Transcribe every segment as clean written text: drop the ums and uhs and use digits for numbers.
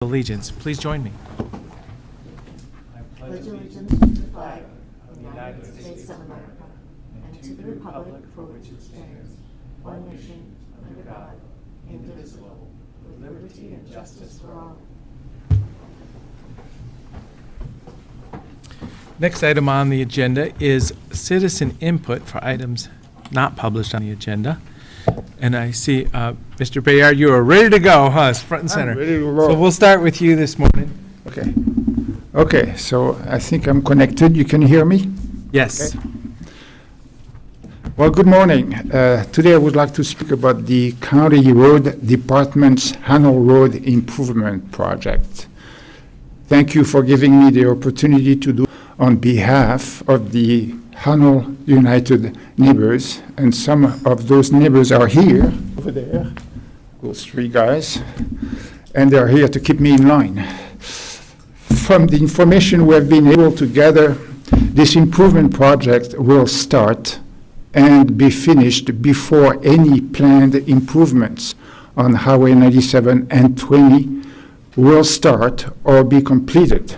Allegiance. Please join me. I pledge allegiance to the flag of the United States of America and to the republic for which it stands, one nation, under God, indivisible, with liberty and justice for all. Next item on the agenda is citizen input for items not published on the agenda. And I see, Mr. Bayard, you are ready to go, huh? It's front and center. I'm ready to roll. So we'll start with you this morning. Okay, so I think I'm connected. You can hear me? Yes. Okay. Well, good morning. Today I would like to speak about the County Road Department's Hannell Road Improvement Project. Thank you for giving me the opportunity to do on behalf of the Hannell United Neighbors, and some of those neighbors are here, over there, those three guys, and they're here to keep me in line. From the information we have been able to gather, this improvement project will start and be finished before any planned improvements on Highway 97 and 20 will start or be completed.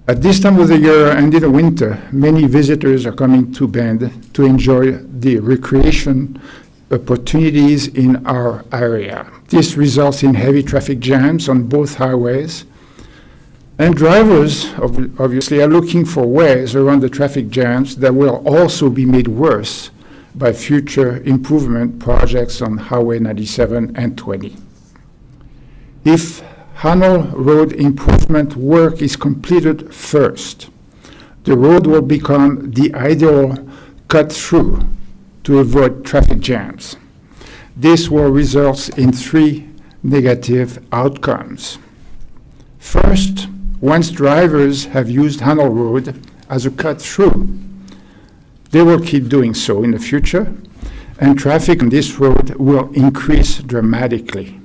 At this time of the year and in the winter, many visitors are coming to Bend to enjoy the recreation opportunities in our area. This results in heavy traffic jams on both highways, and drivers obviously are looking for ways around the traffic jams that will also be made worse by future improvement projects on Highway 97 and 20. If Hannell Road improvement work is completed first, the road will become the ideal cut-through to avoid traffic jams. This will result in three negative outcomes. First, once drivers have used Hannell Road as a cut-through, they will keep doing so in the future, and traffic on this road will increase dramatically.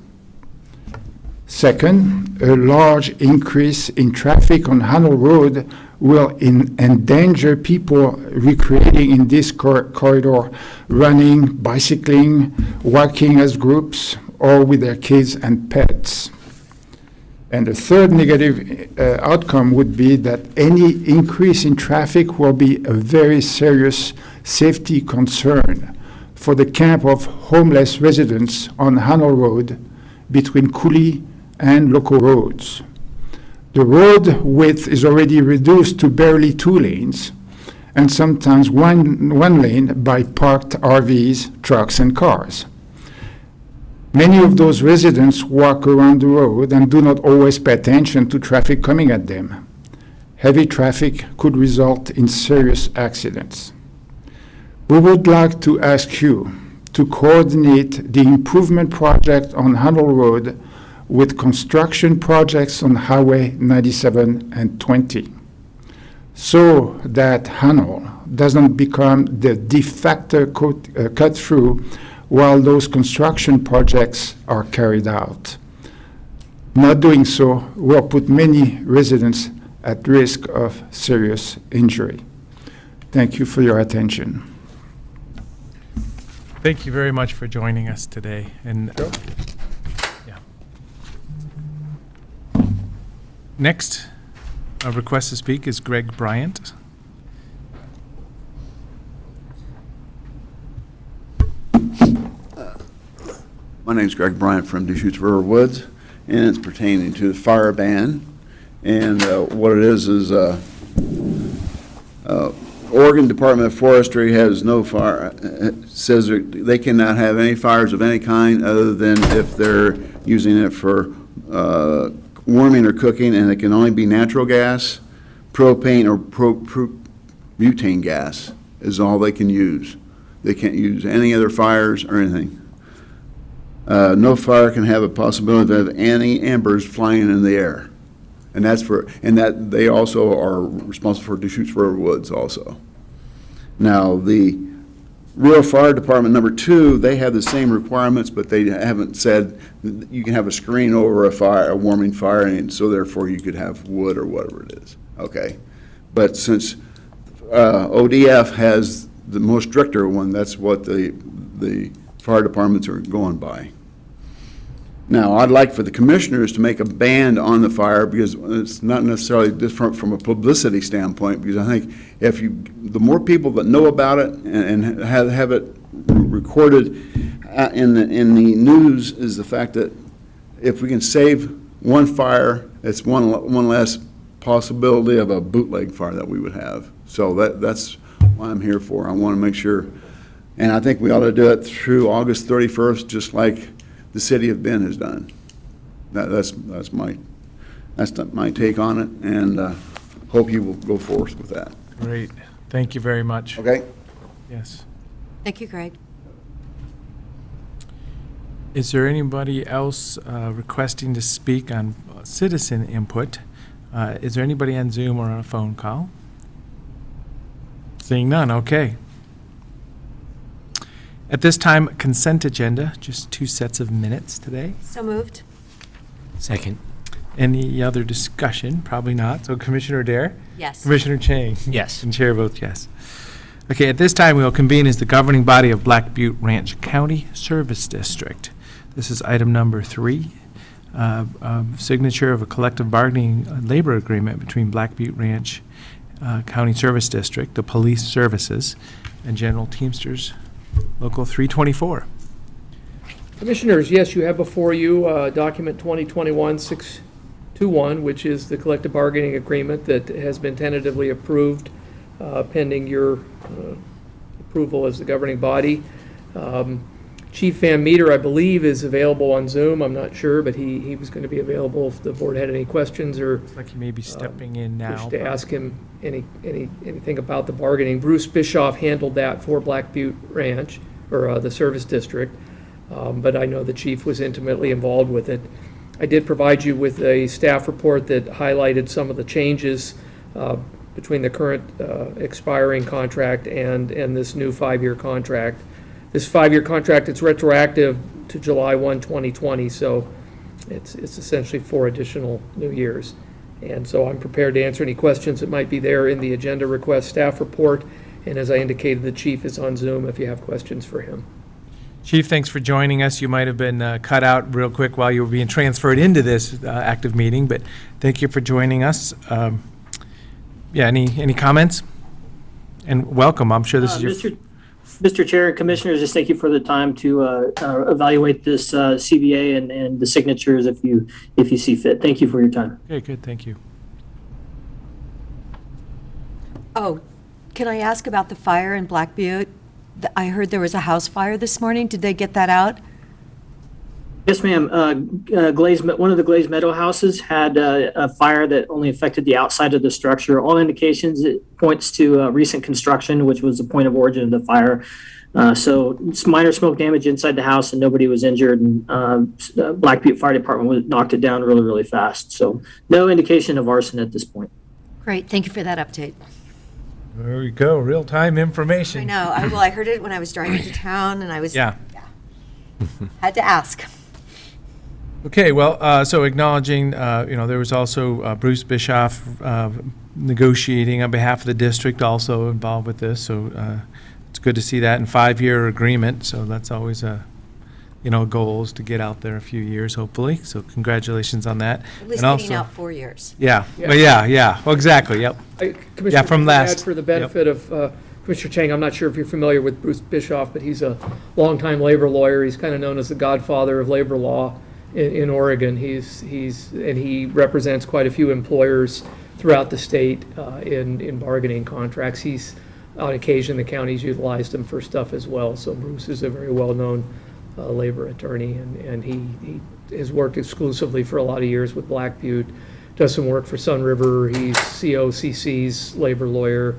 Second, a large increase in traffic on Hannell Road will endanger people recreating in this corridor, running, bicycling, walking as groups, or with their kids and pets. And the third negative outcome would be that any increase in traffic will be a very serious safety concern for the camp of homeless residents on Hannell Road between Cooley and local roads. The road width is already reduced to barely 2 lanes, and sometimes one lane by parked RVs, trucks, and cars. Many of those residents walk around the road and do not always pay attention to traffic coming at them. Heavy traffic could result in serious accidents. We would like to ask you to coordinate the improvement project on Hannell Road with construction projects on Highway 97 and 20, so that Hannell doesn't become the de facto cut-through while those construction projects are carried out. Not doing so will put many residents at risk of serious injury. Thank you for your attention. Thank you very much for joining us today. And next, a request to speak is Greg Bryant. My name is Greg Bryant from Deschutes Woods, and it's pertaining to the fire ban. And what it is Oregon Department of Forestry has no fire, says they cannot have any fires of any kind other than if they're using it for warming or cooking, and it can only be natural gas, propane, or butane gas is all they can use. They can't use any other fires or anything. No fire can have a possibility of any embers flying in the air, and that they also are responsible for Deschutes Woods also. Now the Rural Fire Department number 2, they have the same requirements, but they haven't said you can have a screen over a warming fire, and so therefore you could have wood or whatever it is. Okay, but since ODF has the most stricter one, that's what the fire departments are going by. Now, I'd like for the commissioners to make a ban on the fire, because it's not necessarily different from a publicity standpoint, because I think the more people that know about it and have it recorded in the news, is the fact that if we can save one fire, it's one less possibility of a bootleg fire that we would have. So that's what I'm here for. I want to make sure, and I think we ought to do it through August 31st, just like the city of Bend has done. That's my take on it, and hope you will go forth with that. Great. Thank you very much. Okay? Yes. Thank you, Greg. Is there anybody else requesting to speak on citizen input? Is there anybody on Zoom or on a phone call? Seeing none, okay. At this time, consent agenda, just 2 sets of minutes today. So moved. Second. Any other discussion? Probably not. So Commissioner Dare? Yes. Commissioner Chang? Yes. And Chair votes yes. Okay, at this time, we will convene as the governing body of Black Butte Ranch County Service District. This is item number 3, signature of a collective bargaining labor agreement between Black Butte Ranch County Service District, the police services, and General Teamsters Local 324. Commissioners, yes, you have before you document 2021-621, which is the collective bargaining agreement that has been tentatively approved pending your approval as the governing body. Chief Van Meter, I believe, is available on Zoom. I'm not sure, but he was going to be available if the board had any questions or Looks like he may be stepping in now. wish to ask him anything about the bargaining. Bruce Bischoff handled that for Black Butte Ranch, or the service district, but I know the chief was intimately involved with it. I did provide you with a staff report that highlighted some of the changes between the current expiring contract and this new 5-year contract. This 5-year contract, it's retroactive to July 1, 2020, so it's essentially 4 additional new years. And so I'm prepared to answer any questions that might be there in the agenda request staff report. And as I indicated, the chief is on Zoom if you have questions for him. Chief, thanks for joining us. You might have been cut out real quick while you were being transferred into this active meeting, but thank you for joining us. Any comments? And welcome. I'm sure this is your... Mr. Chair and Commissioners, just thank you for the time to evaluate this CBA and the signatures if you see fit. Thank you for your time. Okay, good. Thank you. Oh, can I ask about the fire in Black Butte? I heard there was a house fire this morning. Did they get that out? Yes, ma'am. One of the Glazed Meadow houses had a fire that only affected the outside of the structure. All indications, it points to recent construction, which was the point of origin of the fire. So it's minor smoke damage inside the house, and nobody was injured. And Black Butte Fire Department knocked it down really, really fast. So no indication of arson at this point. Great. Thank you for that update. There we go. Real-time information. I know. I heard it when I was driving to town, and I was Yeah. had to ask. Okay, well, so acknowledging, there was also Bruce Bischoff negotiating on behalf of the district, also involved with this. So it's good to see that in 5-year agreement. So that's always a goal is to get out there a few years, hopefully. So congratulations on that. At least And getting also, out 4 years. Yeah. Well, yeah. Well, exactly. Yep. Commissioner, from can I add last- for the benefit of Commissioner Chang, I'm not sure if you're familiar with Bruce Bischoff, but he's a longtime labor lawyer. He's kind of known as the godfather of labor law in Oregon. He represents quite a few employers throughout the state in bargaining contracts. He's, on occasion, the county's utilized him for stuff as well. So Bruce is a very well-known labor attorney, and he has worked exclusively for a lot of years with Black Butte, does some work for Sun River. He's COCC's labor lawyer.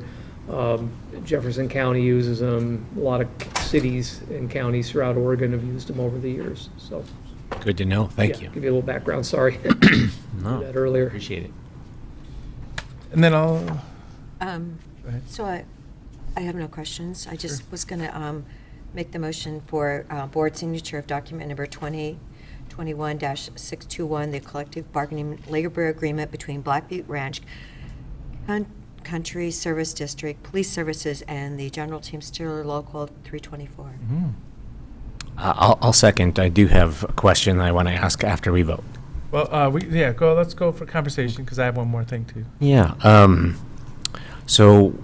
Jefferson County uses him. A lot of cities and counties throughout Oregon have used him over the years. So, Good to know. Thank yeah, you. give you a little background. Sorry, No, that earlier. appreciate it. And then I'll. ahead. So I have no questions. I just was going to make the motion for board signature of document number 2021-621, the collective bargaining labor agreement between Black Butte Ranch Country Service District, Police Services, and the General Teamster Local 324. I'll second. I do have a question I want to ask after we vote. Well, let's go for conversation, because I have one more thing too. Yeah. So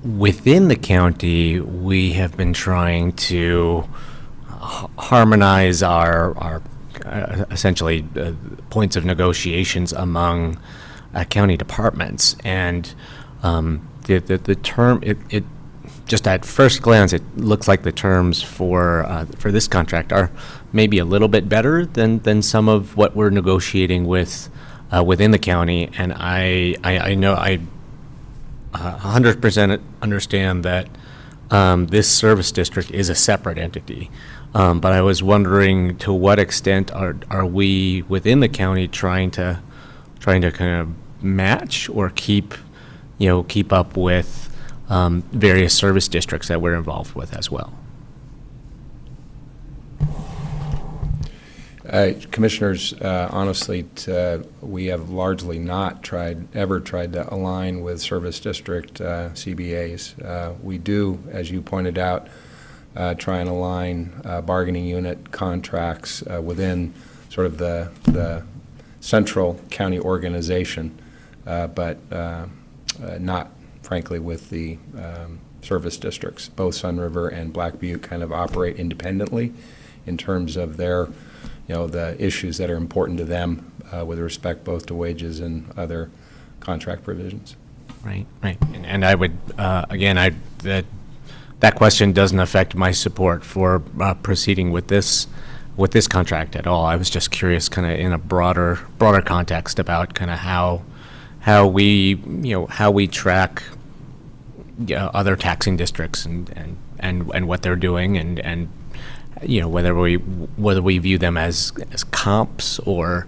within the county, we have been trying to harmonize our essentially points of negotiations among county departments, and the term it just at first glance it looks like the terms for this contract are maybe a little bit better than some of what we're negotiating with within the county, and I know I 100% understand that this service district is a separate entity. But I was wondering, to what extent are we within the county trying to kind of match or keep up with various service districts that we're involved with as well? Commissioners, honestly, we have largely not ever tried to align with service district CBAs. We do, as you pointed out, try and align bargaining unit contracts within sort of the central county organization, but not, frankly, with the service districts. Both Sun River and Black Butte kind of operate independently in terms of their, the issues that are important to them with respect both to wages and other contract provisions. Right. And I would, again, that question doesn't affect my support for proceeding with this contract at all. I was just curious, kind of in a broader context, about kind of how we track other taxing districts and what they're doing, and whether we view them as comps or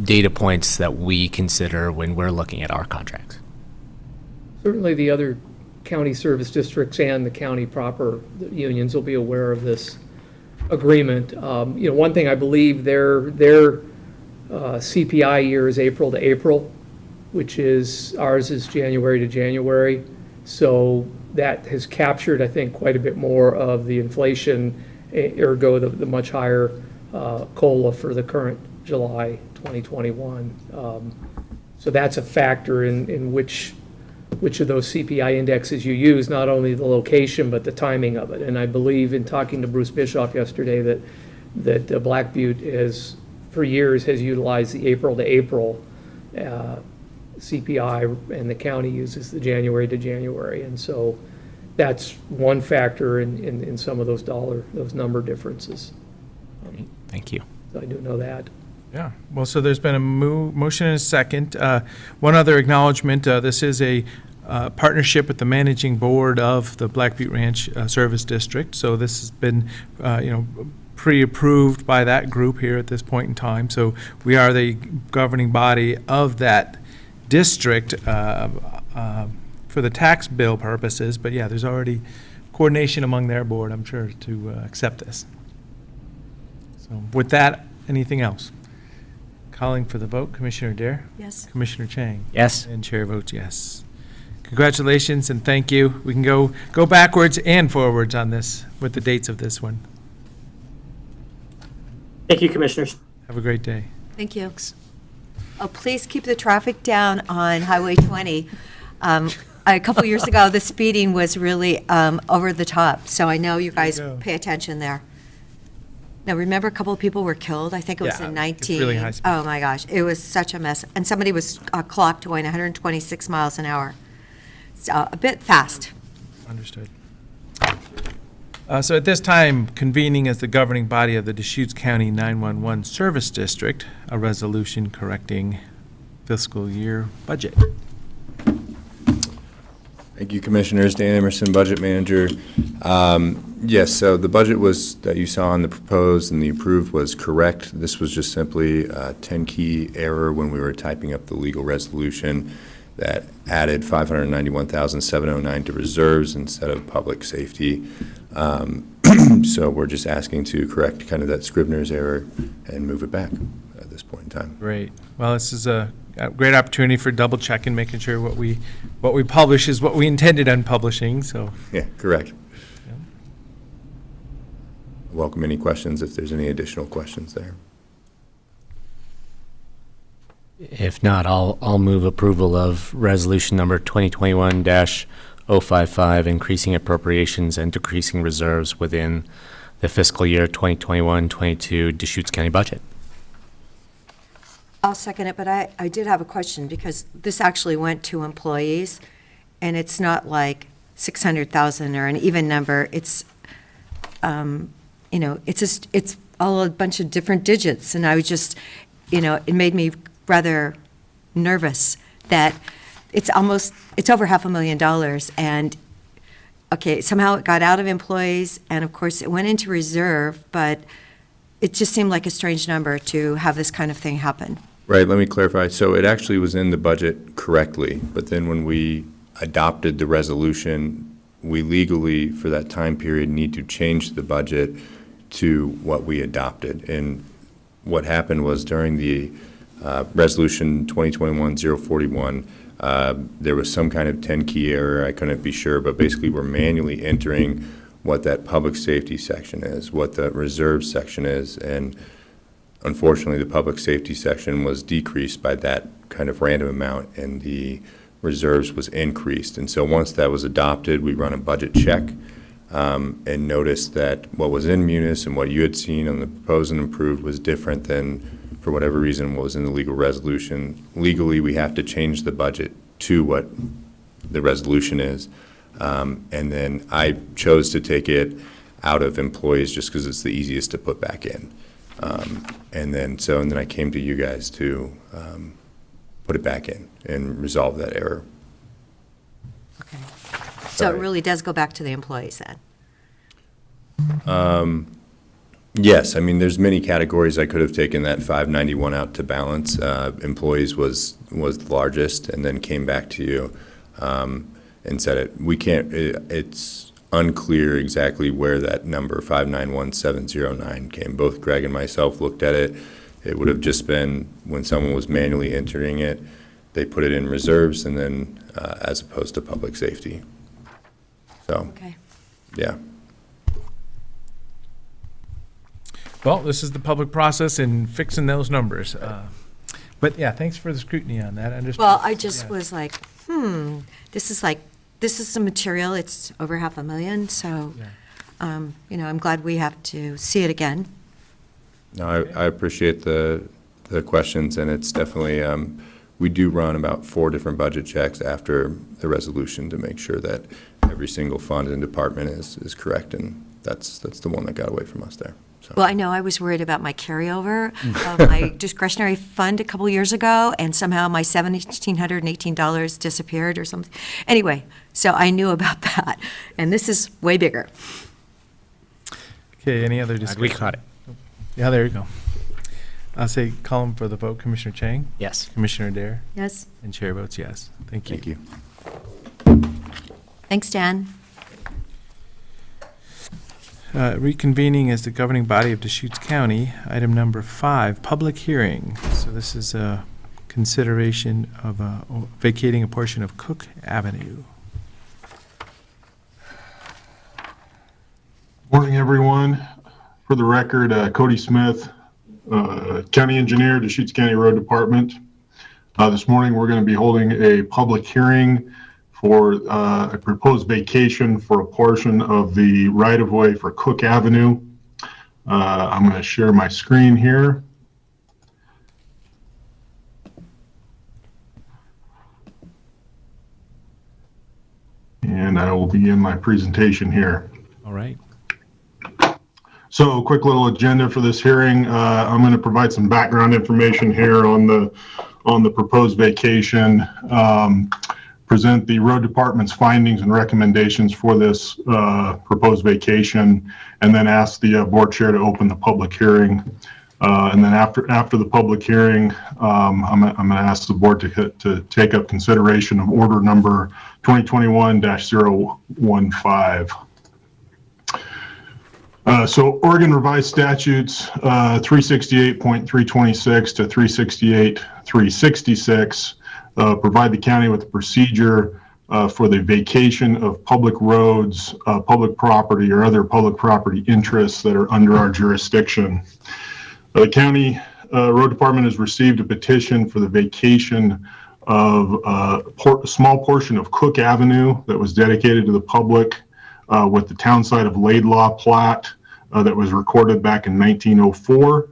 data points that we consider when we're looking at our contracts. Certainly the other county service districts and the county proper, the unions, will be aware of this agreement. One thing I believe their CPI year is April to April, which is, ours is January to January. So that has captured, I think, quite a bit more of the inflation, ergo the much higher COLA for the current July 2021. So that's a factor in which of those CPI indexes you use, not only the location, but the timing of it. And I believe, in talking to Bruce Bischoff yesterday, that Black Butte for years has utilized the April to April CPI, and the county uses the January to January. And so that's one factor in some of those number differences. Thank you. So I do know that. Yeah, well, so there's been a motion and a second. One other acknowledgement, this is a partnership with the managing board of the Black Butte Ranch Service District. So this has been, pre-approved by that group here at this point in time. So we are the governing body of that district for the tax bill purposes. But yeah, there's already coordination among their board, I'm sure, to accept this. So with that, anything else? Calling for the vote, Commissioner Dare? Yes. Commissioner Chang? Yes. And Chair votes yes. Congratulations and thank you. We can go backwards and forwards on this with the dates of this one. Thank you, Commissioners. Have a great day. Thank you. Oh, please keep the traffic down on Highway 20. A couple years ago, the speeding was really over the top, so I know you guys pay attention there. Now, remember, a couple of people were killed? I think it was Yeah, in it's 19. really high speed. Oh, my gosh. It was such a mess. And somebody was clocked going 126 miles an hour. So a bit fast. Understood. So at this time, convening as the governing body of the Deschutes County 911 Service District, a resolution correcting fiscal year budget. Thank you, Commissioners. Dan Emerson, Budget Manager. Yes, so the budget that you saw in the proposed and the approved was correct. This was just simply a 10-key error when we were typing up the legal resolution that added $591,709 to reserves instead of public safety. So we're just asking to correct kind of that Scrivener's error and move it back at this point in time. Great. Well, this is a great opportunity for double checking, making sure what we publish is what we intended on publishing, so. Yeah, correct. Welcome any questions if there's any additional questions there. If not, I'll move approval of resolution number 2021-055, increasing appropriations and decreasing reserves within the fiscal year 2021-22 Deschutes County budget. I'll second it, but I did have a question because this actually went to employees, and it's not like 600,000 or an even number. It's, it's all a bunch of different digits, and I was just, it made me rather nervous that it's over $500,000, and okay, somehow it got out of employees, and of course it went into reserve, but it just seemed like a strange number to have this kind of thing happen. Right, let me clarify. So it actually was in the budget correctly, but then when we adopted the resolution, we legally, for that time period, need to change the budget to what we adopted. And what happened was during the resolution 2021-041, there was some kind of 10-key error. I couldn't be sure, but basically we're manually entering what that public safety section is, what the reserve section is, and unfortunately, the public safety section was decreased by that kind of random amount, and the reserves was increased. And so once that was adopted, we run a budget check and noticed that what was in Munis and what you had seen on the proposed and approved was different than, for whatever reason, what was in the legal resolution. Legally, we have to change the budget to what the resolution is. And then I chose to take it out of employees just because it's the easiest to put back in. And then I came to you guys to put it back in and resolve that error. Okay. So Sorry. it really does go back to the employees then? Yes, I mean, there's many categories. I could have taken that 591 out to balance. Employees was the largest, and then came back to you and said it's unclear exactly where that number 591709 came. Both Greg and myself looked at it. It would have just been when someone was manually entering it, they put it in reserves, and then as opposed to public safety. So, Okay. yeah. Well, this is the public process in fixing those numbers. But yeah, thanks for the scrutiny on that. Well, I just was like, this is some material, it's over $500,000, so, I'm glad we have to see it again. No, I appreciate the questions, and it's definitely, we do run about 4 different budget checks after the resolution to make sure that every single fund and department is correct, and that's the one that got away from us there. So. Well, I know I was worried about my carryover of my discretionary fund a couple years ago, and somehow my $1,718 disappeared or something. Anyway, so I knew about that, and this is way bigger. Okay, any other discussion? We caught it. Yeah, there you go. I'll say call him for the vote. Commissioner Chang? Yes. Commissioner Dare? Yes? And chair votes yes. Thank you. Thank you. Thanks, Dan. Reconvening as the governing body of Deschutes County, item number 5, public hearing. So this is a consideration of vacating a portion of Cook Avenue. Morning, everyone. For the record, Cody Smith, County Engineer, Deschutes County Road Department. This morning, we're going to be holding a public hearing for a proposed vacation for a portion of the right-of-way for Cook Avenue. I'm going to share my screen here. And I will begin my presentation here. All right. So, quick little agenda for this hearing. I'm going to provide some background information here on the proposed vacation. Present the road department's findings and recommendations for this proposed vacation, and then ask the board chair to open the public hearing. And then after the public hearing, I'm going to ask the board to take up consideration of order number 2021-015. So Oregon Revised Statutes 368.326 to 368.366 provide the county with a procedure for the vacation of public roads, public property, or other public property interests that are under our jurisdiction. The county road department has received a petition for the vacation of a small portion of Cook Avenue that was dedicated to the public with the town site of Laidlaw plat that was recorded back in 1904.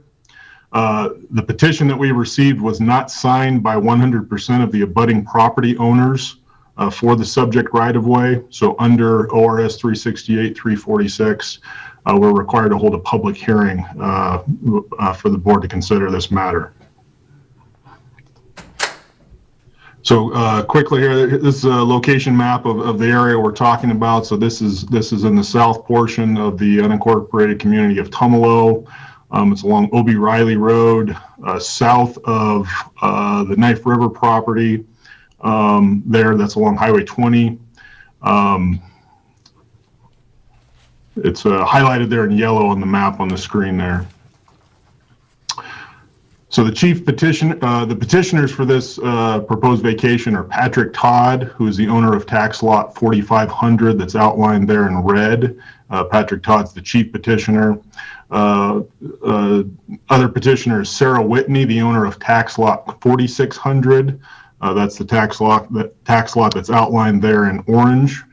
The petition that we received was not signed by 100% of the abutting property owners for the subject right-of-way. So under ORS 368-346, we're required to hold a public hearing for the board to consider this matter. So quickly here, this is a location map of the area we're talking about. So this is in the south portion of the unincorporated community of Tumalo. It's along Obie Riley Road, south of the Knife River property. That's along Highway 20. It's highlighted there in yellow on the map on the screen there. So the petitioners for this proposed vacation are Patrick Todd, who is the owner of tax lot 4500 that's outlined there in red. Patrick Todd's the chief petitioner. Other petitioner is Sarah Whitney, the owner of tax lot 4600. That's the tax lot that's outlined there in orange.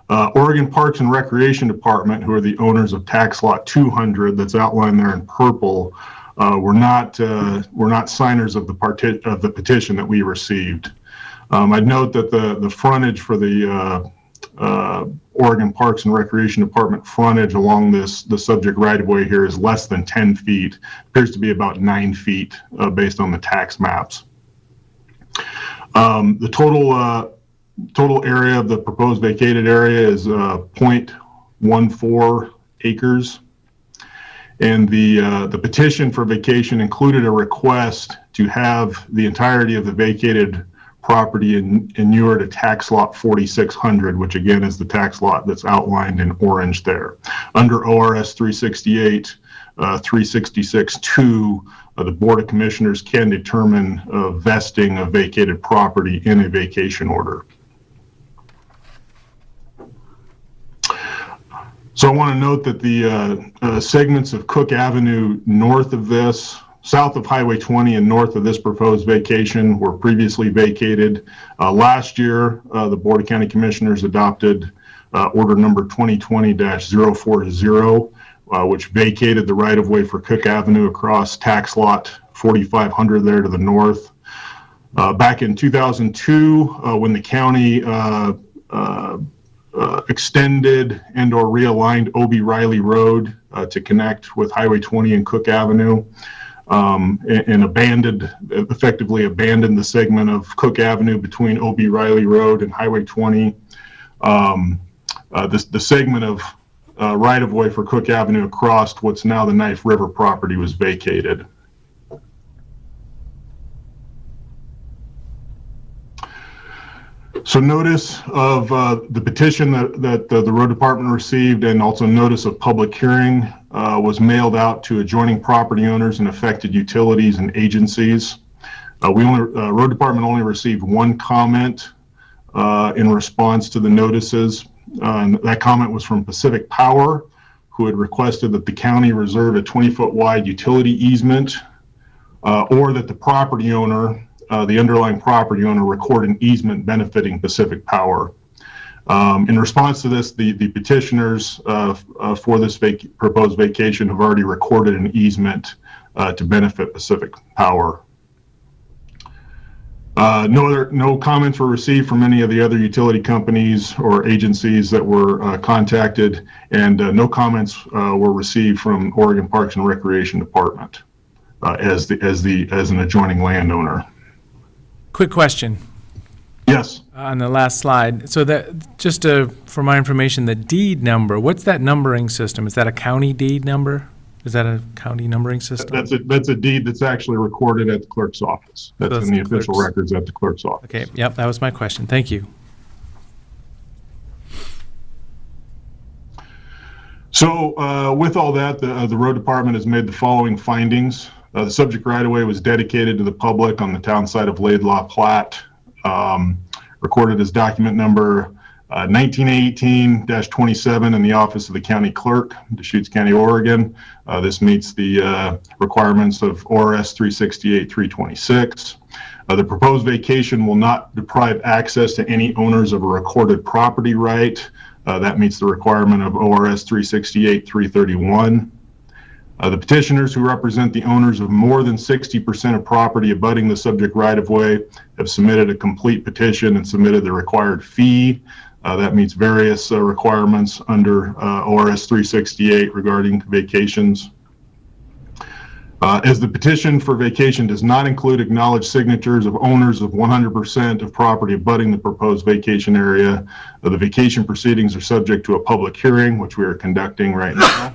Oregon Parks and Recreation Department, who are the owners of tax lot 200 that's outlined there in purple. We're not signers of the petition that we received. I'd note that the frontage for the Oregon Parks and Recreation Department frontage along the subject right-of-way here is less than 10 feet. Appears to be about 9 feet based on the tax maps. The total area of the proposed vacated area is 0.14 acres. And the petition for vacation included a request to have the entirety of the vacated property inured to tax lot 4600, which again is the tax lot that's outlined in orange there. Under ORS 368, 366-2, the Board of Commissioners can determine vesting of vacated property in a vacation order. So I want to note that the segments of Cook Avenue north of this, south of Highway 20 and north of this proposed vacation were previously vacated. Last year, the Board of County Commissioners adopted order number 2020-040, which vacated the right-of-way for Cook Avenue across tax lot 4500 there to the north. Back in 2002, when the county extended and or realigned Obie Riley Road to connect with Highway 20 and Cook Avenue, and effectively abandoned the segment of Cook Avenue between Obie Riley Road and Highway 20. The segment of right-of-way for Cook Avenue across what's now the Knife River property was vacated. So notice of the petition that the road department received, and also notice of public hearing was mailed out to adjoining property owners and affected utilities and agencies. Road department only received one comment in response to the notices. That comment was from Pacific Power, who had requested that the county reserve a 20-foot wide utility easement, or that the property owner, the underlying property owner, record an easement benefiting Pacific Power. In response to this, the petitioners for this proposed vacation have already recorded an easement to benefit Pacific Power. No comments were received from any of the other utility companies or agencies that were contacted, and no comments were received from Oregon Parks and Recreation Department as an adjoining landowner. Quick question. Yes. On the last slide. So that, just for my information, the deed number, what's that numbering system? Is that a county deed number? Is that a county numbering system? That's a deed that's actually recorded at the clerk's office. That's in the official records at the clerk's office. Okay, yep, that was my question. Thank you. So with all that, the road department has made the following findings. The subject right-of-way was dedicated to the public on the town side of Laidlaw Plat, recorded as document number 1918-27 in the office of the county clerk, Deschutes County, Oregon. This meets the requirements of ORS 368-326. The proposed vacation will not deprive access to any owners of a recorded property right. That meets the requirement of ORS 368-331. The petitioners, who represent the owners of more than 60% of property abutting the subject right-of-way, have submitted a complete petition and submitted the required fee. That meets various requirements under ORS 368 regarding vacations. As the petition for vacation does not include acknowledged signatures of owners of 100% of property abutting the proposed vacation area, the vacation proceedings are subject to a public hearing, which we are conducting right now.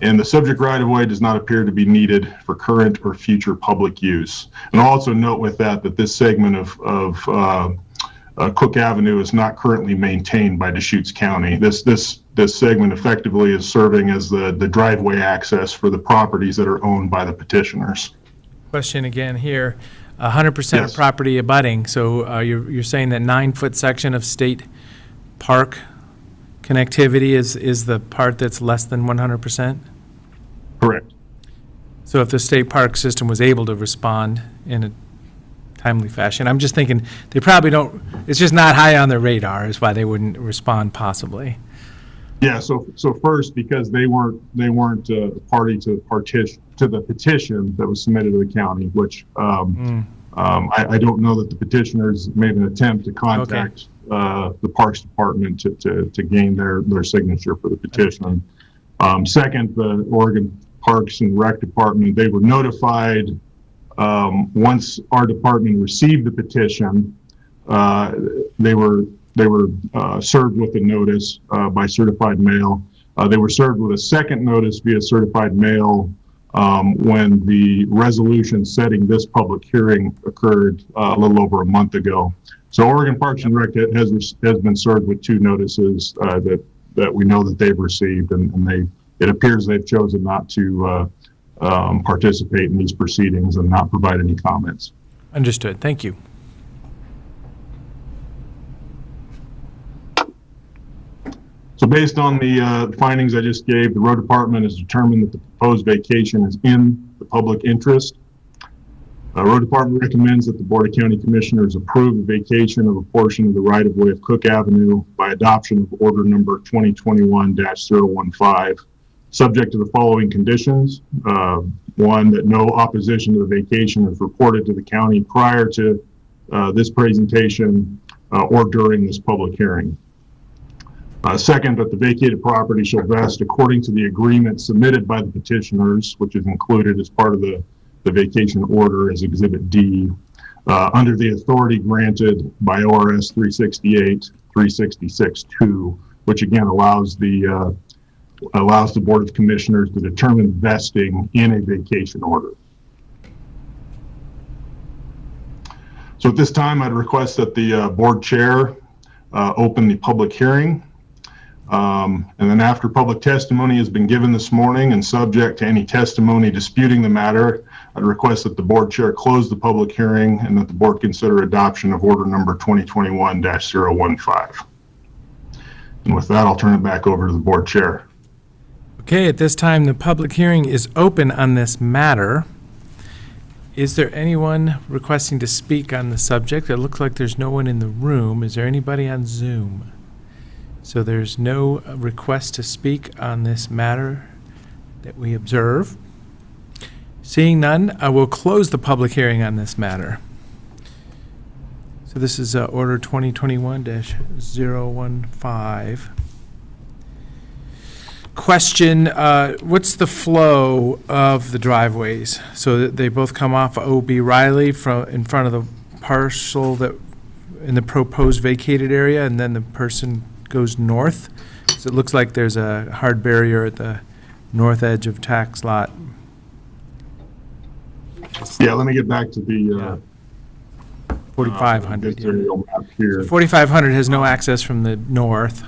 And the subject right-of-way does not appear to be needed for current or future public use. And I'll also note with that this segment of Cook Avenue is not currently maintained by Deschutes County. This segment effectively is serving as the driveway access for the properties that are owned by the petitioners. Question again here, 100% of property abutting, so you're saying that 9-foot section of state park connectivity is the part that's less than 100%? Correct. So if the state park system was able to respond in a timely fashion, I'm just thinking they probably don't, it's just not high on their radar is why they wouldn't respond possibly. Yeah, so first, because they weren't party to the petition that was submitted to the county, which I don't know that the petitioners made an attempt to contact the Parks Department to gain their signature for the petition. Second, the Oregon Parks and Rec Department, they were notified once our department received the petition. They were served with a notice by certified mail. They were served with a second notice via certified mail when the resolution setting this public hearing occurred a little over a month ago. So Oregon Parks and Rec has been served with 2 notices that we know that they've received, and it appears they've chosen not to participate in these proceedings and not provide any comments. Understood. Thank you. So based on the findings I just gave, the road department has determined that the proposed vacation is in the public interest. Road department recommends that the Board of County Commissioners approve the vacation of a portion of the right-of-way of Cook Avenue by adoption of order number 2021-015, subject to the following conditions. One, that no opposition to the vacation is reported to the county prior to this presentation or during this public hearing. Second, that the vacated property shall vest according to the agreement submitted by the petitioners, which is included as part of the vacation order as Exhibit D, under the authority granted by ORS 368-366-2, which again allows the Board of Commissioners to determine vesting in a vacation order. So at this time, I'd request that the board chair open the public hearing. And then after public testimony has been given this morning and subject to any testimony disputing the matter, I'd request that the board chair close the public hearing and that the board consider adoption of order number 2021-015. And with that, I'll turn it back over to the board chair. Okay, at this time, the public hearing is open on this matter. Is there anyone requesting to speak on the subject? It looks like there's no one in the room. Is there anybody on Zoom? So there's no request to speak on this matter that we observe. Seeing none, I will close the public hearing on this matter. So this is order 2021-015. Question, what's the flow of the driveways? So that they both come off OB Riley in front of the parcel that in the proposed vacated area, and then the person goes north? So it looks like there's a hard barrier at the north edge of tax lot. Yeah, let me get back to the 4,500. aerial map here. 4,500 has no access from the north.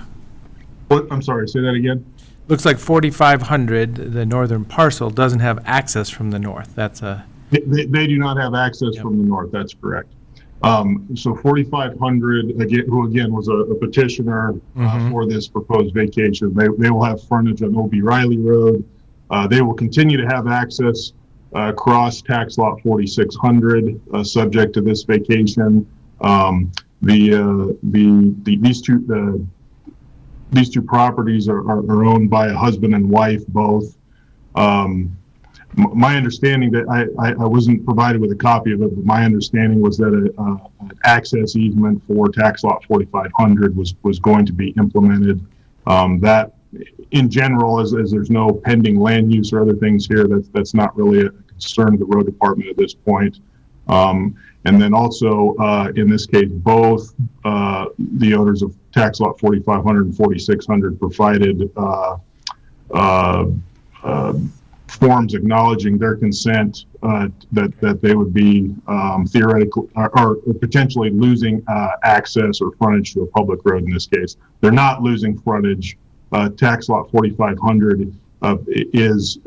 What? I'm sorry, say that again. Looks like 4,500, the northern parcel, doesn't have access from the north. That's a, They do not have access from the north, that's correct. So 4,500, again, who again was a petitioner for this proposed vacation, they will have frontage on O.B. Riley Road. They will continue to have access across tax lot 4,600, subject to this vacation. These two properties are owned by a husband and wife both. My understanding that I wasn't provided with a copy of it, but my understanding was that an access easement for tax lot 4,500 was going to be implemented. That in general, as there's no pending land use or other things here, that's not really a concern of the road department at this point. And then also, in this case, both the owners of tax lot 4,500 and 4,600 provided forms acknowledging their consent that they would be theoretically or potentially losing access or frontage to a public road in this case. They're not losing frontage. Tax lot 4,500 is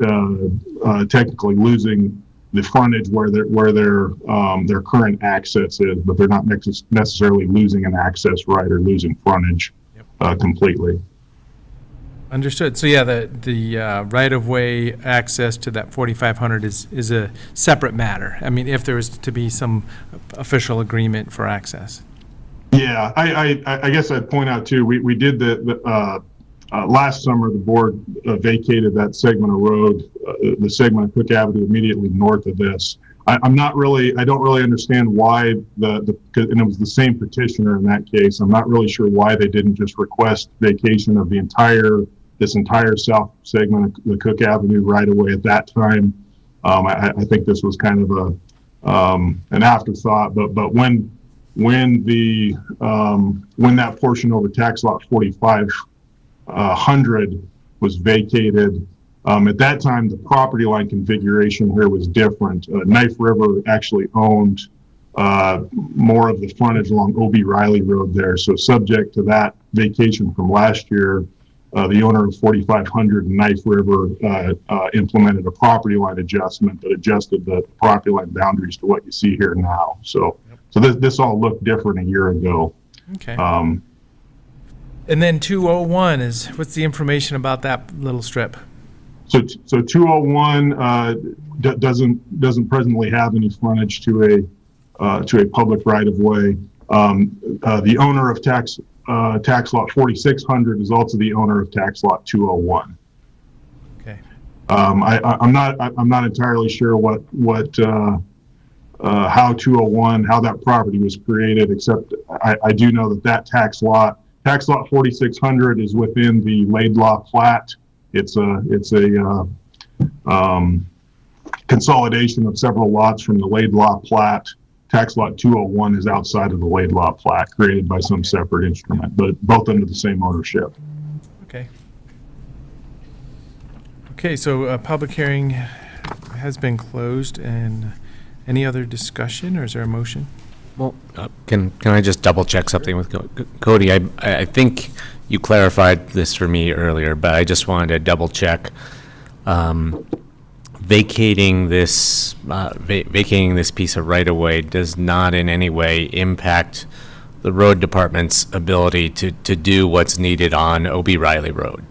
technically losing the frontage where their current access is, but they're not necessarily losing an access right or losing frontage completely. understood. So yeah, the right-of-way access to that 4,500 is a separate matter. I mean, if there was to be some official agreement for access. Yeah, I guess I'd point out too, we did last summer, the board vacated that segment of road, the segment of Cook Avenue immediately north of this. I don't really understand why and it was the same petitioner in that case. I'm not really sure why they didn't just request vacation of this entire south segment of the Cook Avenue right away at that time. I think this was kind of an afterthought, but when that portion over tax lot 4,500 was vacated, at that time the property line configuration here was different. Knife River actually owned more of the frontage along O.B. Riley Road there. So subject to that vacation from last year, the owner of 4,500 and Knife River implemented a property line adjustment that adjusted the property line boundaries to what you see here now. So this all looked different a year ago. Okay. And then 201 what's the information about that little strip? So 201 doesn't presently have any frontage to a public right of way. The owner of tax lot 4,600 is also the owner of tax lot 201. Okay. I'm not entirely sure how 201, how that property was created, except I do know that tax lot 4,600 is within the Laidlaw plat. It's a consolidation of several lots from the Laidlaw plat. Tax lot 201 is outside of the Laidlaw plat, created by some separate instrument, but both under the same ownership. Okay. Okay, so a public hearing has been closed, and any other discussion, or is there a motion? Well, can I just double check something with Cody? I think you clarified this for me earlier, but I just wanted to double check. Vacating this piece of right of way does not in any way impact the road department's ability to do what's needed on O.B. Riley Road.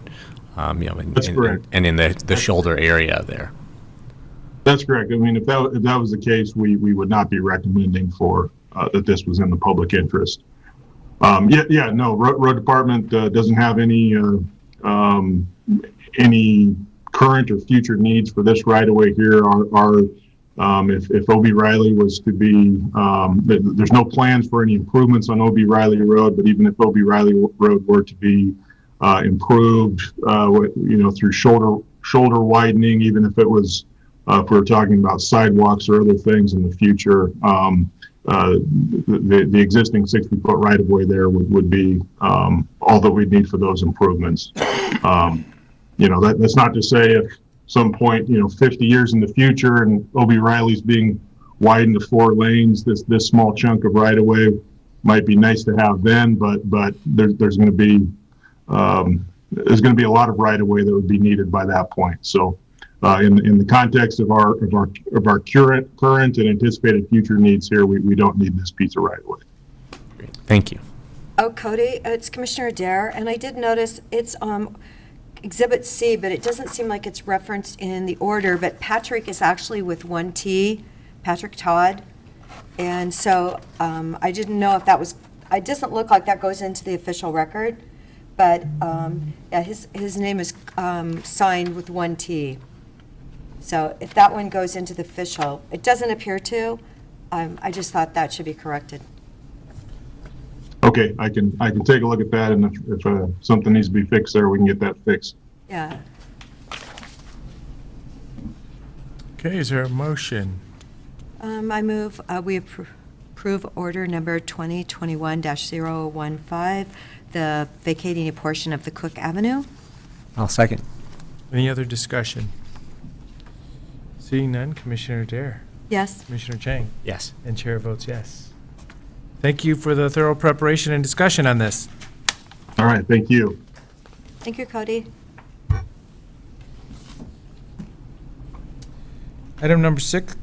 That's correct. And in the shoulder area there. That's correct. I mean, if that was the case, we would not be recommending that this was in the public interest. No, road department doesn't have any current or future needs for this right of way here. If O.B. Riley was to be, there's no plans for any improvements on O.B. Riley Road, but even if O.B. Riley Road were to be improved, through shoulder widening, even if it was, if we're talking about sidewalks or other things in the future, the existing 60-foot right-of-way there would be all that we'd need for those improvements. That's not to say if some point, 50 years in the future and O.B. Riley's being widened to 4 lanes, this small chunk of right-of-way might be nice to have then, but there's going to be, there's going to be a lot of right-of-way that would be needed by that point. So in the context of our current and anticipated future needs here, we don't need this piece of right-of-way. Great. Thank you. Oh, Cody, it's Commissioner Adair, and I did notice it's Exhibit C, but it doesn't seem like it's referenced in the order, but Patrick is actually with one T, Patrick Todd. And so I didn't know if that was, it doesn't look like that goes into the official record, but yeah, his name is signed with one T. So if that one goes into the official, it doesn't appear to, I just thought that should be corrected. Okay, I can take a look at that, and if something needs to be fixed there, we can get that fixed. Yeah. Okay, is there a motion? I move we approve order number 2021-015, the vacating a portion of the Cook Avenue. I'll second. Any other discussion? Seeing none, Commissioner Adair, Yes. Commissioner Chang, Yes. and Chair votes yes. Thank you for the thorough preparation and discussion on this. All right, thank you. Thank you, Cody. Item number six,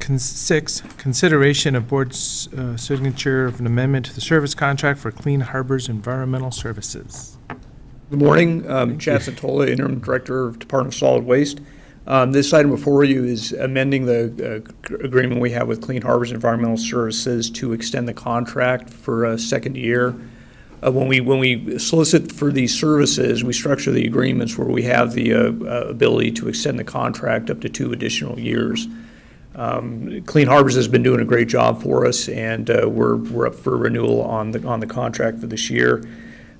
consideration of board's signature of an amendment to the service contract for Clean Harbors Environmental Services. Good morning, Chad Santola, Interim Director of Department of Solid Waste. This item before you is amending the agreement we have with Clean Harbors Environmental Services to extend the contract for a second year. When we solicit for these services, we structure the agreements where we have the ability to extend the contract up to 2 additional years. Clean Harbors has been doing a great job for us, and we're up for renewal on the contract for this year.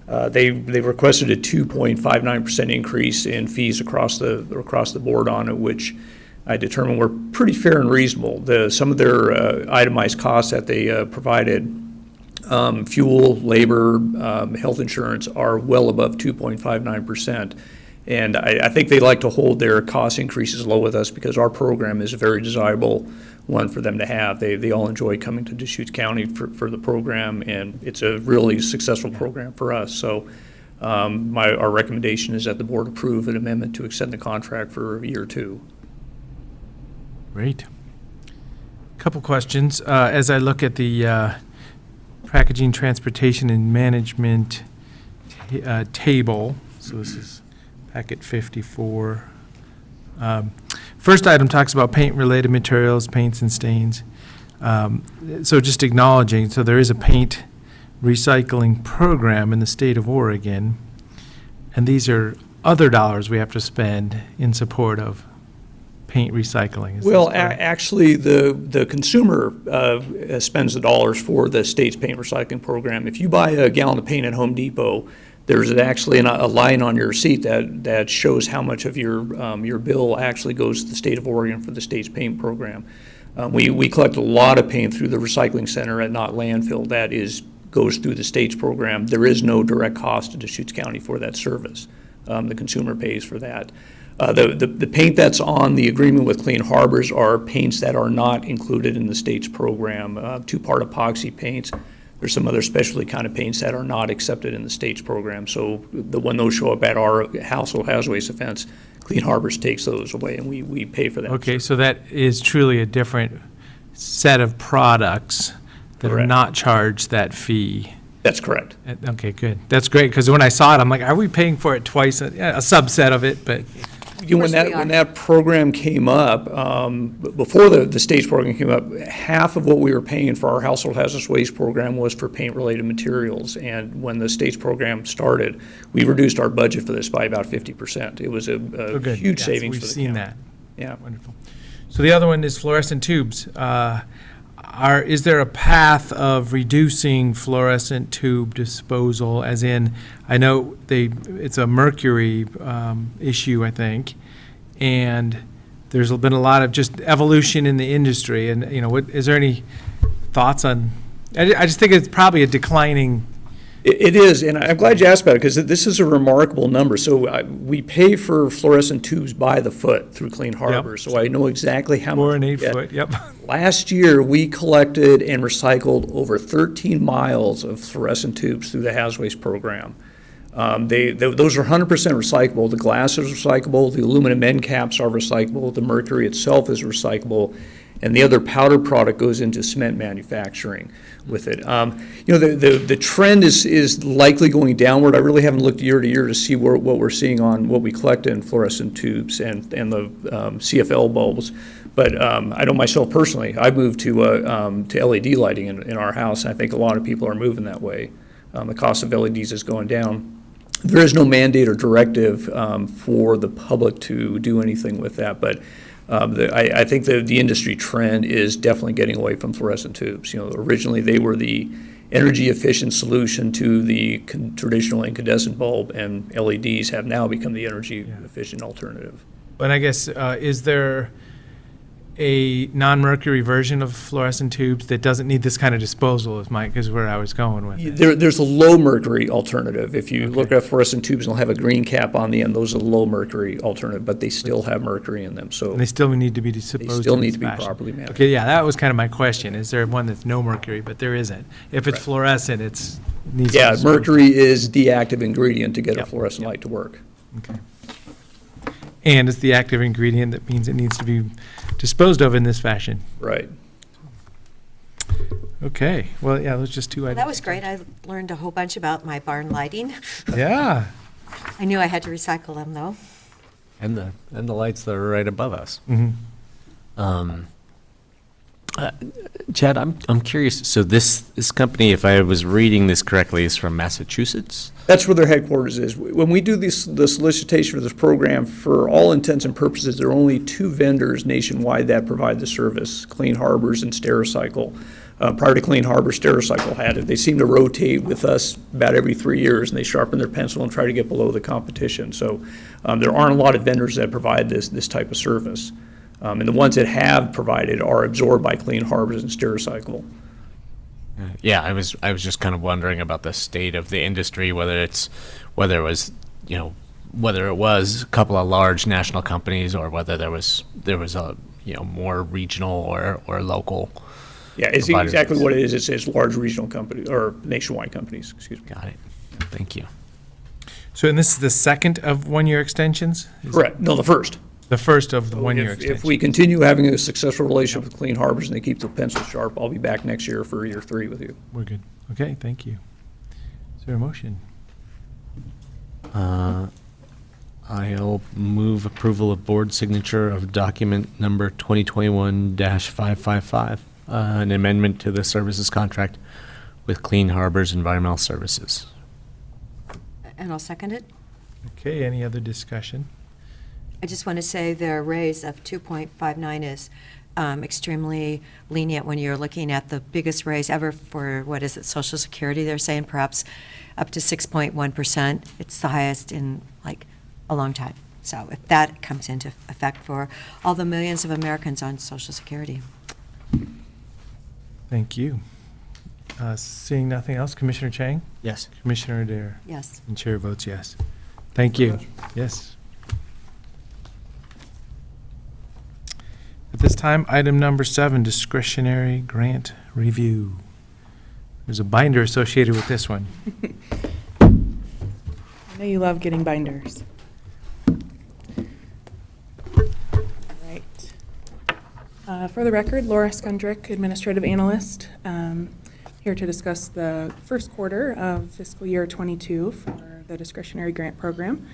They requested a 2.59% increase in fees across the board on it, which I determined were pretty fair and reasonable. Some of their itemized costs that they provided, fuel, labor, health insurance, are well above 2.59%. And I think they like to hold their cost increases low with us because our program is a very desirable one for them to have. They all enjoy coming to Deschutes County for the program, and it's a really successful program for us. So our recommendation is that the board approve an amendment to extend the contract for year 2. Great. Couple questions. As I look at the packaging, transportation, and management table, so this is packet 54. First item talks about paint-related materials, paints and stains. So just acknowledging, so there is a paint recycling program in the state of Oregon, and these are other dollars we have to spend in support of paint recycling. Is Well, this correct? actually, the consumer spends the dollars for the state's paint recycling program. If you buy a gallon of paint at Home Depot, there's actually a line on your receipt that shows how much of your bill actually goes to the state of Oregon for the state's paint program. We collect a lot of paint through the recycling center at Knott Landfill. That goes through the state's program. There is no direct cost to Deschutes County for that service. The consumer pays for that. The paint that's on the agreement with Clean Harbors are paints that are not included in the state's program. 2-part epoxy paints. There's some other specialty kind of paints that are not accepted in the state's program. So when those show up at our household hazardous waste offense, Clean Harbors takes those away, and we pay for that. Okay, so that is truly a different set of products that are Correct. not charged that fee. That's correct. Okay, good. That's great, because when I saw it, I'm like, are we paying for it twice? Yeah, a subset of it, but When that program came up, before the state's program came up, half of what we were paying for our household hazardous waste program was for paint-related materials. And when the state's program started, we reduced our budget for this by about 50%. It was a good. huge Yes, savings for the we've seen county. that. Yeah. Wonderful. So the other one is fluorescent tubes. Is there a path of reducing fluorescent tube disposal, as in, I know it's a mercury issue, I think, and there's been a lot of just evolution in the industry, and, is there any thoughts on, I just think it's probably a declining. It is, and I'm glad you asked about it, because this is a remarkable number. So we pay for fluorescent tubes by the foot through Clean Harbors, so I know exactly how much. 4 and 8 we get. foot, yep. Last year, we collected and recycled over 13 miles of fluorescent tubes through the hazardous waste program. Those are 100% recyclable. The glass is recyclable, the aluminum end caps are recyclable, the mercury itself is recyclable, and the other powder product goes into cement manufacturing with it. The trend is likely going downward. I really haven't looked year to year to see what we're seeing on what we collect in fluorescent tubes and the CFL bulbs. But I know myself personally, I moved to LED lighting in our house, and I think a lot of people are moving that way. The cost of LEDs is going down. There is no mandate or directive for the public to do anything with that, but I think the industry trend is definitely getting away from fluorescent tubes. Originally they were the energy efficient solution to the traditional incandescent bulb, and LEDs have now become the energy efficient alternative. But I guess, is there a non-mercury version of fluorescent tubes that doesn't need this kind of disposal, is where I was going with it? There's a low mercury alternative. If you look at fluorescent tubes, they'll have a green cap on the end. Those are low mercury alternative, but they still have mercury in them. So And they still need to be disposed. they still in need this to be fashion. properly managed. Okay, yeah, that was kind of my question. Is there one that's no mercury, but there isn't? If it's Right. fluorescent, needs to Yeah, be disposed. mercury is the active ingredient to get a Yep. fluorescent light to work. Okay. And it's the active ingredient that means it needs to be disposed of in this fashion. Right. Okay, well, yeah, those are just two items. That was great. I learned a whole bunch about my barn lighting. Yeah. I knew I had to recycle them, though. And the lights that are right above us. Mhm. Chad, I'm curious. So this company, if I was reading this correctly, is from Massachusetts. That's where their headquarters is. When we do the solicitation for this program, for all intents and purposes, there are only 2 vendors nationwide that provide the service, Clean Harbors and Stericycle. Prior to Clean Harbors, Stericycle had it. They seem to rotate with us about every 3 years, and they sharpen their pencil and try to get below the competition. So there aren't a lot of vendors that provide this type of service. And the ones that have provided are absorbed by Clean Harbors and Stericycle. Yeah, I was just kind of wondering about the state of the industry, whether it was a couple of large national companies, or whether there was a more regional or local. Yeah, it's providers. exactly what it is. It's large regional companies, or nationwide companies, excuse me. Got it. Thank you. So, and this is the second of one-year extensions? Correct. No, the first. The first of the one-year If extensions? we continue having a successful relationship with Clean Harbors and they keep the pencil sharp, I'll be back next year for year 3 with you. We're good. Okay, thank you. Is there a motion? I'll move approval of board signature of document number 2021-555, an amendment to the services contract with Clean Harbors Environmental Services. And I'll second it. Okay, any other discussion? I just want to say their raise of 2.59 is extremely lenient when you're looking at the biggest raise ever for, Social Security. They're saying perhaps up to 6.1%. It's the highest in like a long time. So if that comes into effect for all the millions of Americans on Social Security. Thank you. Seeing nothing else, Commissioner Chang? Yes. Commissioner Adair? Yes. And chair votes yes. Thank you. Yes. At this time, item number 7, discretionary grant review. There's a binder associated with this one. I know you love getting binders. All right. For the record, Laura Skundrick, Administrative Analyst, here to discuss the first quarter of fiscal year 22 for the discretionary grant program.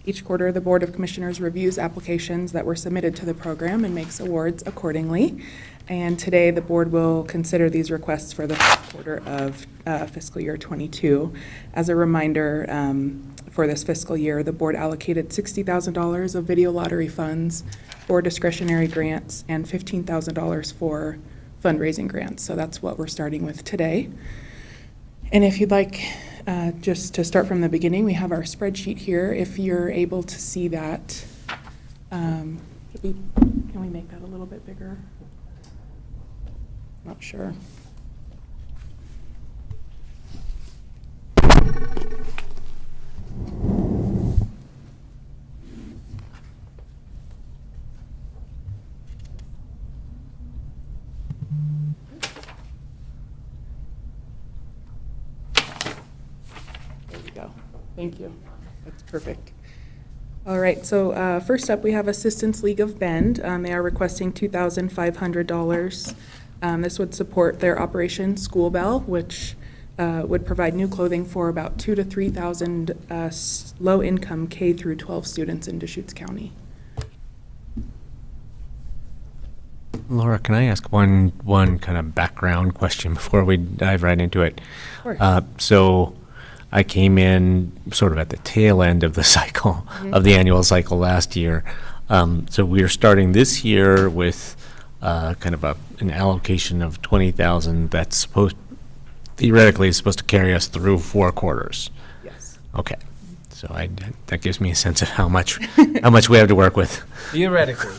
Each quarter, the Board of Commissioners reviews applications that were submitted to the program and makes awards accordingly. And today, the board will consider these requests for the first quarter of fiscal year 22. As a reminder, for this fiscal year, the board allocated $60,000 of video lottery funds for discretionary grants and $15,000 for fundraising grants. So that's what we're starting with today. And if you'd like, just to start from the beginning, we have our spreadsheet here. If you're able to see that, can we make that a little bit bigger? Not sure. There we go. Thank you. That's perfect. All right, so first up, we have Assistance League of Bend. They are requesting $2,500. This would support their Operation School Bell, which would provide new clothing for about 2,000 to 3,000 low-income K through 12 students in Deschutes County. Laura, can I ask one kind of background question before we dive right into it? Sure. So I came in sort of at the tail end of the cycle, of the annual cycle last year. So we're starting this year with kind of an allocation of 20,000 that's theoretically is supposed to carry us through 4 quarters. Yes. Okay. So that gives me a sense of how much we have to work with. Theoretically.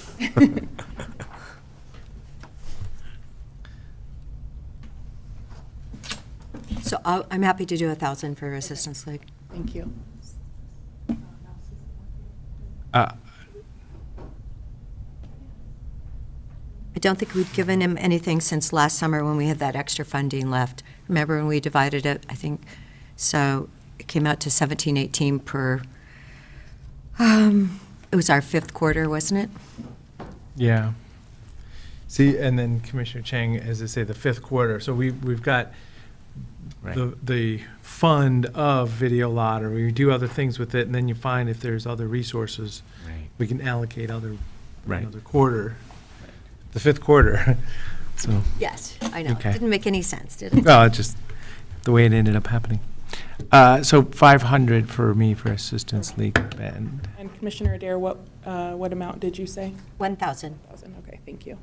So I'm happy to do 1,000 for Assistance League. Thank you. I don't think we've given him anything since last summer when we had that extra funding left. Remember when we divided it, I think, so it came out to 1718 per, it was our 5th quarter, wasn't it? Yeah. See, and then Commissioner Chang, as I say, the 5th quarter. So we've got the fund of video lottery. We do other things with it, and then you find if there's other resources, we can allocate other quarter, the 5th quarter. So Yes, I know. Okay. Didn't make any sense, did it? well, it's just the way it ended up happening. So 500 for me for Assistance League Bend. And Commissioner Adair, what amount did you say? 1,000. 1,000. Okay, thank you.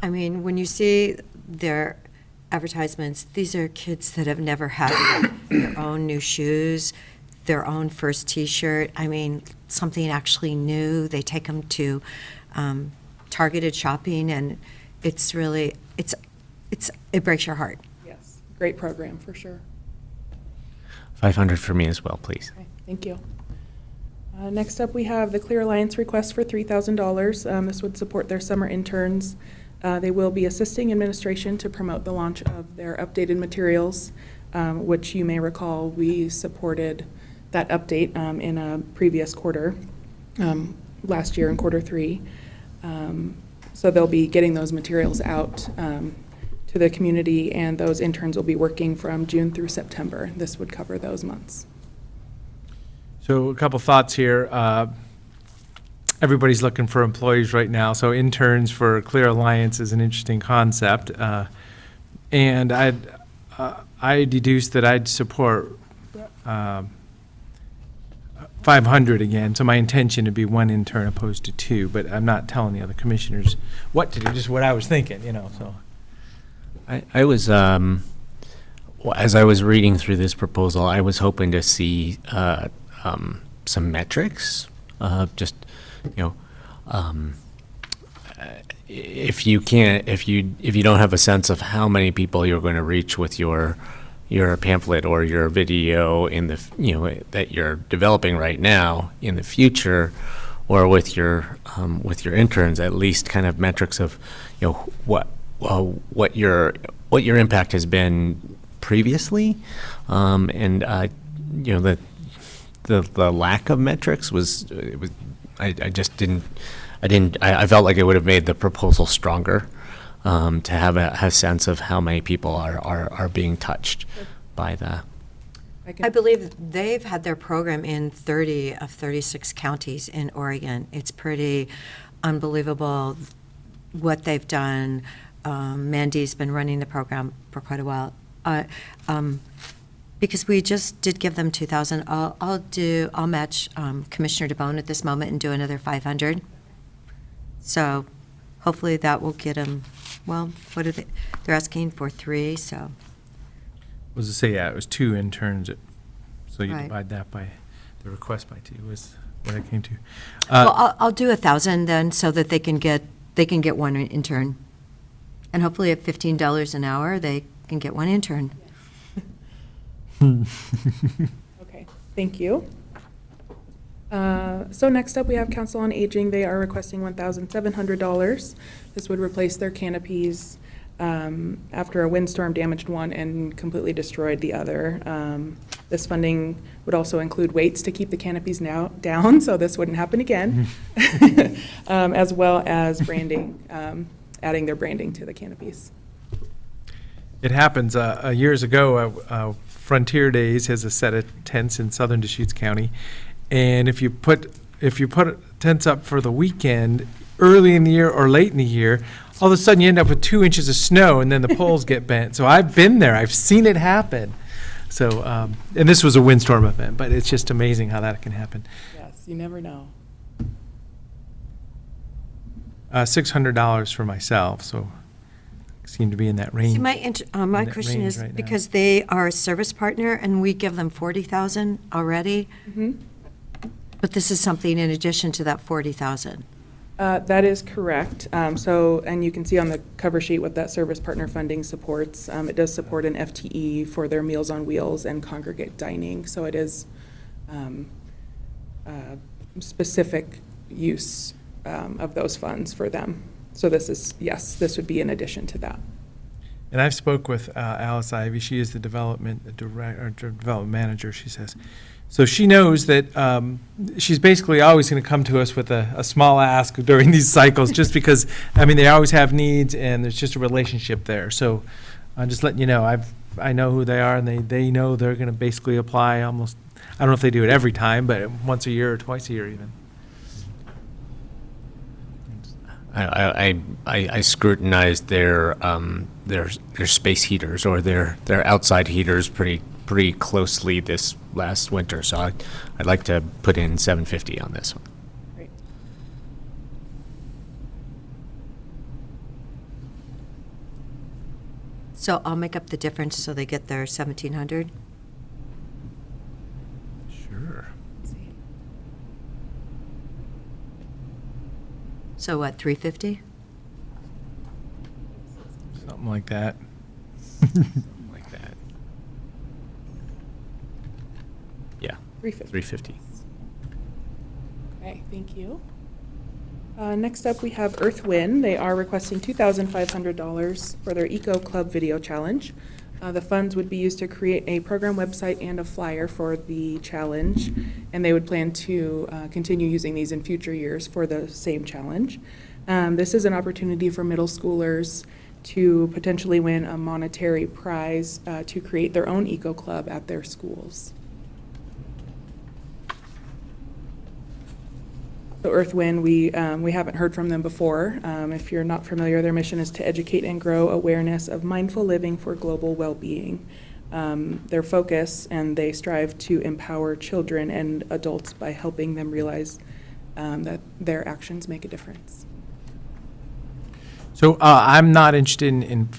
I mean, when you see their advertisements, these are kids that have never had their own new shoes, their own first T-shirt. I mean, something actually new. They take them to targeted shopping, and it's really, it breaks your heart. Yes, great program for sure. 500 for me as well, please. Okay, thank you. Next up, we have the Clear Alliance request for $3,000. This would support their summer interns. They will be assisting administration to promote the launch of their updated materials, which you may recall we supported that update in a previous quarter, last year in quarter 3. So they'll be getting those materials out to the community, and those interns will be working from June through September. This would cover those months. So a couple thoughts here. Everybody's looking for employees right now, so interns for Clear Alliance is an interesting concept. And I deduced that I'd support 500 again, so my intention would be 1 intern opposed to 2, but I'm not telling the other commissioners what to do, just what I was thinking, so. I was, well, as I was reading through this proposal, I was hoping to see some metrics, just, if you don't have a sense of how many people you're going to reach with your pamphlet or your video in the, that you're developing right now in the future, or with your interns, at least kind of metrics of, what your impact has been previously, and the lack of metrics was I felt like it would have made the proposal stronger, to have a sense of how many people are being touched by the. I believe they've had their program in 30 of 36 counties in Oregon. It's pretty unbelievable what they've done. Mandy's been running the program for quite a while. Because we just did give them 2,000. I'll match Commissioner DeBone at this moment and do another 500. So hopefully that will get them. Well, what are they? They're asking for 3. So. Was to say, yeah, it was 2 interns, so you Right. divide that by the request by 2 was what I came to. Well, I'll do 1,000 then, so that they can get 1 intern, and hopefully at $15 an hour they can get 1 intern. Okay, thank you. So next up, we have Council on Aging. They are requesting $1,700. This would replace their canopies. after a windstorm damaged one and completely destroyed the other. This funding would also include weights to keep the canopies now down, so this wouldn't happen again, as well as branding, adding their branding to the canopies. It happens. Years ago, Frontier Days has a set of tents in southern Deschutes County, and if you put tents up for the weekend, early in the year or late in the year, all of a sudden you end up with 2 inches of snow, and then the poles get bent. So I've been there. I've seen it happen. So, and this was a windstorm event, but it's just amazing how that can happen. Yes, you never know. $600 for myself, so seem to be in that range. See, my question is, right now. because they are a service partner and we give them 40,000 already, but this is something in addition to that 40,000. That is correct. And you can see on the cover sheet what that service partner funding supports. It does support an FTE for their Meals on Wheels and congregate dining. So it is specific use of those funds for them. So this is, yes, this would be in addition to that. And I've spoke with Alice Ivy. She is the development manager, she says. So she knows that she's basically always going to come to us with a small ask during these cycles, just because, I mean, they always have needs, and there's just a relationship there. So I'm just letting you know, I know who they are, and they know they're going to basically apply almost, I don't know if they do it every time, but once a year or twice a year even. I scrutinized their space heaters or their outside heaters pretty closely this last winter, so I'd like to put in $750 on this one. Great. So I'll make up the difference so they get their 1,700. Sure. So what, 350? Something like that. Like that. Yeah, 350. $350. Okay, thank you. Next up, we have Earth Wind. They are requesting $2,500 for their Eco Club Video Challenge. The funds would be used to create a program website and a flyer for the challenge, and they would plan to continue using these in future years for the same challenge. This is an opportunity for middle schoolers to potentially win a monetary prize to create their own eco club at their schools. So Earth Wind, we haven't heard from them before. If you're not familiar, their mission is to educate and grow awareness of mindful living for global well-being. Their focus, and they strive to empower children and adults by helping them realize that their actions make a difference. So I'm not interested in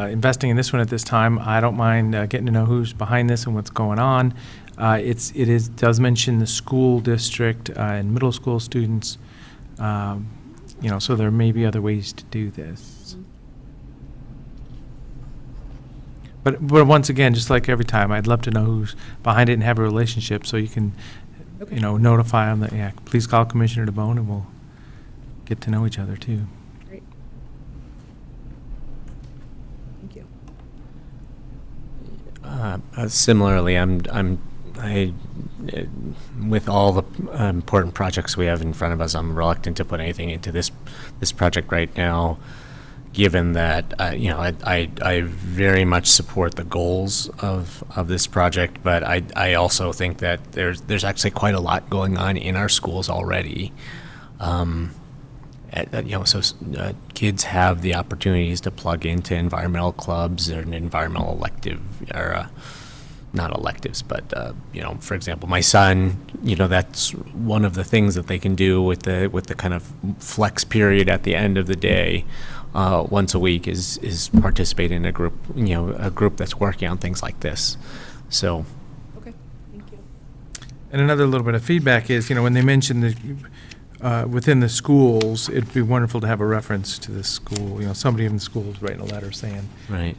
investing in this one at this time. I don't mind getting to know who's behind this and what's going on. It does mention the school district and middle school students, so there may be other ways to do this. But once again, just like every time, I'd love to know who's behind it and have a relationship, so you can, notify them that, please call Commissioner DeBone, and we'll get to know each other too. Great. Thank you. Similarly, with all the important projects we have in front of us, I'm reluctant to put anything into this project right now, given that I very much support the goals of this project, but I also think that there's actually quite a lot going on in our schools already. Kids have the opportunities to plug into environmental clubs or an environmental elective, or not electives, but for example, my son, that's one of the things that they can do with the kind of flex period at the end of the day, once a week, is participate in a group that's working on things like this. So. Okay, thank you. And another little bit of feedback is, when they mention the within the schools, it'd be wonderful to have a reference to the school. Somebody in the school is writing a letter saying, right,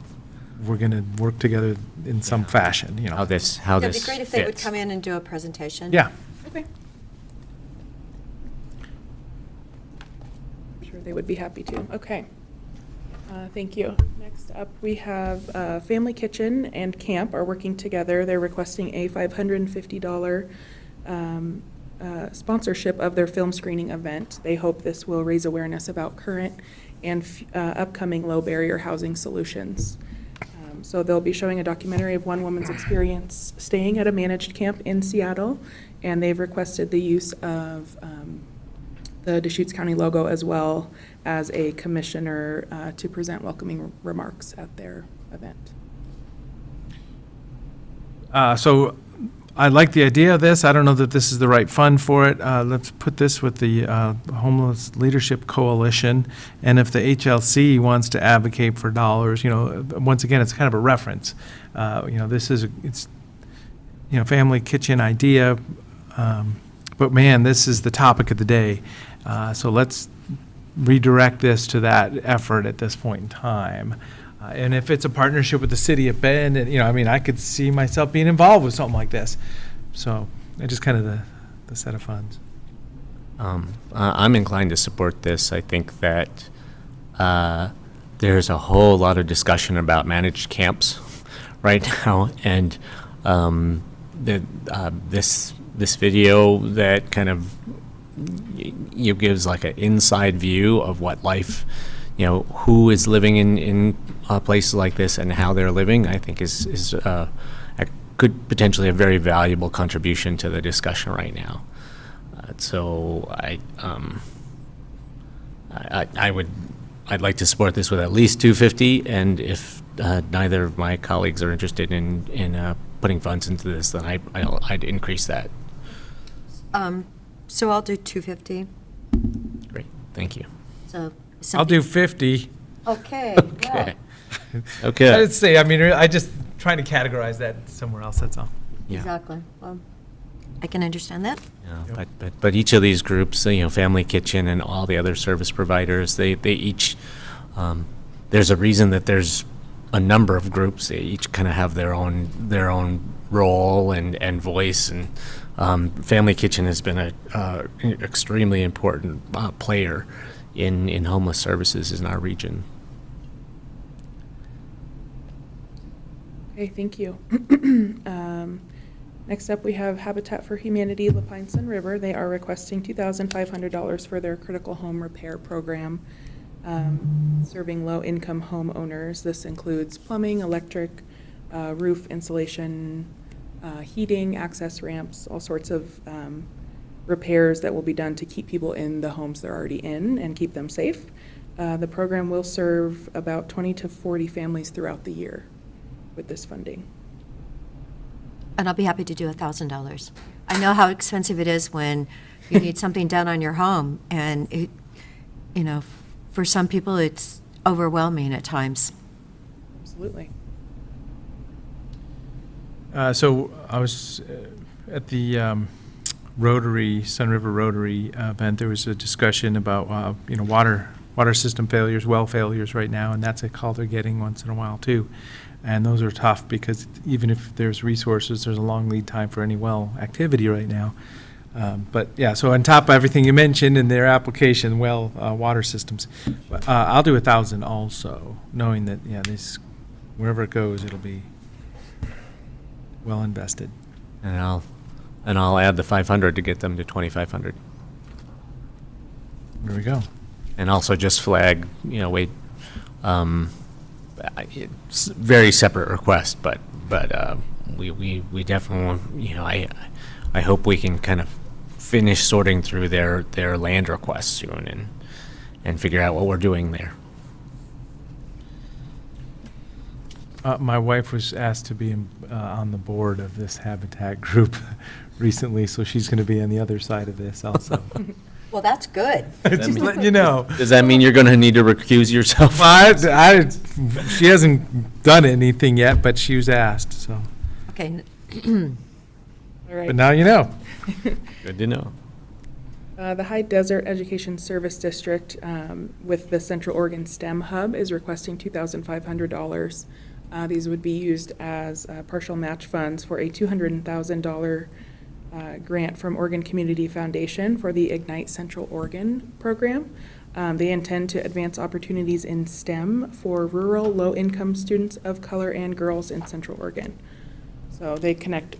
we're going to work together in some fashion. How this It'd be great if they would fits. come in and do a presentation. Yeah. Okay. I'm sure they would be happy to. Okay. Thank you. Next up, we have Family Kitchen and Camp are working together. They're requesting a $550 sponsorship of their film screening event. They hope this will raise awareness about current and upcoming low-barrier housing solutions. So they'll be showing a documentary of one woman's experience staying at a managed camp in Seattle, and they've requested the use of the Deschutes County logo as well as a commissioner to present welcoming remarks at their event. So I like the idea of this. I don't know that this is the right fund for it. Let's put this with the Homeless Leadership Coalition. And if the HLC wants to advocate for dollars, once again, it's kind of a reference. It's family kitchen idea. But man, this is the topic of the day. So let's redirect this to that effort at this point in time. And if it's a partnership with the city of Bend, and I could see myself being involved with something like this. So just kind of the set of funds. I'm inclined to support this. I think that there's a whole lot of discussion about managed camps right now, and this video that kind of gives like an inside view of what life, who is living in places like this and how they're living, I think is could potentially a very valuable contribution to the discussion right now. So I'd like to support this with at least $250, and if neither of my colleagues are interested in putting funds into this, then I'd increase that. So I'll do $250. Great, thank you. So I'll do 50. Okay. Okay. well, Okay. I'd say, I just trying to categorize that somewhere else, that's all. Yeah. Exactly. Well, I can understand that. Yeah, but each of these groups, Family Kitchen and all the other service providers, they each, there's a reason that there's a number of groups. They each kind of have their own role and voice, and Family Kitchen has been a extremely important player in homeless services in our region. Okay, thank you. Next up, we have Habitat for Humanity La Pine Sun River. They are requesting $2,500 for their critical home repair program, serving low-income homeowners. This includes plumbing, electric, roof insulation, heating, access ramps, all sorts of repairs that will be done to keep people in the homes they're already in and keep them safe. The program will serve about 20 to 40 families throughout the year with this funding. And I'll be happy to do $1,000. I know how expensive it is when you need something done on your home, and it, for some people it's overwhelming at times. Absolutely. So I was at the Rotary, Sun River Rotary event. There was a discussion about water system failures, well failures right now, and that's a call they're getting once in a while too. And those are tough because even if there's resources, there's a long lead time for any well activity right now. But yeah, so on top of everything you mentioned in their application, water systems, I'll do 1,000 also, knowing that this, wherever it goes, it'll be well invested. And I'll add the 500 to get them to 2,500. There we go. And also just flag, it's a very separate request, but we definitely, I hope we can kind of finish sorting through their land requests soon and figure out what we're doing there. My wife was asked to be on the board of this Habitat group recently, so she's going to be on the other side of this also. Well, that's good. Just letting you know. Does that mean you're going to need to recuse yourself? Well, she hasn't done anything yet, but she was asked, so. Okay. All right. But now you know. Good to know. The High Desert Education Service District with the Central Oregon STEM Hub is requesting $2,500. These would be used as partial match funds for a $200,000 grant from Oregon Community Foundation for the Ignite Central Oregon program. They intend to advance opportunities in STEM for rural, low-income students of color and girls in Central Oregon. So they connect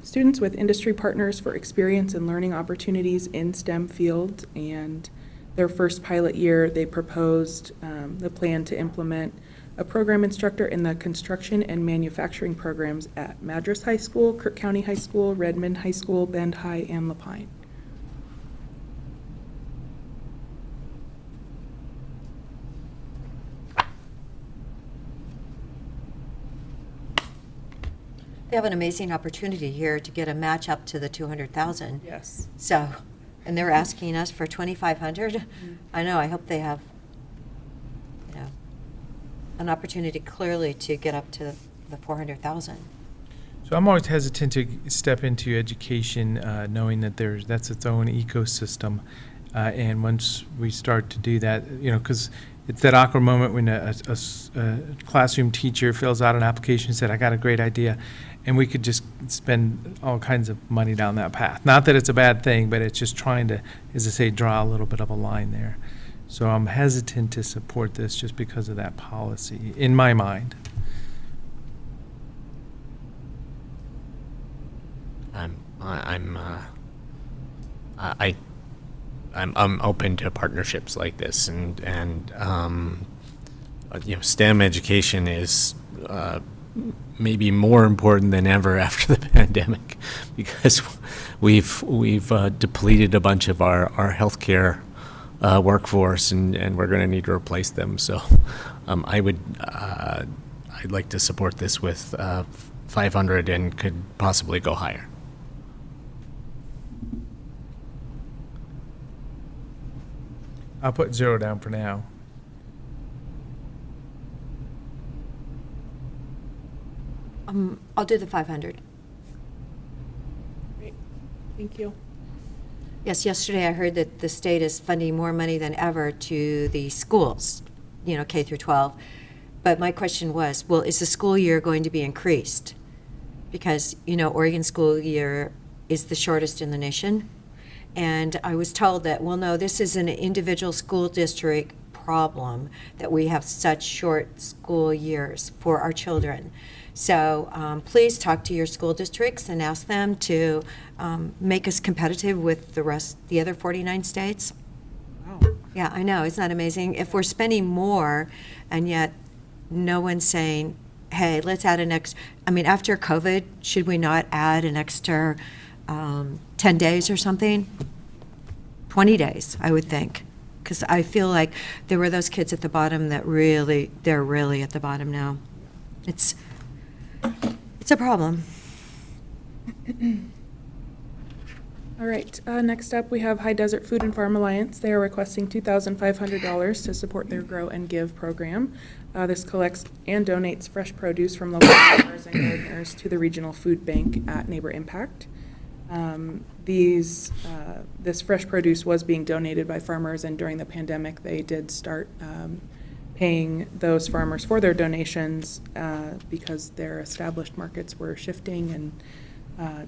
students with industry partners for experience and learning opportunities in STEM fields. And their first pilot year, they proposed the plan to implement a program instructor in the construction and manufacturing programs at Madras High School, Kirk County High School, Redmond High School, Bend High, and Lapine. They have an amazing opportunity here to get a match up to the 200,000. Yes. So, and they're asking us for 2,500. I know, I hope they have, you know, an opportunity clearly to get up to the 400,000. So I'm always hesitant to step into education, knowing that that's its own ecosystem. And once we start to do that, you know, because it's that awkward moment when a classroom teacher fills out an application and said, I got a great idea, and we could just spend all kinds of money down that path. Not that it's a bad thing, but it's just trying to, as I say, draw a little bit of a line there. So I'm hesitant to support this just because of that policy, in my mind. I'm open to partnerships like this, and you know, STEM education is maybe more important than ever after the pandemic, because we've depleted a bunch of our healthcare workforce, and we're going to need to replace them. So I'd like to support this with 500 and could possibly go higher. I'll put 0 down for now. I'll do the 500. Great. Thank you. Yes, yesterday I heard that the state is funding more money than ever to the schools, you know, K through 12. But my question was, well, is the school year going to be increased? Because, you know, Oregon school year is the shortest in the nation. And I was told that, well, no, this is an individual school district problem that we have such short school years for our children. So please talk to your school districts and ask them to make us competitive with the other 49 states. Wow. Yeah, I know, isn't that amazing? If we're spending more and yet no one's saying, hey, let's add an extra, I mean, after COVID, should we not add an extra 10 days or something? 20 days, I would think. Because I feel like there were those kids at the bottom that they're really at the bottom now. It's a problem. All right, next up, we have High Desert Food and Farm Alliance. They are requesting $2,500 to support their Grow and Give program. This collects and donates fresh produce from local farmers and gardeners to the regional food bank at Neighbor Impact. This fresh produce was being donated by farmers, and during the pandemic, they did start paying those farmers for their donations because their established markets were shifting and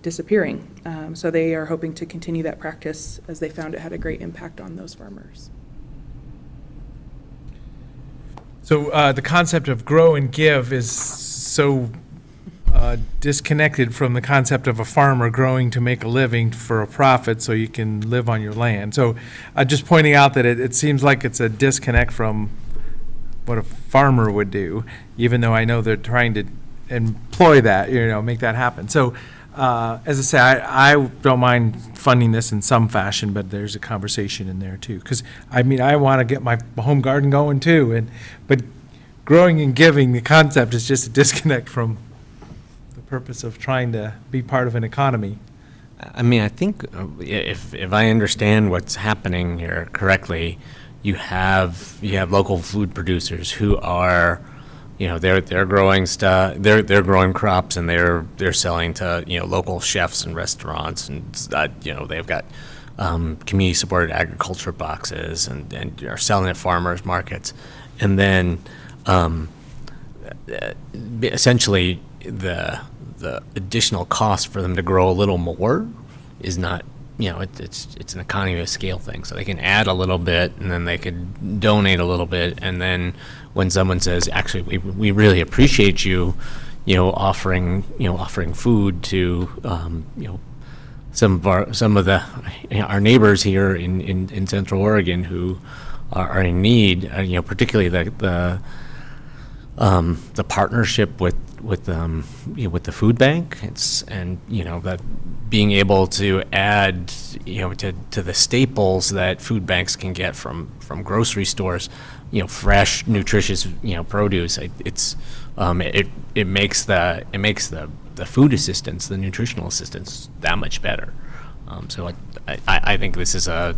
disappearing. So they are hoping to continue that practice as they found it had a great impact on those farmers. So the concept of grow and give is so disconnected from the concept of a farmer growing to make a living for a profit so you can live on your land. So just pointing out that it seems like it's a disconnect from what a farmer would do, even though I know they're trying to employ that, you know, make that happen. So as I say, I don't mind funding this in some fashion, but there's a conversation in there too. Because I mean, I want to get my home garden going too, but growing and giving, the concept is just a disconnect from the purpose of trying to be part of an economy. I mean, I think if I understand what's happening here correctly, you have local food producers who are, you know, they're growing stuff, they're growing crops, and they're selling to, you know, local chefs and restaurants, and you know, they've got community supported agriculture boxes, and are selling at farmers markets, and then essentially the additional cost for them to grow a little more is not it's an economy of scale thing. So they can add a little bit, and then they could donate a little bit, and then when someone says, actually, we really appreciate you, offering food to, some of our neighbors here in Central Oregon who are in need. Particularly the partnership with the food bank. That being able to add to the staples that food banks can get from grocery stores, fresh, nutritious produce. It makes the food assistance, the nutritional assistance, that much better. So I think this is I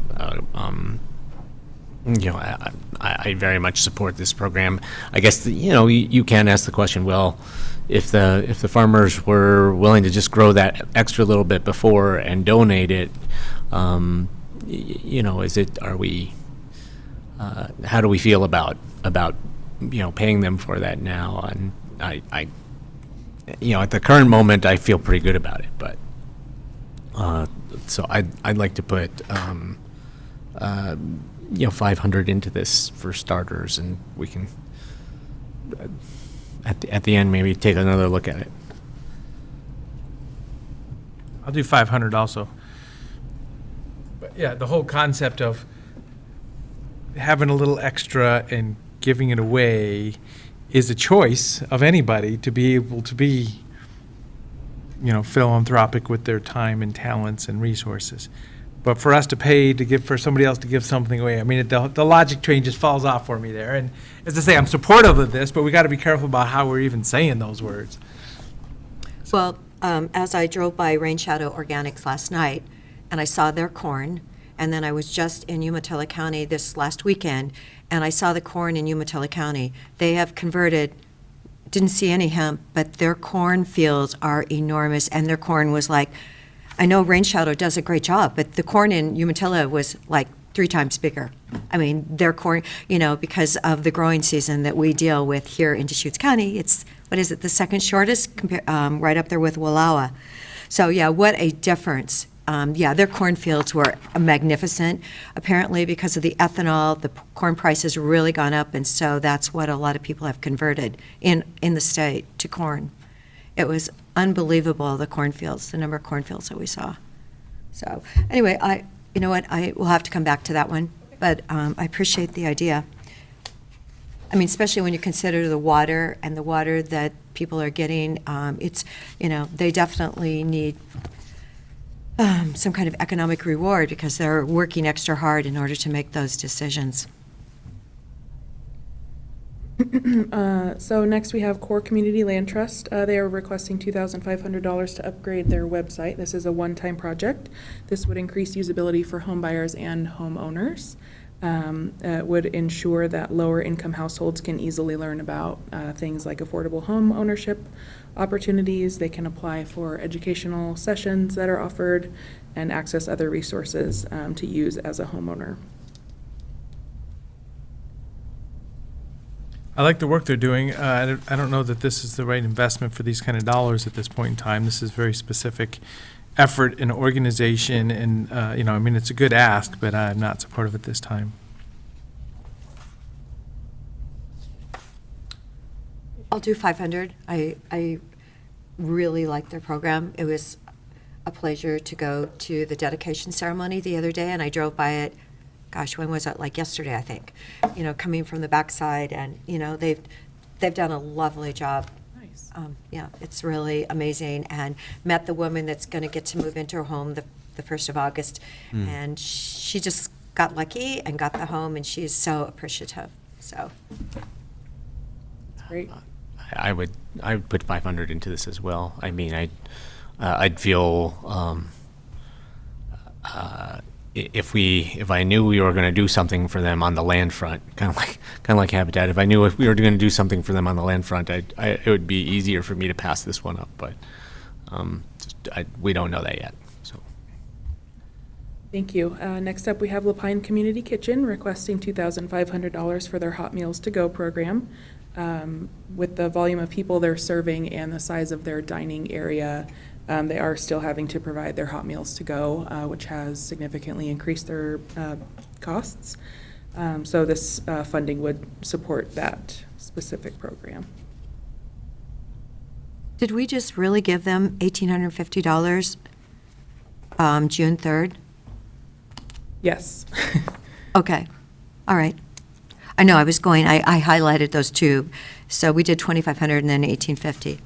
very much support this program. I guess you can ask the question, well, if the farmers were willing to just grow that extra little bit before and donate it, how do we feel about paying them for that now? And I at the current moment, I feel pretty good about it, but so I'd like to put 500 into this for starters, and we can at the end maybe take another look at it. I'll do 500 also. But yeah, the whole concept of having a little extra and giving it away is a choice of anybody to be able to be, philanthropic with their time and talents and resources. But for us to pay to give, for somebody else to give something away, I mean, the logic train just falls off for me there. And as I say, I'm supportive of this, but we got to be careful about how we're even saying those words. Well, as I drove by Rain Shadow Organics last night, and I saw their corn, and then I was just in Umatilla County this last weekend, and I saw the corn in Umatilla County. They have converted, didn't see any hemp, but their corn fields are enormous, and their corn was like, I know Rain Shadow does a great job, but the corn in Umatilla was like 3 times bigger. I mean, their corn, because of the growing season that we deal with here in Deschutes County, it's, the second shortest, right up there with Wallowa. So yeah, what a difference. Their cornfields were magnificent. Apparently, because of the ethanol, the corn price has really gone up, and so that's what a lot of people have converted in the state to corn. It was unbelievable, the number of cornfields that we saw. So anyway, I will have to come back to that one, but I appreciate the idea. I mean, especially when you consider the water that people are getting, they definitely need some kind of economic reward because they're working extra hard in order to make those decisions. So next we have Core Community Land Trust. They are requesting $2,500 to upgrade their website. This is a one-time project. This would increase usability for home buyers and homeowners. It would ensure that lower income households can easily learn about things like affordable home ownership opportunities. They can apply for educational sessions that are offered and access other resources to use as a homeowner. I like the work they're doing. I don't know that this is the right investment for these kind of dollars at this point in time. This is very specific effort and organization, and it's a good ask, but I'm not supportive at this time. I'll do 500. I really like their program. It was a pleasure to go to the dedication ceremony the other day, and I drove by it. Gosh, when was it? Like yesterday, I think. Coming from the backside, and they've done a lovely job. Nice. It's really amazing. And met the woman that's going to get to move into her home the 1st of August, and she just got lucky and got the home, and she's so appreciative. So. That's great. I would put 500 into this as well. I mean, I'd feel. If I knew we were going to do something for them on the land front, kind of like Habitat, if I knew if we were going to do something for them on the land front, it would be easier for me to pass this one up. But we don't know that yet. So. Thank you. Next up, we have Lapine Community Kitchen requesting $2,500 for their Hot Meals to Go program. With the volume of people they're serving and the size of their dining area, They are still having to provide their hot meals to go, which has significantly increased their costs. So this funding would support that specific program. Did we just really give them $1,850 June 3rd? Yes. Okay, all right. I know, I highlighted those two. So we did 2,500 and then 1,850.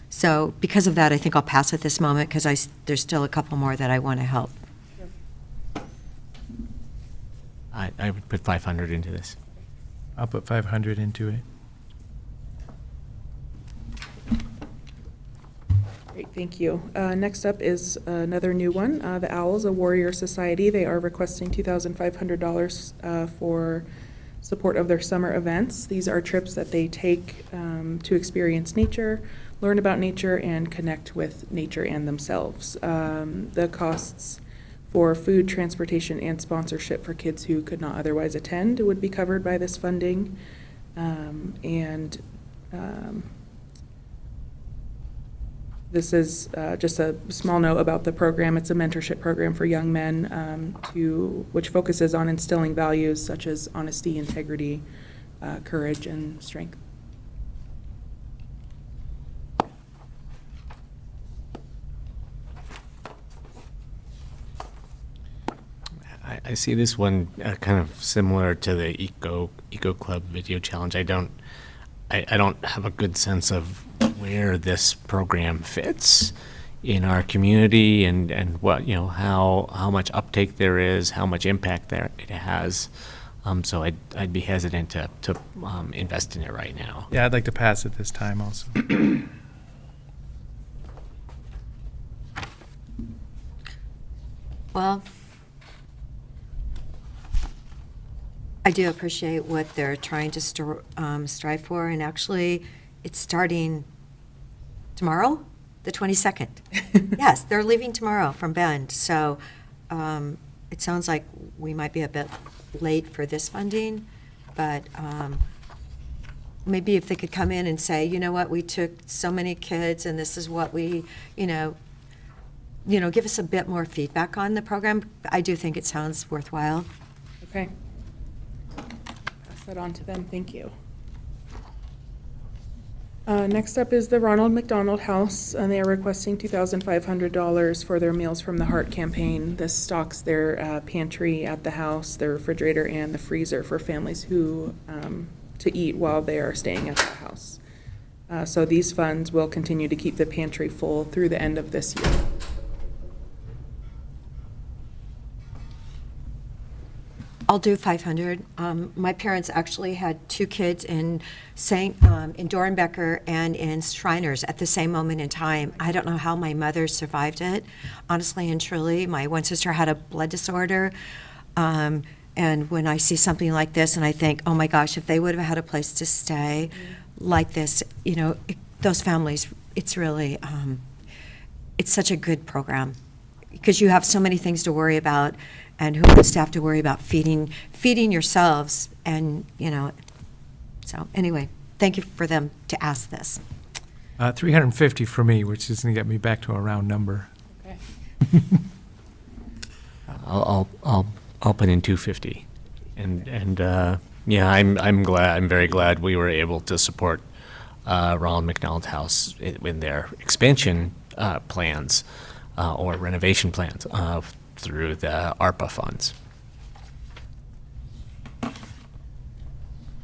So because of that, I think I'll pass at this moment because there's still a couple more that I want to help. I would put 500 into this. I'll put 500 into it. Great, thank you. Next up is another new one, the Owls, a Warrior Society. They are requesting $2,500 for support of their summer events. These are trips that they take to experience nature, learn about nature, and connect with nature and themselves. The costs for food, transportation, and sponsorship for kids who could not otherwise attend would be covered by this funding. This is just a small note about the program. It's a mentorship program for young men which focuses on instilling values such as honesty, integrity, courage, and strength. I see this one kind of similar to the Eco Club video challenge. I don't have a good sense of where this program fits in our community and what, how much uptake there is, how much impact there it has. So I'd be hesitant to invest in it right now. Yeah, I'd like to pass it this time also. Well, I do appreciate what they're trying to strive for, and actually, it's starting tomorrow, the 22nd. Yes, they're leaving tomorrow from Bend, so it sounds like we might be a bit late for this funding, but maybe if they could come in and say, you know what, we took so many kids, and this is what we, give us a bit more feedback on the program. I do think it sounds worthwhile. Okay. Pass that on to them. Thank you. Next up is the Ronald McDonald House, and they are requesting $2,500 for their Meals from the Heart campaign. This stocks their pantry at the house, their refrigerator, and the freezer for families who to eat while they are staying at the house. So these funds will continue to keep the pantry full through the end of this year. I'll do 500. My parents actually had two kids in Dorenbecker and in Shriners at the same moment in time. I don't know how my mother survived it, honestly and truly. My one sister had a blood disorder. And when I see something like this and I think, oh my gosh, if they would have had a place to stay like this, those families, it's really, it's such a good program because you have so many things to worry about. And who wants to have to worry about feeding yourselves? And, so anyway, thank you for them to ask this. 350 for me, which is going to get me back to a round number. Okay. I'll put in 250, and yeah, I'm very glad we were able to support Ronald McDonald House in their expansion plans or renovation plans through the ARPA funds.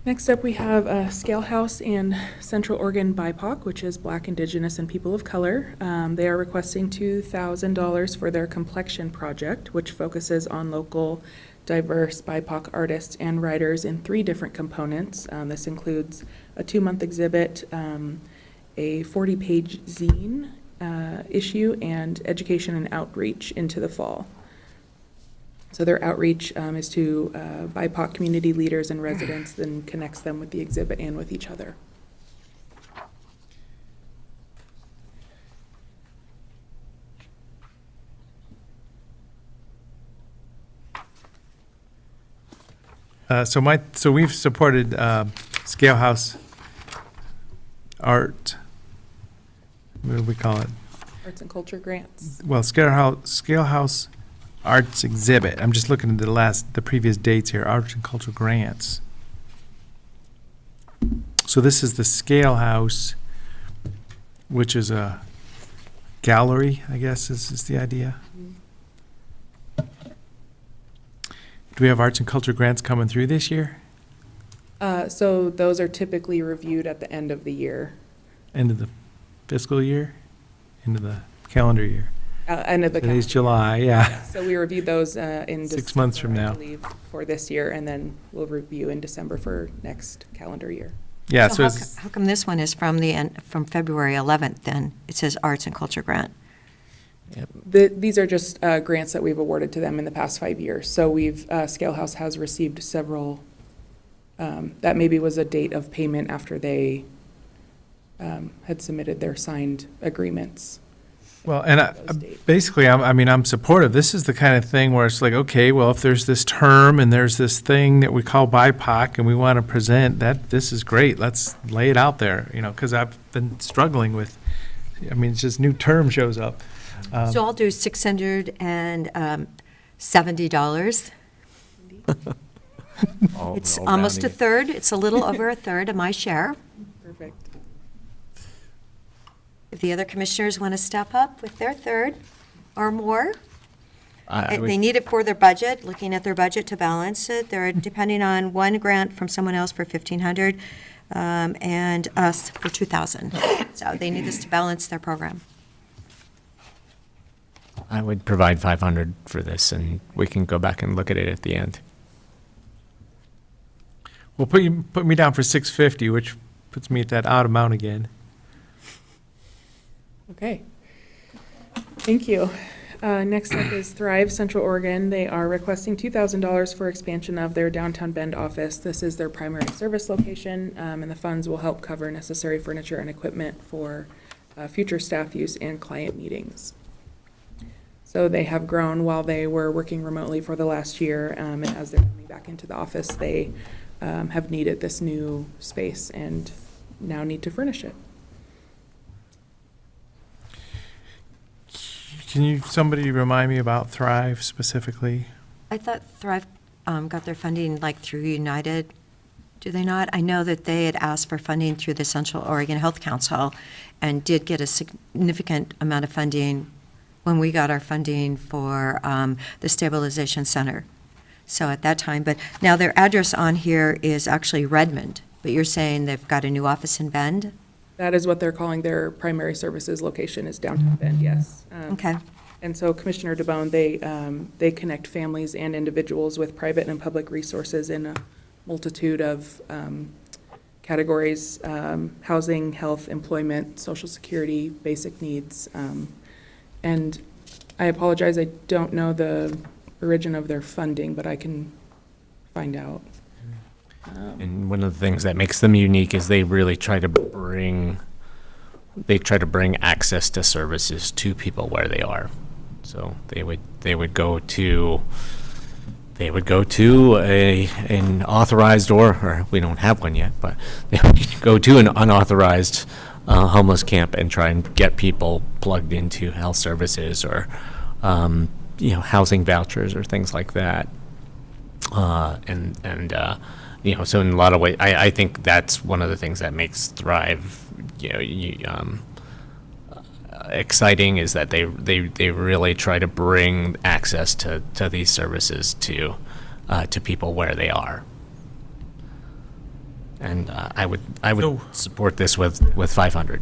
Next up, we have Scale House and Central Oregon BIPOC, which is Black, Indigenous, and People of Color. They are requesting $2,000 for their Complexion project, which focuses on local, diverse BIPOC artists and writers in 3 different components. This includes a 2-month exhibit, a 40-page zine issue, and education and outreach into the fall. So their outreach is to BIPOC community leaders and residents, and connects them with the exhibit and with each other. So we've supported Scale House Art. What do we call it? Arts and culture grants. Well, Scale House Arts Exhibit. I'm just looking at the previous dates here, arts and cultural grants. So this is the Scale House, which is a gallery, I guess is the idea. Do we have arts and culture grants coming through this year? So those are typically reviewed at the end of the year. End of the fiscal year? End of the calendar year? End of the Today's calendar. July, yeah. So we reviewed those in 6 months from December, I now. believe, for this year, and then we'll review in December for next calendar year. Yeah, So so how come this one is from from February 11th then? It says arts and culture grant. These are just grants that we've awarded to them in the past 5 years. So Scale House has received several, that maybe was a date of payment after they had submitted their signed agreements. Well, and basically, I'm supportive. This is the kind of thing where it's like, okay, well, if there's this term and there's this thing that we call BIPOC and we want to present that, this is great. Let's lay it out there, because I've been struggling with, it's just new term shows up. So I'll do $670. It's almost a third. It's a little over a third of my share. Perfect. If the other commissioners want to step up with their third or more, they need it for their budget, looking at their budget to balance it. They're depending on one grant from someone else for $1,500 and us for $2,000. So they need this to balance their program. I would provide 500 for this, and we can go back and look at it at the end. Well, put me down for 650, which puts me at that odd amount again. Okay. Thank you. Next up is Thrive Central Oregon. They are requesting $2,000 for expansion of their downtown Bend office. This is their primary service location, and the funds will help cover necessary furniture and equipment for future staff use and client meetings. So they have grown while they were working remotely for the last year, and as they're coming back into the office, they have needed this new space and now need to furnish it. Can somebody remind me about Thrive specifically? I thought Thrive got their funding through United. Do they not? I know that they had asked for funding through the Central Oregon Health Council and did get a significant amount of funding when we got our funding for the Stabilization Center. So at that time, but now their address on here is actually Redmond, but you're saying they've got a new office in Bend? That is what they're calling their primary services location is downtown Bend, yes. Okay. And so Commissioner DeBone, they connect families and individuals with private and public resources in a multitude of categories, housing, health, employment, social security, basic needs. And I apologize, I don't know the origin of their funding, but I can find out. And one of the things that makes them unique is they really try to bring access to services to people where they are. So they would go to an authorized or we don't have one yet, but they would go to an unauthorized homeless camp and try and get people plugged into health services or housing vouchers or things like that. So in a lot of ways, I think that's one of the things that makes Thrive, exciting is that they really try to bring access to these services to people where they are. And I would support this with 500.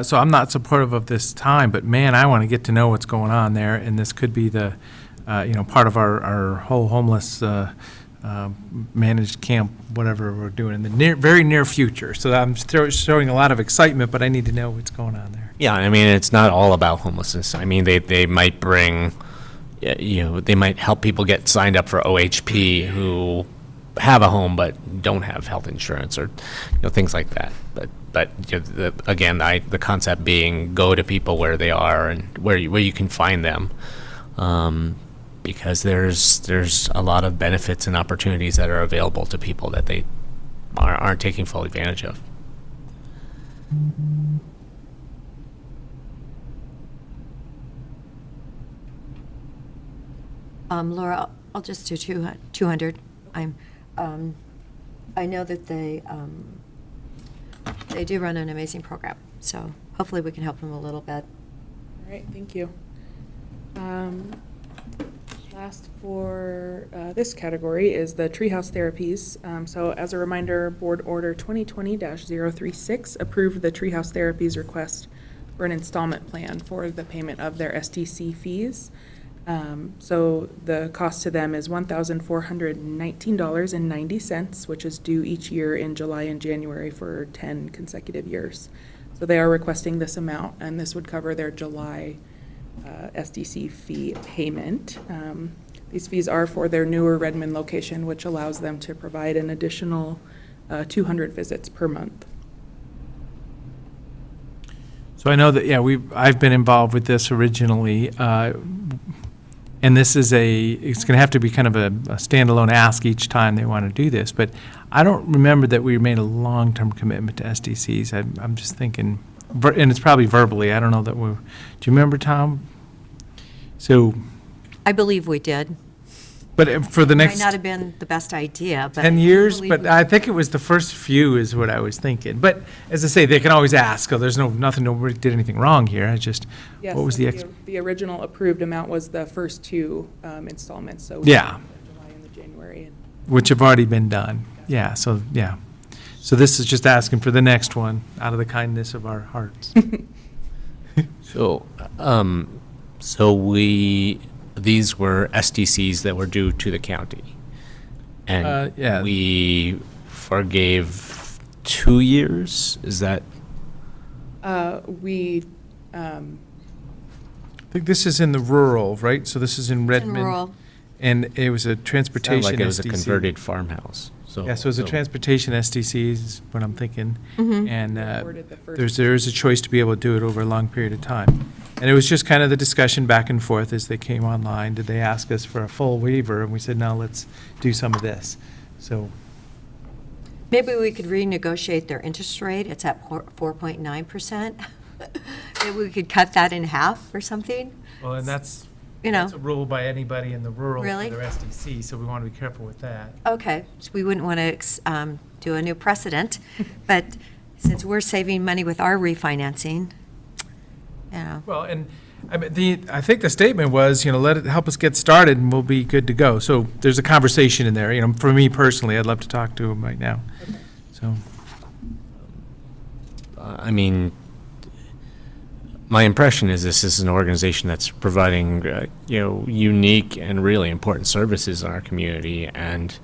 So I'm not supportive of this time, but man, I want to get to know what's going on there, and this could be the part of our whole homeless managed camp, whatever we're doing in the very near future. So I'm showing a lot of excitement, but I need to know what's going on there. Yeah, it's not all about homelessness. They might bring, they might help people get signed up for OHP who have a home but don't have health insurance or things like that. But the concept being go to people where they are and where you can find them. Because there's a lot of benefits and opportunities that are available to people that they aren't taking full advantage of. Laura, I'll just do 200. I know that they do run an amazing program, so hopefully we can help them a little bit. All right, thank you. Last for this category is the treehouse therapies. So as a reminder, Board Order 2020-036 approved the treehouse therapies request for an installment plan for the payment of their SDC fees. So the cost to them is $1,419.90, which is due each year in July and January for 10 consecutive years. So they are requesting this amount, and this would cover their July SDC fee payment. These fees are for their newer Redmond location, which allows them to provide an additional 200 visits per month. So I know that, yeah, I've been involved with this originally, and this is it's going to have to be kind of a standalone ask each time they want to do this, but I don't remember that we made a long-term commitment to SDCs. I'm just thinking, and it's probably verbally, I don't know that do you remember, Tom? So. I believe we did. But for the next. Might not have been the best idea, but. 10 years, but we I think it was the first few is what I was thinking. But as I say, they can always ask, oh, there's nobody did anything wrong here. I just, Yes, what was so the. the original approved amount was the first two installments, so. Yeah. The July and the January. Which have already been done. Yeah, so, yeah. So this is just asking for the next one out of the kindness of our hearts. So, these were SDCs that were due to the county. And yeah. we forgave 2 years, is that? We, I think this is in the rural, right? So this is in Redmond. rural. And it was a transportation Sounded like it was a SDC. converted farmhouse, so. Yeah, so it's a transportation SDC is what I'm thinking. And awarded the first there is a choice to be able to do it over a long period of time. And it was just kind of the discussion back and forth as they came online. Did they ask us for a full waiver? And we said, no, let's do some of this. So, Maybe we could renegotiate their interest rate. It's at 4.9%. Maybe we could cut that in half or something. well, and that's You know. a rule by anybody in the rural for Really? their SDC, so we want to be careful with that. Okay, so we wouldn't want to do a new precedent, but since we're saving money with our refinancing, you know. Well, and I mean, I think the statement was, let it help us get started and we'll be good to go. So there's a conversation in there. For me personally, I'd love to talk to him right now. So. I mean, my impression is this is an organization that's providing, unique and really important services in our community, and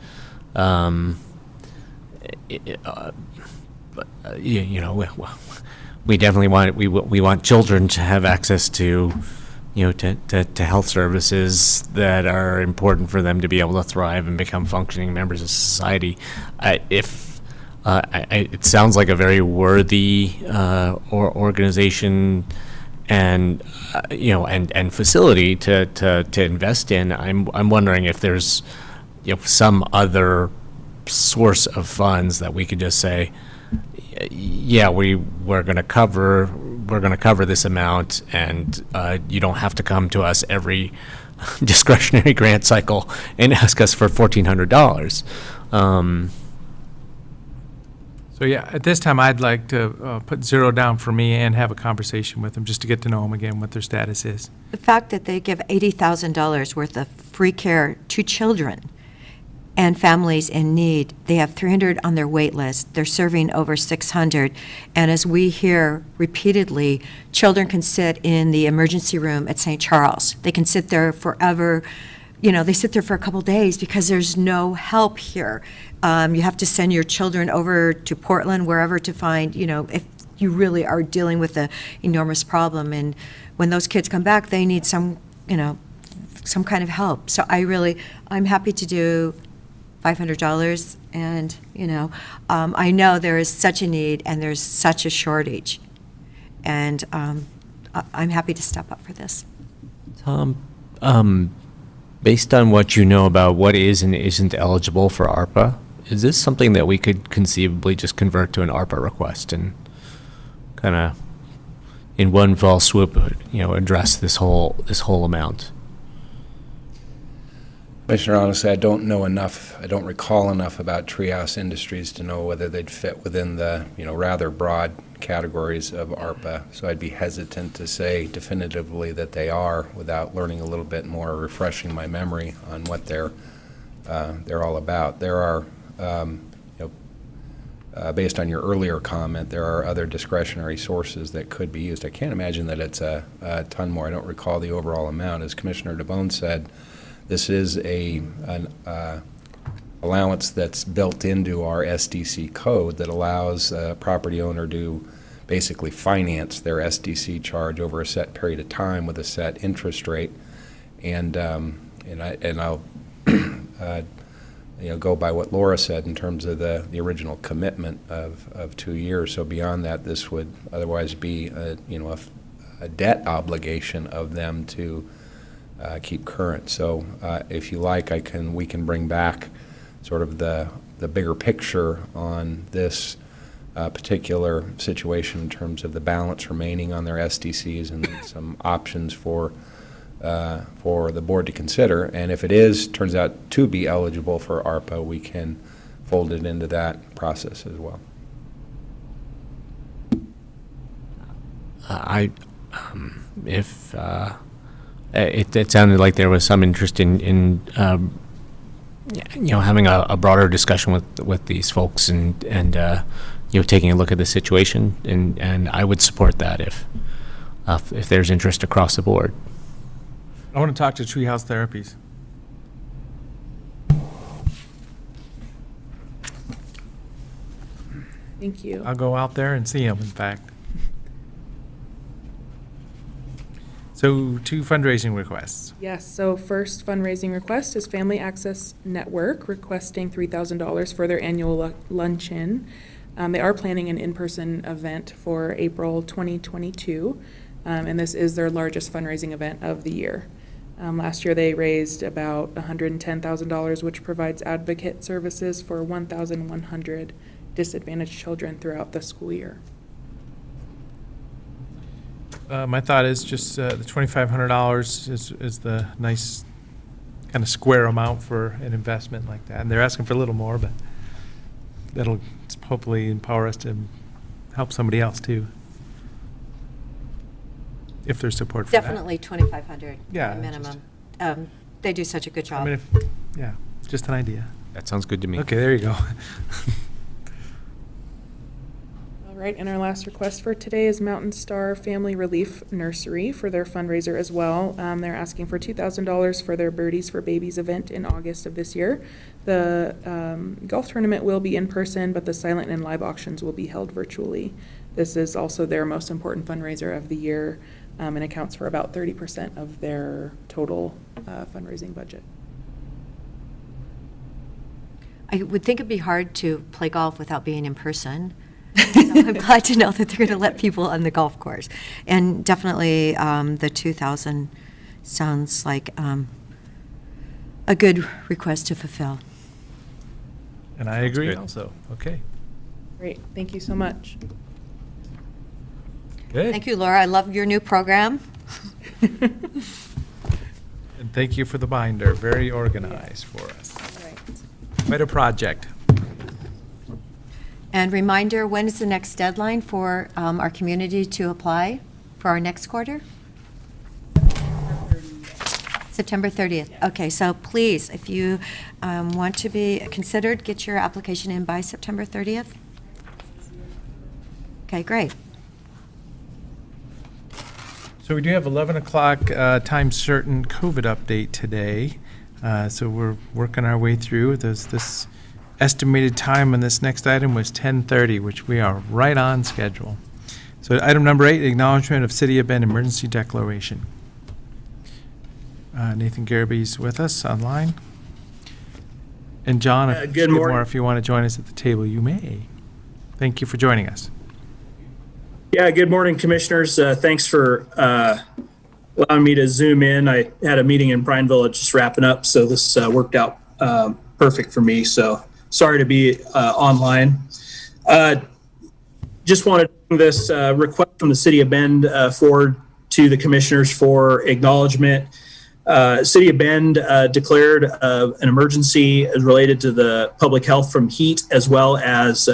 we definitely want children to have access to health services that are important for them to be able to thrive and become functioning members of society. It sounds like a very worthy organization and facility to invest in. I'm wondering if there's some other source of funds that we could just say, yeah, we're going to cover this amount, and you don't have to come to us every discretionary grant cycle and ask us for $1,400. So yeah, at this time, I'd like to put 0 down for me and have a conversation with them, just to get to know them again, what their status is. The fact that they give $80,000 worth of free care to children and families in need. They have 300 on their wait list. They're serving over 600. And as we hear repeatedly, children can sit in the emergency room at St. Charles. They can sit there forever. They sit there for a couple days because there's no help here. You have to send your children over to Portland, wherever, to find, if you really are dealing with an enormous problem. And when those kids come back, they need some kind of help. So I'm happy to do $500, and I know there is such a need and there's such a shortage, and I'm happy to step up for this. Tom, based on what you know about what is and isn't eligible for ARPA, is this something that we could conceivably just convert to an ARPA request and kind of in one fell swoop, address this whole amount. Commissioner, honestly, I don't know enough, I don't recall enough about Treehouse Industries to know whether they'd fit within the, rather broad categories of ARPA. So I'd be hesitant to say definitively that they are without learning a little bit more, refreshing my memory on what they're all about. There are, based on your earlier comment, there are other discretionary sources that could be used. I can't imagine that it's a ton more. I don't recall the overall amount. As Commissioner DeBone said, this is an allowance that's built into our SDC code that allows a property owner to basically finance their SDC charge over a set period of time with a set interest rate. And I'll go by what Laura said in terms of the original commitment of 2 years. So beyond that, this would otherwise be a debt obligation of them to keep current. So if you like, we can bring back sort of the bigger picture on this particular situation in terms of the balance remaining on their SDCs and some options for the board to consider. And if it turns out to be eligible for ARPA, we can fold it into that process as well. It sounded like there was some interest in having a broader discussion with these folks and taking a look at the situation, and I would support that if there's interest across the board. I want to talk to Treehouse Therapies. Thank you. I'll go out there and see them, in fact. So 2 fundraising requests. Yes, so first fundraising request is Family Access Network requesting $3,000 for their annual luncheon. They are planning an in-person event for April 2022, and this is their largest fundraising event of the year. Last year they raised about $110,000, which provides advocate services for 1,100 disadvantaged children throughout the school year. My thought is just the $2,500 is the nice kind of square amount for an investment like that. And they're asking for a little more, but that'll hopefully empower us to help somebody else too, if there's support for Definitely 2,500 Yeah, minimum. They do such a good that. I job. mean, yeah, just an idea. That sounds good to me. Okay, there you go. All right, and our last request for today is Mountain Star Family Relief Nursery for their fundraiser as well. They're asking for $2,000 for their Birdies for Babies event in August of this year. The golf tournament will be in person, but the silent and live auctions will be held virtually. This is also their most important fundraiser of the year, and accounts for about 30% of their total fundraising budget. I would think it'd be hard to play golf without being in person. So I'm glad to know that they're going to let people on the golf course. And definitely the 2,000 sounds like a good request to fulfill. And I agree great. also. Okay. Great, thank you so much. Good. Thank you, Laura. I love your new program. And thank you for the binder. Very organized for us. All right. Quite a project. And reminder, when is the next deadline for our community to apply for our next quarter? September 30th. Okay, so please, if you want to be considered, get your application in by September 30th. Okay, great. So we do have 11 o'clock time certain COVID update today. So we're working our way through. This estimated time on this next item was 10:30, which we are right on schedule. So item number 8, acknowledgement of city event emergency declaration. Nathan Garaby's with us online. And John, if Good morning. if you want to join us at the table, you may. Thank you for joining us. Yeah, good morning, Commissioners. Thanks for allowing me to zoom in. I had a meeting in Prineville just wrapping up, so this worked out perfect for me. So sorry to be online. just wanted to bring this request from the City of Bend forward to the commissioners for acknowledgement. City of Bend declared an emergency related to the public health from heat, as well as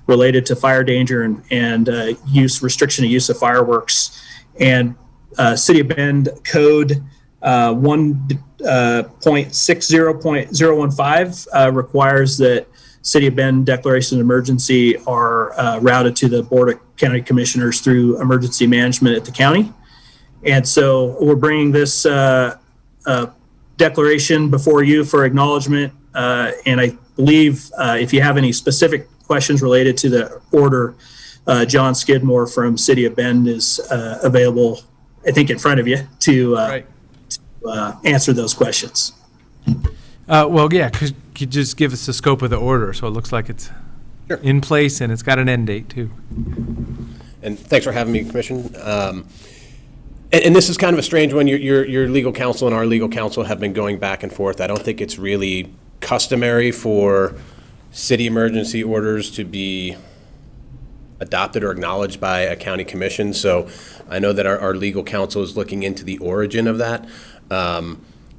related to fire danger and restriction of use of fireworks. And City of Bend Code 1.60.015 requires that City of Bend declarations of emergency are routed to the Board of County Commissioners through emergency management at the county. And so we're bringing this declaration before you for acknowledgement. And I believe if you have any specific questions related to the order, John Skidmore from City of Bend is available, I think, in front of you to answer those questions. Well, yeah, could you just give us the scope of the order so it looks like it's in place and it's got an end date too? And thanks for having me, Commissioner. And this is kind of a strange one. Your legal counsel and our legal counsel have been going back and forth. I don't think it's really customary for city emergency orders to be adopted or acknowledged by a county commission. So I know that our legal counsel is looking into the origin of that.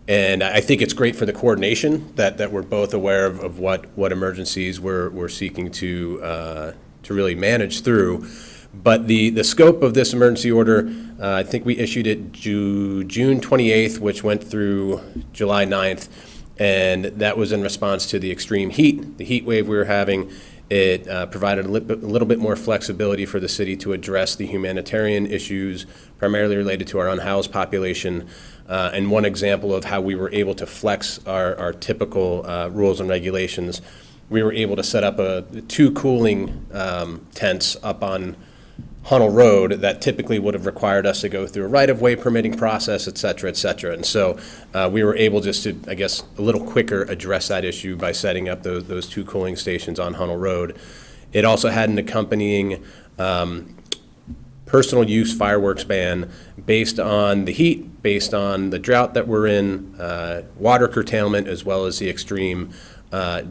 And I think it's great for the coordination that we're both aware of what emergencies we're seeking to really manage through. But the scope of this emergency order, I think we issued it June 28th, which went through July 9th, and that was in response to the extreme heat, the heat wave we were having. It provided a little bit more flexibility for the city to address the humanitarian issues, primarily related to our unhoused population. And one example of how we were able to flex our typical rules and regulations, we were able to set up 2 cooling tents up on Hunnell Road that typically would have required us to go through a right-of-way permitting process, et cetera, et cetera. And so we were able just to, I guess, a little quicker address that issue by setting up those 2 cooling stations on Hunnell Road. It also had an accompanying personal use fireworks ban based on the heat, based on the drought that we're in, water curtailment, as well as the extreme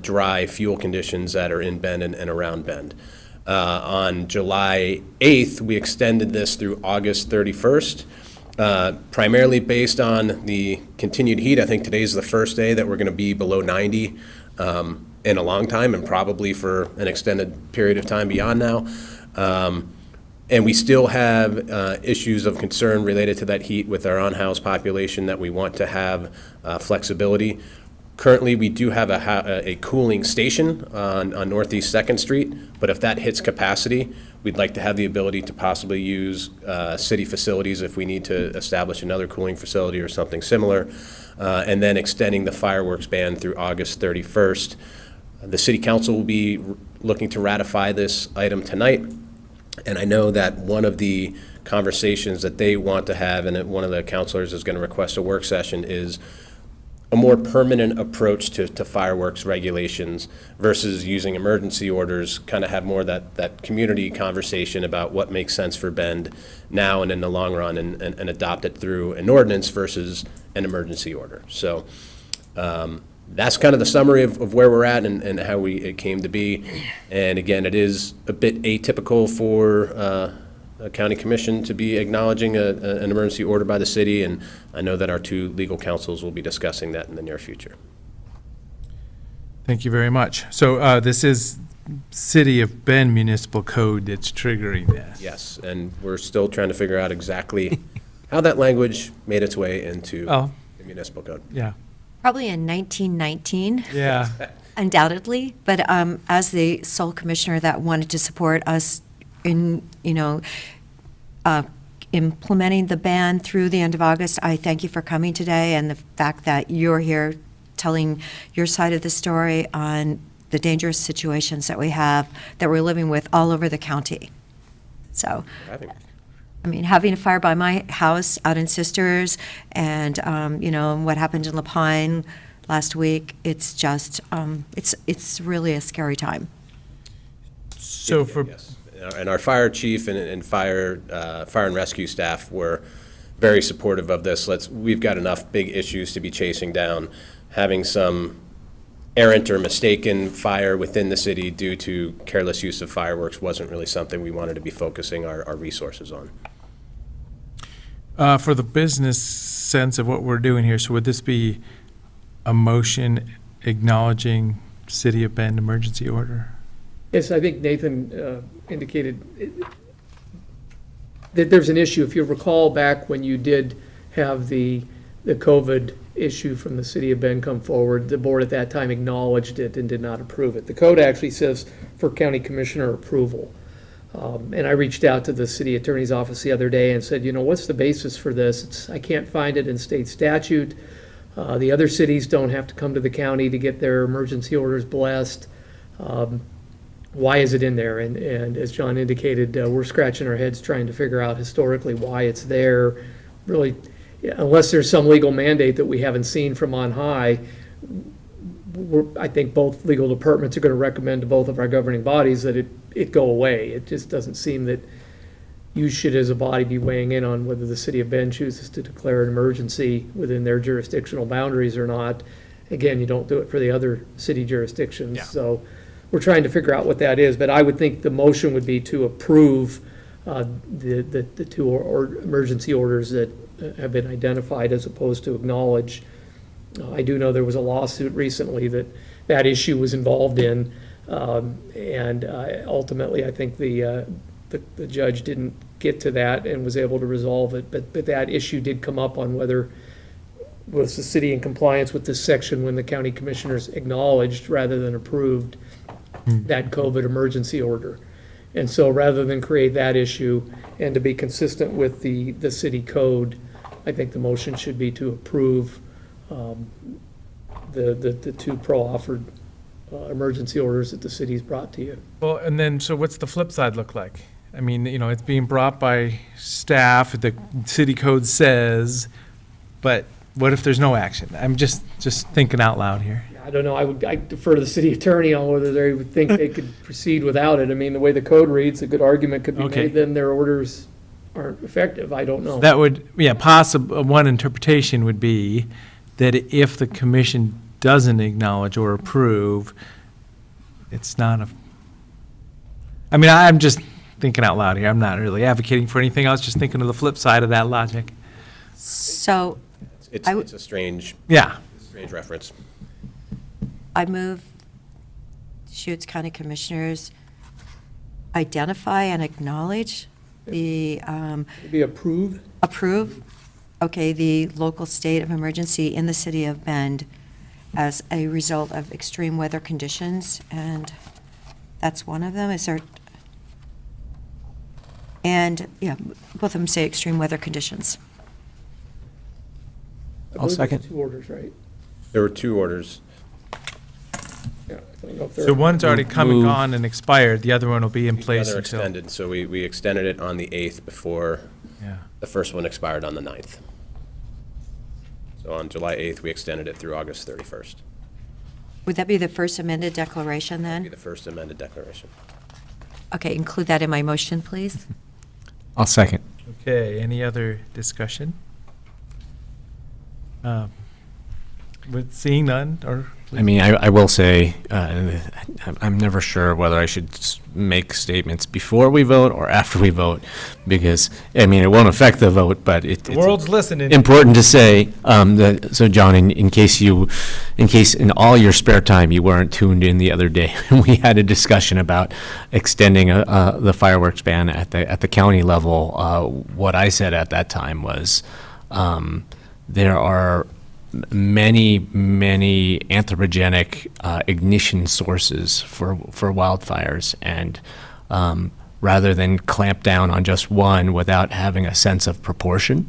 dry fuel conditions that are in Bend and around Bend. On July 8th, we extended this through August 31st, primarily based on the continued heat. I think today's the first day that we're going to be below 90 in a long time, and probably for an extended period of time beyond now. And we still have issues of concern related to that heat with our unhoused population that we want to have flexibility. Currently, we do have a cooling station on Northeast 2nd Street, but if that hits capacity, we'd like to have the ability to possibly use city facilities if we need to establish another cooling facility or something similar, and then extending the fireworks ban through August 31st. The City Council will be looking to ratify this item tonight, and I know that one of the conversations that they want to have, and one of the councilors is going to request a work session, is a more permanent approach to fireworks regulations versus using emergency orders, kind of have more that community conversation about what makes sense for Bend now and in the long run, and adopt it through an ordinance versus an emergency order. So that's kind of the summary of where we're at and how it came to be. And again, it is a bit atypical for a county commission to be acknowledging an emergency order by the city, and I know that our 2 legal counsels will be discussing that in the near future. Thank you very much. So this is City of Bend Municipal Code that's triggering this. Yes, and we're still trying to figure out exactly how that language made its way into the municipal code. Yeah. Probably in 1919. Yeah. Undoubtedly, but as the sole commissioner that wanted to support us in, implementing the ban through the end of August, I thank you for coming today, and the fact that you're here telling your side of the story on the dangerous situations that we're living with all over the county. So, I mean, having a fire by my house out in Sisters, and what happened in Lapine last week, it's just it's really a scary time. So for yes. And our fire chief and fire and rescue staff were very supportive of this. We've got enough big issues to be chasing down. Having some errant or mistaken fire within the city due to careless use of fireworks wasn't really something we wanted to be focusing our resources on. For the business sense of what we're doing here, so would this be a motion acknowledging City of Bend emergency order? Yes, I think Nathan indicated that there's an issue. If you recall back when you did have the COVID issue from the City of Bend come forward, the board at that time acknowledged it and did not approve it. The code actually says for county commissioner approval. And I reached out to the city attorney's office the other day and said, what's the basis for this? I can't find it in state statute. The other cities don't have to come to the county to get their emergency orders blessed. Why is it in there? And as John indicated, we're scratching our heads trying to figure out historically why it's there. Really, unless there's some legal mandate that we haven't seen from on high, I think both legal departments are going to recommend to both of our governing bodies that it go away. It just doesn't seem that you should, as a body, be weighing in on whether the City of Bend chooses to declare an emergency within their jurisdictional boundaries or not. Again, you don't do it for the other city jurisdictions. Yeah. So we're trying to figure out what that is. But I would think the motion would be to approve the two emergency orders that have been identified as opposed to acknowledge. I do know there was a lawsuit recently that issue was involved in, and ultimately I think the judge didn't get to that and was able to resolve it. But that issue did come up on whether was the city in compliance with this section when the county commissioners acknowledged rather than approved that COVID emergency order. And so rather than create that issue and to be consistent with the city code, I think the motion should be to approve the two pro-offered emergency orders that the city's brought to you. Well, and then, so what's the flip side look like? I mean, it's being brought by staff, the city code says, but what if there's no action? I'm just thinking out loud here. I don't know, I defer to the city attorney on whether they would think they could proceed without it. I mean, the way the code reads, a good argument could be Okay. made, then their orders aren't effective. I don't know. That would, one interpretation would be that if the commission doesn't acknowledge or approve, it's not I'm just thinking out loud here. I'm not really advocating for anything else, just thinking of the flip side of that logic. So It's a strange reference. I move Deschutes County Commissioners identify and acknowledge the Be approved. approve, the local state of emergency in the city of Bend as a result of extreme weather conditions, and that's one of them. Is there? And, both of them say extreme weather conditions. I I'll believe there's second. two orders, right? There were two orders. Yeah, I don't know if they're. So one's already come and gone and expired, the other one will be in place The other until. extended, so we extended it on the 8th before Yeah. the first one expired on the 9th. So on July 8th, we extended it through August 31st. Would that be the first amended declaration Be then? the first amended declaration. Okay, include that in my motion, please. I'll second. Okay, any other discussion? With seeing none, or? I mean, I will say, I'm never sure whether I should make statements before we vote or after we vote, because, I mean, it won't affect the vote, but it's world's listening. important to say, so John, in case in all your spare time you weren't tuned in the other day, we had a discussion about extending the fireworks ban at the county level. What I said at that time was, there are many anthropogenic ignition sources for wildfires, and rather than clamp down on just one without having a sense of proportion,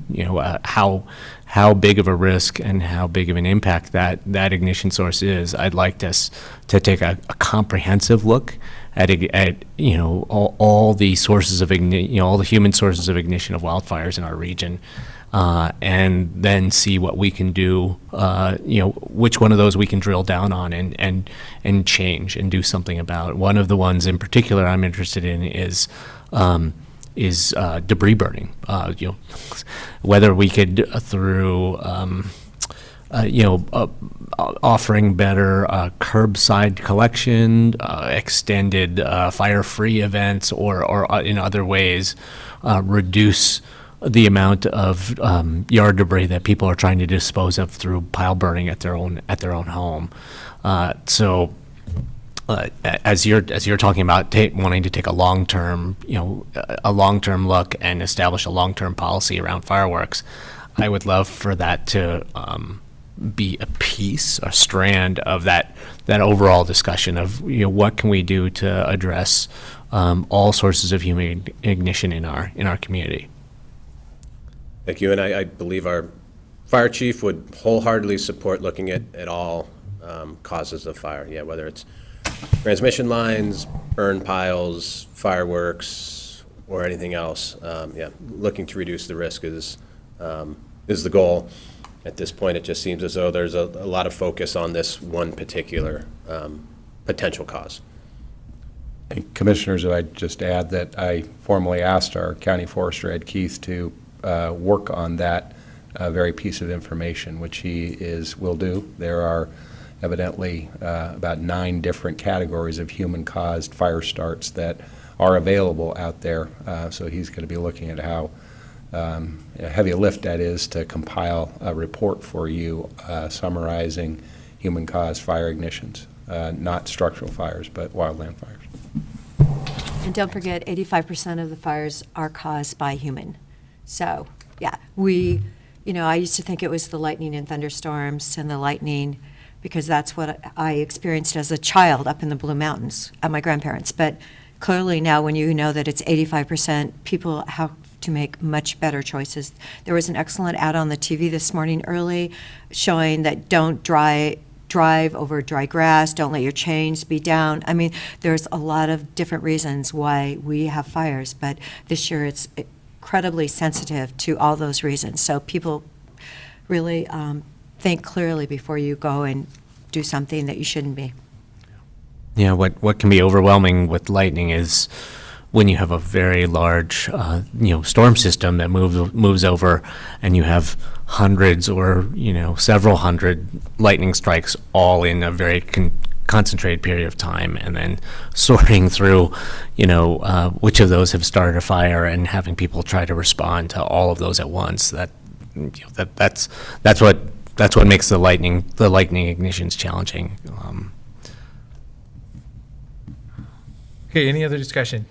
how big of a risk and how big of an impact that ignition source is, I'd like us to take a comprehensive look at all the sources of all the human sources of ignition of wildfires in our region. And then see what we can do, which one of those we can drill down on and change and do something about. One of the ones in particular I'm interested in is debris burning. Whether we could through offering better curbside collection, extended fire-free events, or in other ways reduce the amount of yard debris that people are trying to dispose of through pile burning at their own home. As you're talking about wanting to take a long-term look and establish a long-term policy around fireworks, I would love for that to be a piece, a strand of that overall discussion of what can we do to address all sources of human ignition in our community. Thank you, and I believe our fire chief would wholeheartedly support looking at all causes of fire. Yeah, whether it's transmission lines, burn piles, fireworks, or anything else. Yeah, looking to reduce the risk is the goal. At this point, it just seems as though there's a lot of focus on this one particular potential cause. Hey, Commissioners, if I just add that I formally asked our County Forester, Ed Keith, to work on that very piece of information, which he will do. There are evidently about 9 different categories of human-caused fire starts that are available out there. So he's going to be looking at how heavy a lift that is to compile a report for you summarizing human-caused fire ignitions, not structural fires, but wildland fires. And don't forget, 85% of the fires are caused by human. So, yeah, I used to think it was the lightning and thunderstorms and the lightning, because that's what I experienced as a child up in the Blue Mountains at my grandparents'. But clearly now, when you know that it's 85%, people have to make much better choices. There was an excellent ad on the TV this morning early showing that don't drive over dry grass, don't let your chains be down. I mean, there's a lot of different reasons why we have fires, but this year it's incredibly sensitive to all those reasons. So people really think clearly before you go and do something that you shouldn't be. Yeah, what can be overwhelming with lightning is when you have a very large, storm system that moves over, and you have hundreds or several hundred lightning strikes all in a very concentrated period of time, and then sorting through, which of those have started a fire, and having people try to respond to all of those at once. That's what makes the lightning ignitions challenging. Okay, any other discussion?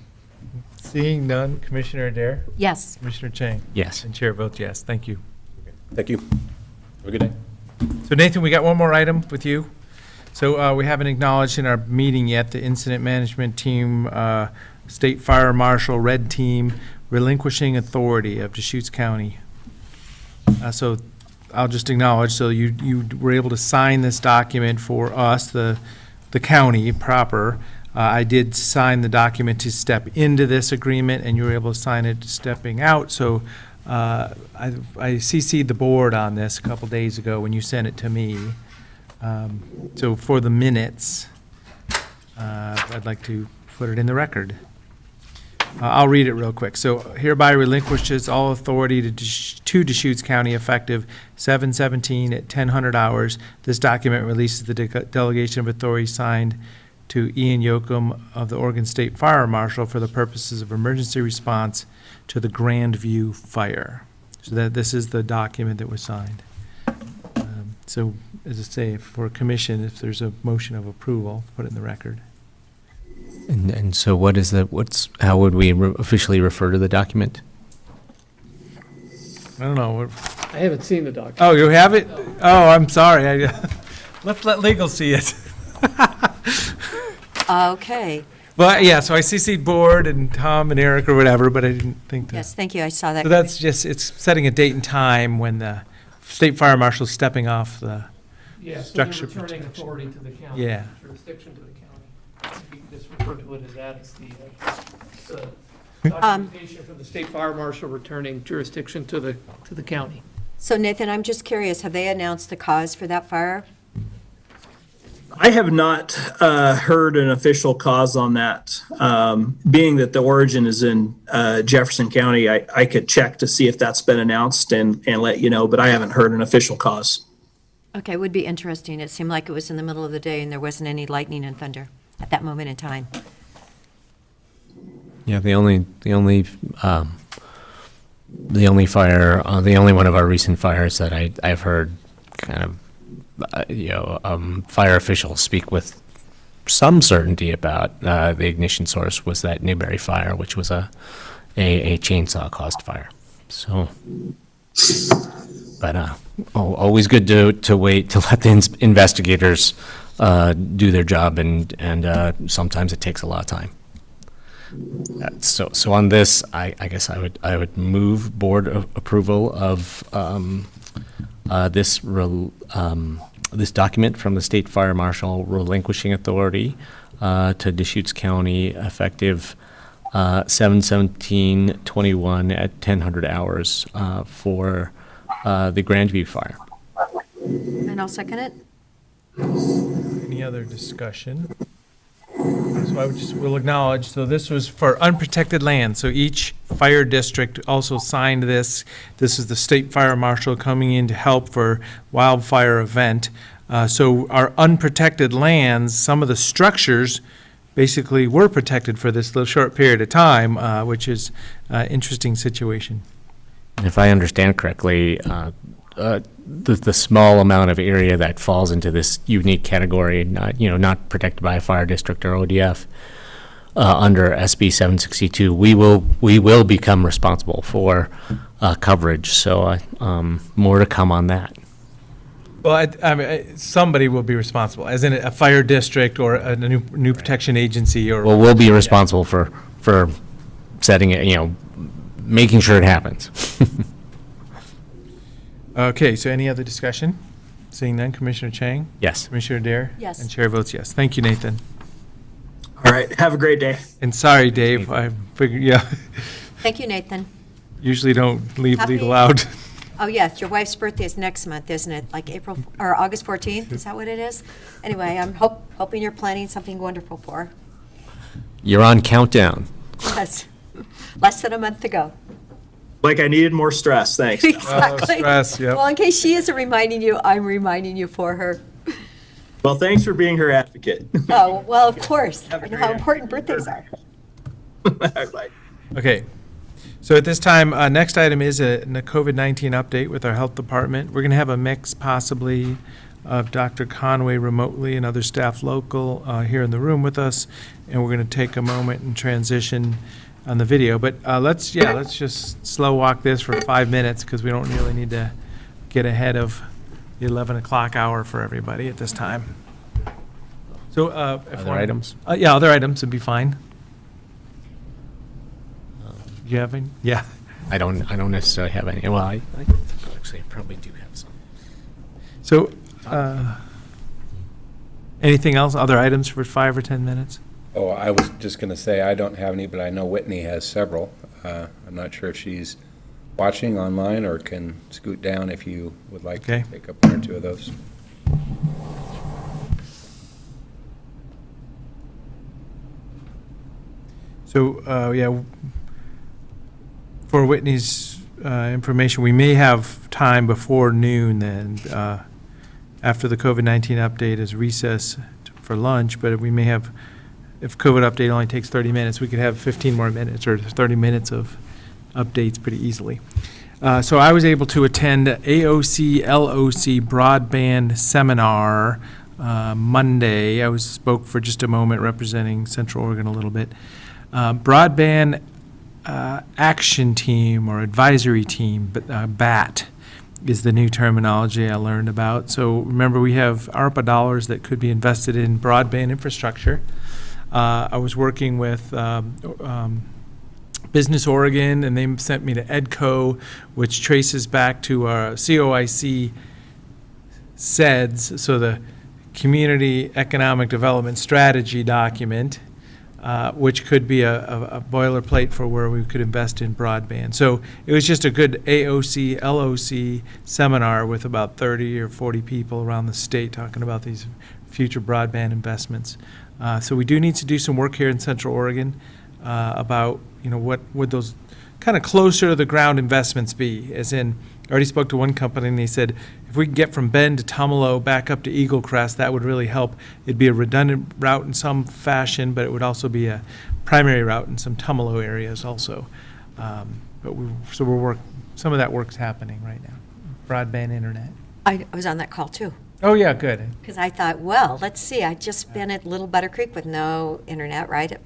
Seeing none, Commissioner Adair? Yes. Commissioner Chang? Yes. And Chair votes yes. Thank you. Thank you. Have a good day. So Nathan, we got one more item with you. So we haven't acknowledged in our meeting yet the incident management team, State Fire Marshal, Red Team, relinquishing authority of Deschutes County. So I'll just acknowledge, so you were able to sign this document for us, the county proper. I did sign the document to step into this agreement, and you were able to sign it stepping out. So I CC'd the board on this a couple days ago when you sent it to me. So for the minutes, I'd like to put it in the record. I'll read it real quick. So hereby relinquishes all authority to Deschutes County effective 7/17 at 10:00 hours. This document releases the delegation of authority signed to Ian Yoakum of the Oregon State Fire Marshal for the purposes of emergency response to the Grandview fire. So that this is the document that was signed. So as I say, for commission, if there's a motion of approval, put it in the record. And so what is how would we officially refer to the document? I don't know. I haven't seen the document. Oh, you have it? Oh, I'm sorry. Let's let legal see it. Okay. Well, yeah, so I CC'd board and Tom and Eric or whatever, but I didn't think that. Yes, thank you. I saw that. So that's just, it's setting a date and time when the State Fire Marshal's stepping off the structure. So they're returning authority to the county. Yeah. Jurisdiction to the county. You can just refer to it as that. It's the documentation from the State Fire Marshal returning jurisdiction to the county. So Nathan, I'm just curious, have they announced the cause for that fire? I have not heard an official cause on that. Being that the origin is in Jefferson County, I could check to see if that's been announced and let you know, but I haven't heard an official cause. Okay, it would be interesting. It seemed like it was in the middle of the day and there wasn't any lightning and thunder at that moment in time. Yeah, the only fire, the only one of our recent fires that I've heard kind of, fire officials speak with some certainty about the ignition source was that Newberry fire, which was a chainsaw caused fire. So, but always good to wait to let the investigators do their job, and sometimes it takes a lot of time. So on this, I guess I would move board approval of this document from the State Fire Marshal relinquishing authority to Deschutes County effective 7/17/21 at 1000 hours for the Grandview fire. And I'll second it. Any other discussion? So we'll acknowledge, so this was for unprotected land, so each fire district also signed this. This is the state fire marshal coming in to help for wildfire event. So our unprotected lands, some of the structures basically were protected for this little short period of time, which is an interesting situation. If I understand correctly, the small amount of area that falls into this unique category, not protected by a fire district or ODF, under SB 762, we will become responsible for coverage. So more to come on that. Well, I mean, somebody will be responsible, as in a fire district or a new protection agency, or. Well, we'll be responsible for setting it, making sure it happens. Okay, so any other discussion? Seeing none, Commissioner Chang? Yes. Commissioner Dare? Yes. And Chair votes yes. Thank you, Nathan. All right. Have a great day. And sorry, Dave, I figured, yeah, Thank you, Nathan. usually don't leave Happy- legal out. Oh, yes, your wife's birthday is next month, isn't it? Like April, or August 14th? Is that what it is? Anyway, I'm hoping you're planning something wonderful for her. You're on countdown. Yes. Less than a month to go. Like I needed more stress. Thanks. Exactly. Stress, yep. Well, in case she isn't reminding you, I'm reminding you for her. Well, thanks for being her advocate. Oh, well, of course. Have a I know great how important birthdays are. Bye. Okay, so at this time, next item is a COVID-19 update with our health department. We're going to have a mix possibly of Dr. Conway remotely and other staff local here in the room with us, and we're going to take a moment and transition on the video. But let's just slow walk this for 5 minutes, because we don't really need to get ahead of the 11 o'clock hour for everybody at this time. So Other items? Yeah, other items would be fine. You have any? Yeah. I don't necessarily have any. Well, I actually probably do have some. So, anything else, other items for 5 or 10 minutes? Oh, I was just going to say, I don't have any, but I know Whitney has several. I'm not sure if she's watching online or can scoot down if you would like Okay. to take up one or two of those. So, yeah, for Whitney's information, we may have time before noon then, after the COVID-19 update is recess for lunch, but we may have, if COVID update only takes 30 minutes, we could have 15 more minutes or 30 minutes of updates pretty easily. So I was able to attend AOC LOC broadband seminar Monday. I spoke for just a moment representing Central Oregon a little bit. Broadband action team or advisory team, but BAT is the new terminology I learned about. So remember, we have ARPA dollars that could be invested in broadband infrastructure. I was working with Business Oregon, and they sent me to EDCO, which traces back to our COIC CEDS, so the Community Economic Development Strategy document, which could be a boilerplate for where we could invest in broadband. So it was just a good AOC, LOC seminar with about 30 or 40 people around the state talking about these future broadband investments. So we do need to do some work here in Central Oregon about, what would those kind of closer to the ground investments be? As in, I already spoke to one company and they said, if we can get from Bend to Tumalo back up to Eagle Crest, that would really help. It'd be a redundant route in some fashion, but it would also be a primary route in some Tumalo areas also. Some of that work's happening right now. Broadband internet. I was on that call too. Oh, yeah, good. Because I thought, well, let's see, I'd just been at Little Butter Creek with no internet, right?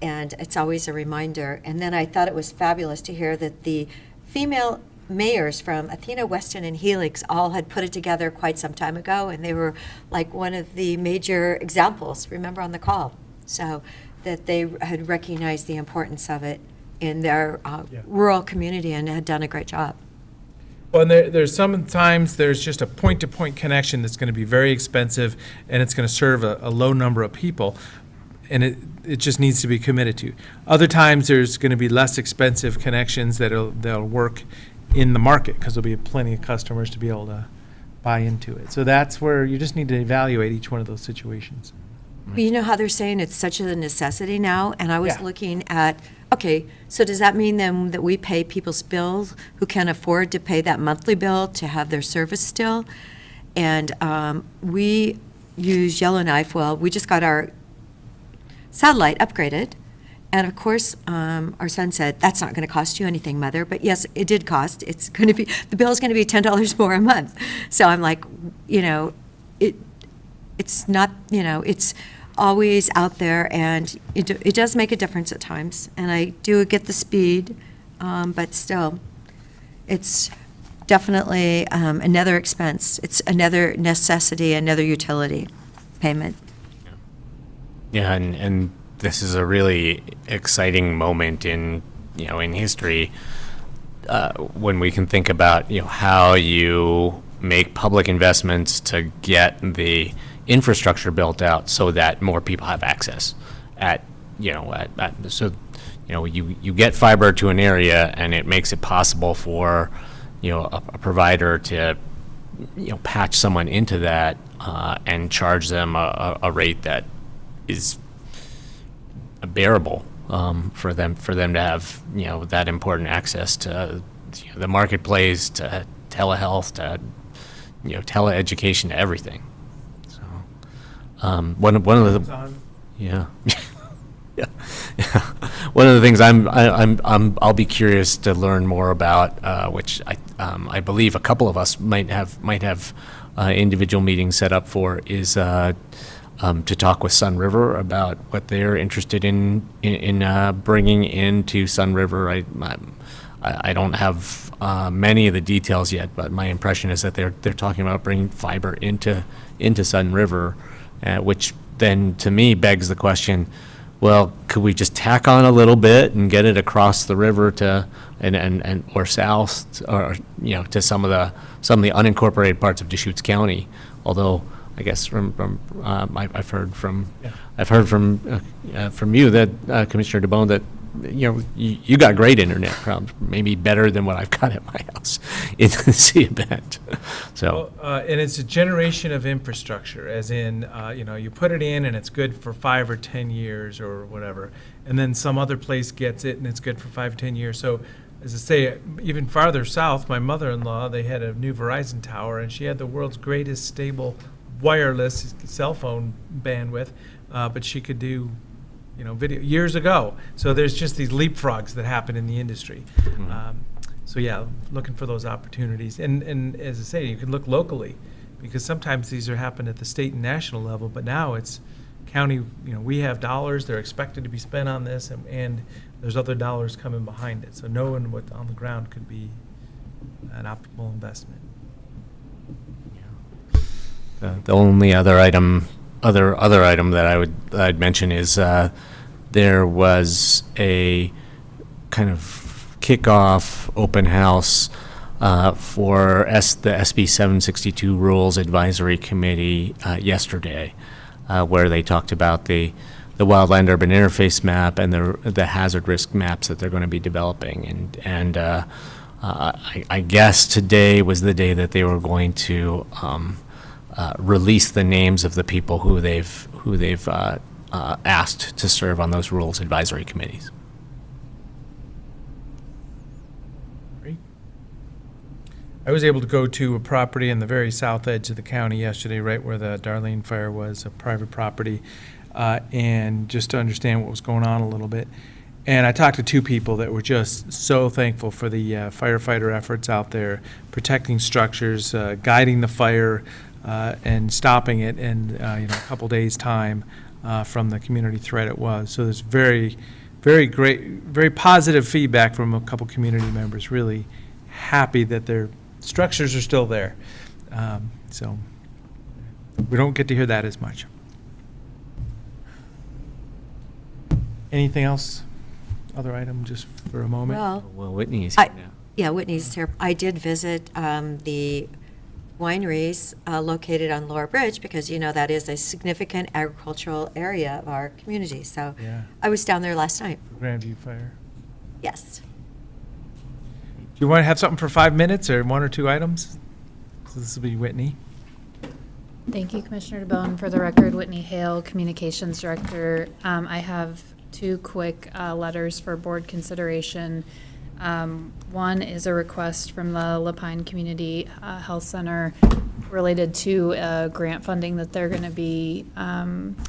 And it's always a reminder. And then I thought it was fabulous to hear that the female mayors from Athena, Weston, and Helix all had put it together quite some time ago, and they were like one of the major examples, remember, on the call. So that they had recognized the importance of it in their rural community and had done a great job. Well, and there's sometimes there's just a point-to-point connection that's going to be very expensive, and it's going to serve a low number of people, and it just needs to be committed to. Other times there's going to be less expensive connections that'll work in the market because there'll be plenty of customers to be able to buy into it. So that's where you just need to evaluate each one of those situations. But you know how they're saying it's such a necessity now? And I was looking at, okay, so does that mean then that we pay people's bills who can afford to pay that monthly bill to have their service still? And we use Yellowknife. Well, we just got our satellite upgraded. And of course, our son said, that's not going to cost you anything, Mother. But yes, it did cost. It's going to be, the bill is going to be $10 more a month. So I'm like, it's not, it's always out there, and it does make a difference at times. And I do get the speed, but still, it's definitely another expense. It's another necessity, another utility payment. Yeah, and this is a really exciting moment in history when we can think about how you make public investments to get the infrastructure built out so that more people have access you get fiber to an area, and it makes it possible for a provider to patch someone into that and charge them a rate that is bearable for them to have that important access to the marketplace, to telehealth, to teleeducation, to everything. So one of the one of the things I'll be curious to learn more about, which I believe a couple of us might have individual meetings set up for, is to talk with Sun River about what they're interested in bringing into Sun River. I don't have many of the details yet, but my impression is that they're talking about bringing fiber into Sun River, which then to me begs the question, well, could we just tack on a little bit and get it across the river to or south, or to some of the unincorporated parts of Deschutes County? Although I guess I've heard from you that Commissioner DeBone, that you got great internet, probably maybe better than what I've got at my house in the City of Bend. So and it's a generation of infrastructure, as in you put it in and it's good for 5 or 10 years or whatever, and then some other place gets it and it's good for 5 or 10 years. So as I say, even farther south, my mother-in-law, they had a new Verizon tower, and she had the world's greatest stable wireless cell phone bandwidth, but she could do video years ago. So there's just these leapfrogs that happen in the industry. So yeah, looking for those opportunities, and as I say, you can look locally, because sometimes these are happen at the state and national level, but now it's county. We have dollars, they're expected to be spent on this, and there's other dollars coming behind it. So knowing what on the ground could be an optimal investment. The only other item that I'd mention is there was a kind of kickoff open house for the SB 762 Rules Advisory Committee yesterday, where they talked about the wildland urban interface map and the hazard risk maps that they're going to be developing, and I guess today was the day that they were going to release the names of the people who they've asked to serve on those rules advisory committees. I was able to go to a property in the very south edge of the county yesterday, right where the Darlene fire was, a private property, and just to understand what was going on a little bit. And I talked to two people that were just so thankful for the firefighter efforts out there, protecting structures, guiding the fire, and stopping it in a couple days' time from the community threat it was. So there's very, very great, very positive feedback from a couple community members, really happy that their structures are still there. So we don't get to hear that as much. Anything else? Other item, just for a moment? Well, Whitney is here now. Yeah, Whitney's here. I did visit the wineries located on Lower Bridge because, that is a significant agricultural area of our community. So Yeah. I was down there last night. Grandview Fire. Yes. Do you want to have something for 5 minutes or one or two items? So this will be Whitney. Thank you, Commissioner DeBonne. For the record, Whitney Hale, Communications Director. I have two quick letters for board consideration. One is a request from the Lapine Community Health Center related to grant funding that they're going to be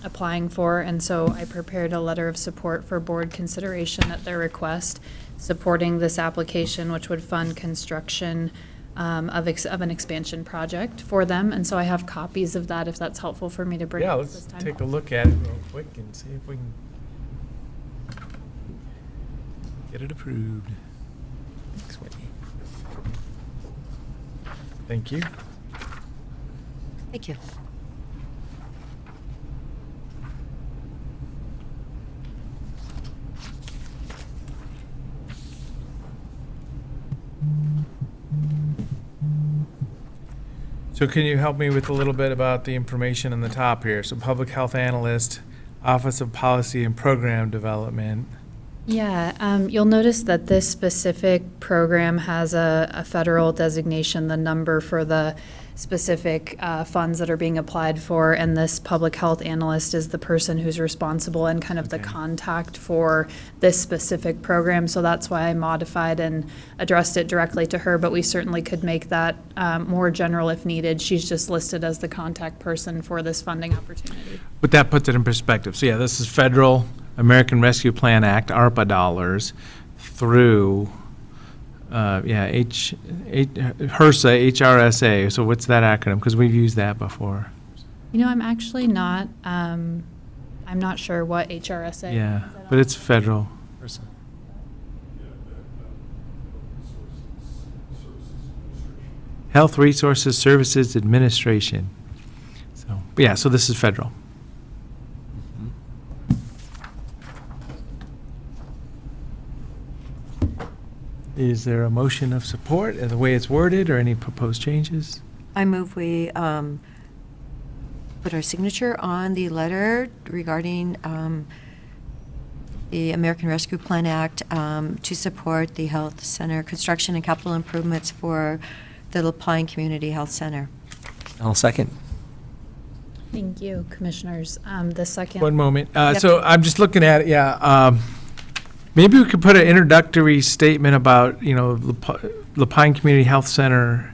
applying for. And so I prepared a letter of support for board consideration at their request, supporting this application, which would fund construction of an expansion project for them. And so I have copies of that if that's helpful for me to bring Yeah, up let's this time. take a look at it real quick and see if we can get it approved. Thanks, Whitney. Thank you. Thank you. So can you help me with a little bit about the information on the top here? So Public Health Analyst, Office of Policy and Program Development. Yeah, you'll notice that this specific program has a federal designation, the number for the specific funds that are being applied for, and this public health analyst is the person who's responsible and kind of the contact for this specific program. So that's why I modified and addressed it directly to her, but we certainly could make that more general if needed. She's just listed as the contact person for this funding opportunity. But that puts it in perspective. So yeah, this is federal American Rescue Plan Act, ARPA dollars, through HRSA, HRSA. So what's that acronym? Because we've used that before. I'm actually not, I'm not sure what HRSA. Yeah, but it's federal. Health Resources Services Administration. So, but yeah, so this is federal. Is there a motion of support in the way it's worded or any proposed changes? I move we put our signature on the letter regarding the American Rescue Plan Act to support the health center construction and capital improvements for the Lapine Community Health Center. I'll second. Thank you, Commissioners. The second. One moment. Yep. So I'm just looking at it, maybe we could put an introductory statement about, Lapine Community Health Center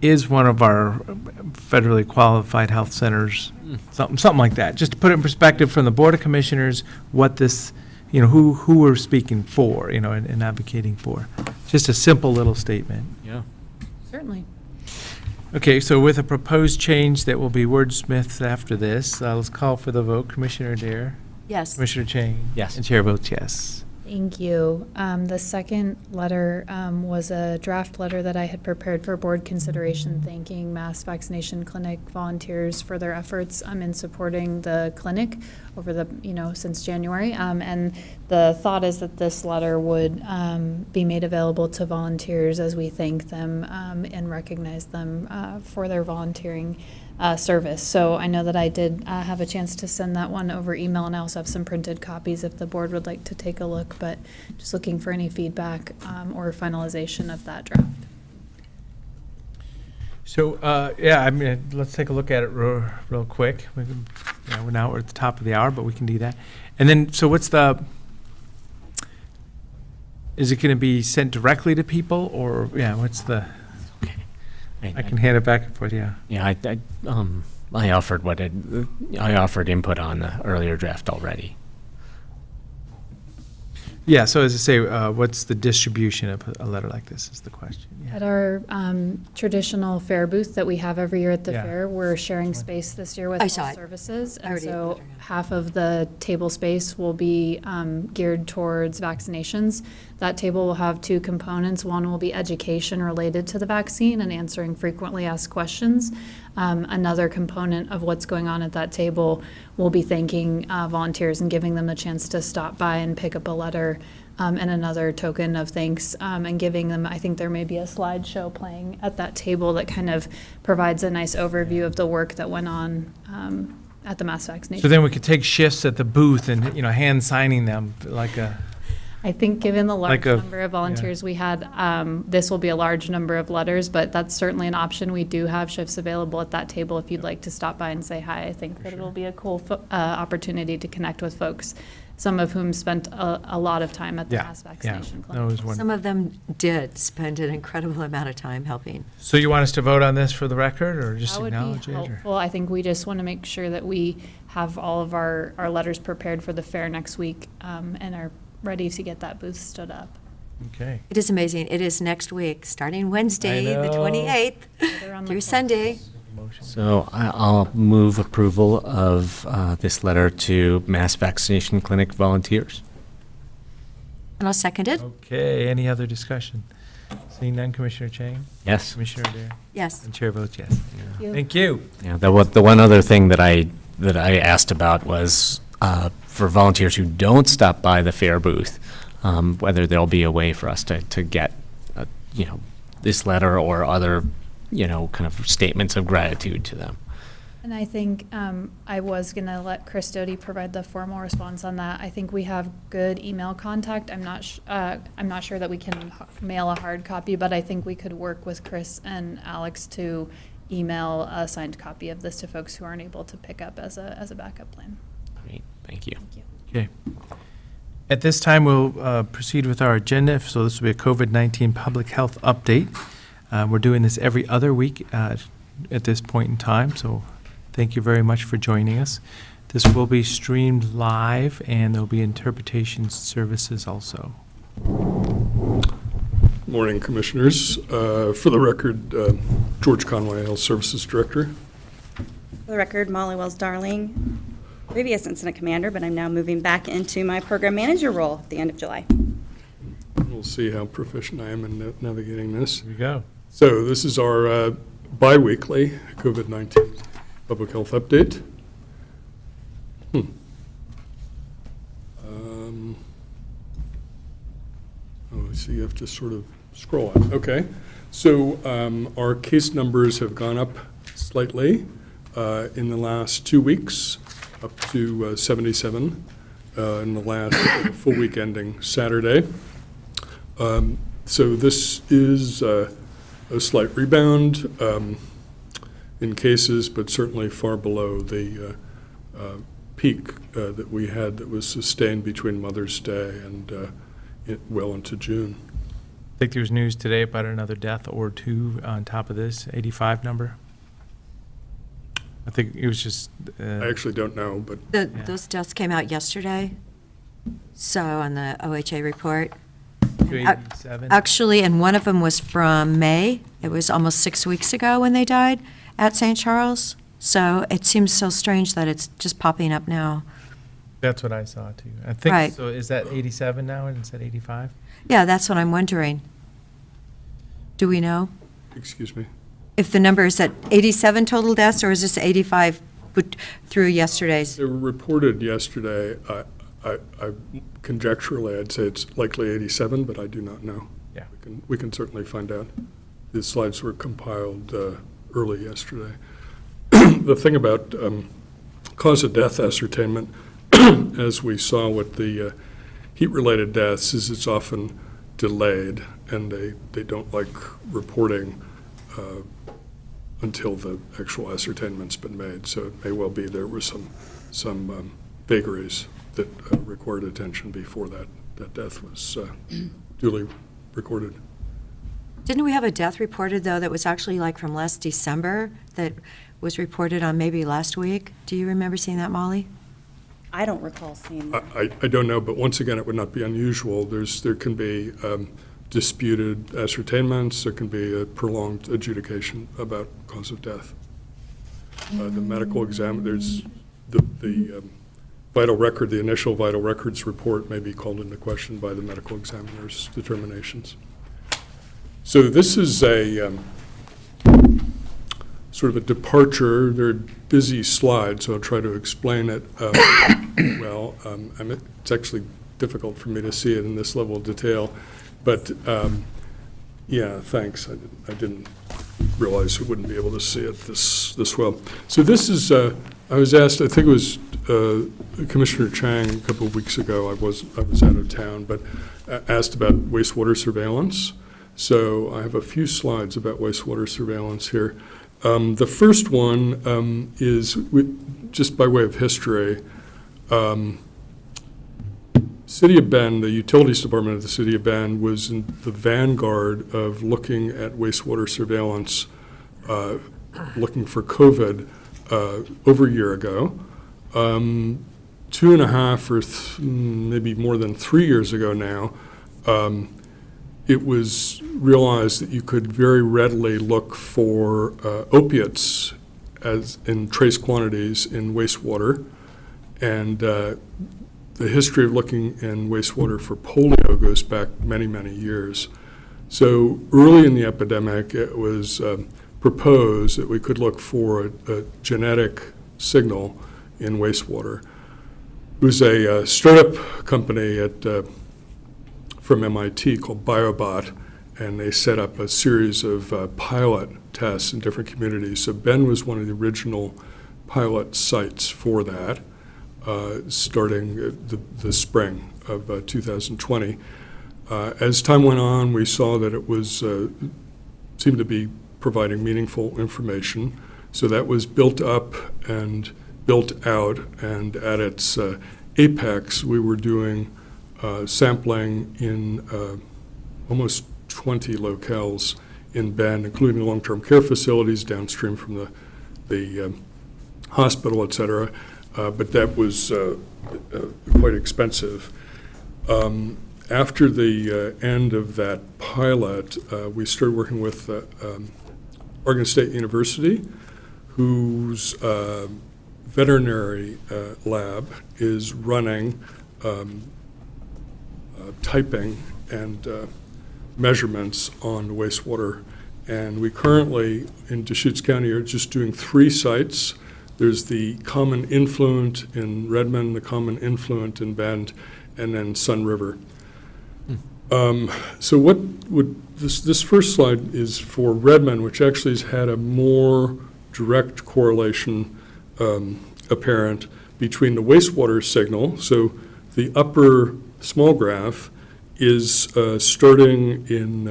is one of our federally qualified health centers, something like that. Just to put it in perspective from the Board of Commissioners, what this, who we're speaking for, and advocating for. Just a simple little statement. Yeah. Certainly. Okay, so with a proposed change that will be wordsmithed after this, let's call for the vote. Commissioner Dare? Yes. Commissioner Chang? Yes. And chair votes yes. Thank you. The second letter was a draft letter that I had prepared for board consideration, thanking Mass Vaccination Clinic volunteers for their efforts in supporting the clinic over the, since January. And the thought is that this letter would be made available to volunteers as we thank them and recognize them for their volunteering service. So I know that I did have a chance to send that one over email, and I also have some printed copies if the board would like to take a look, but just looking for any feedback or finalization of that draft. So, let's take a look at it real quick. We can, we're at the top of the hour, but we can do that. And then, so is it going to be sent directly to people, or, what's the? I can hand it back and forth, yeah. Yeah, I offered input on the earlier draft already. Yeah, so as I say, what's the distribution of a letter like this is the question. Yeah. At our traditional fair booth that we have every year at the Yeah. fair, we're sharing space this year with I saw health it. services. I And already so let her know. half of the table space will be geared towards vaccinations. That table will have two components. One will be education related to the vaccine and answering frequently asked questions. Another component of what's going on at that table will be thanking volunteers and giving them the chance to stop by and pick up a letter, and another token of thanks, and giving them, I think there may be a slideshow playing at that table that kind of provides a nice overview of the work that went on at the mass vaccination. So then we could take shifts at the booth and, hand signing them like a, I think given the large Like a- number of volunteers we had, this will be a large number of letters, but that's certainly an option. We do have shifts available at that table if you'd like to stop by and say hi. I think that it'll be a cool opportunity to connect with folks, some of whom spent a lot of time at the mass vaccination that clinic. was wonderful. Some of them did spend an incredible amount of time helping. So you want us to vote on this for the record, or just That would acknowledge be it? or- helpful. I think we just want to make sure that we have all of our letters prepared for the fair next week, and are ready to get that booth stood up. Okay. It is amazing. It is next week, starting Wednesday, the know. 28th, They're on the through clock. Sunday. So I'll move approval of this letter to mass vaccination clinic volunteers. And I'll second it. Okay, any other discussion? Seeing none, Commissioner Chang? Yes. Commissioner Dare? Yes. And Chair votes yes. you. Thank you. Yeah, the one other thing that I asked about was for volunteers who don't stop by the fair booth, whether there'll be a way for us to get, this letter or other, kind of statements of gratitude to them. And I think I was going to let Chris Doty provide the formal response on that. I think we have good email contact. I'm not sure that we can mail a hard copy, but I think we could work with Chris and Alex to email a signed copy of this to folks who aren't able to pick up as a backup plan. Great, thank you. Okay. At this time, we'll proceed with our agenda. So this will be a COVID-19 public health update. We're doing this every other week at this point in time, so thank you very much for joining us. This will be streamed live, and there'll be interpretation services also. Morning, Commissioners. For the record, George Conway, Health Services Director. For the record, Molly Wells-Darling, previous incident commander, but I'm now moving back into my program manager role at the end of July. We'll see how proficient I am in navigating this. Here we go. So this is our bi-weekly COVID-19 public health update. Oh, I see you have to sort of scroll on. Okay. So our case numbers have gone up slightly in the last 2 weeks, up to 77 in the last full week ending Saturday. So this is a slight rebound in cases, but certainly far below the peak that we had that was sustained between Mother's Day and well into June. I think there's news today about another death or two on top of this 85 number. I think it was just. I actually don't know, but. Those deaths came out yesterday, so on the OHA report. 287. Actually, and one of them was from May. It was almost 6 weeks ago when they died at St. Charles. So it seems so strange that it's just popping up now. That's what I saw too. I think Right. so. Is that 87 now instead of 85? Yeah, that's what I'm wondering. Do we know Excuse me. if the number is at 87 total deaths, or is this 85 through yesterday's? They were reported yesterday. I conjecturally, I'd say it's likely 87, but I do not know. Yeah. We can certainly find out. The slides were compiled early yesterday. The thing about cause of death ascertainment, as we saw with the heat-related deaths, is it's often delayed, and they don't like reporting until the actual ascertainment's been made. So it may well be there were some vagaries that required attention before that death was duly recorded. Didn't we have a death reported, though, that was actually like from last December that was reported on maybe last week? Do you remember seeing that, Molly? I don't recall seeing that. I don't know, but once again, it would not be unusual. There can be disputed ascertainments, there can be a prolonged adjudication about cause of death. The medical exam, there's the vital record, the initial vital records report may be called into question by the medical examiner's determinations. So this is a sort of a departure. They're busy slides, so I'll try to explain it well. It's actually difficult for me to see it in this level of detail, but yeah, thanks. I didn't realize we wouldn't be able to see it this well. So this is, I was asked, I think it was Commissioner Chang a couple of weeks ago, I was out of town, but asked about wastewater surveillance. So I have a few slides about wastewater surveillance here. The first one is, just by way of history, City of Bend, the Utilities Department of the City of Bend was in the vanguard of looking at wastewater surveillance, looking for COVID over a year ago. 2.5 or maybe more than 3 years ago now, it was realized that you could very readily look for opiates as in trace quantities in wastewater, and the history of looking in wastewater for polio goes back many, many years. So early in the epidemic, it was proposed that we could look for a genetic signal in wastewater. It was a startup company from MIT called BioBot, and they set up a series of pilot tests in different communities. So Bend was one of the original pilot sites for that, starting the spring of 2020. As time went on, we saw that it was seemed to be providing meaningful information. So that was built up and built out, and at its apex, we were doing sampling in almost 20 locales in Bend, including long-term care facilities downstream from the hospital, et cetera. But that was quite expensive. After the end of that pilot, we started working with Oregon State University, whose veterinary lab is running typing and measurements on wastewater. And we currently, in Deschutes County, are just doing 3 sites. There's the common influent in Redmond, the common influent in Bend, and then Sun River. So what would, this first slide is for Redmond, which actually has had a more direct correlation apparent between the wastewater signal. So the upper small graph is starting in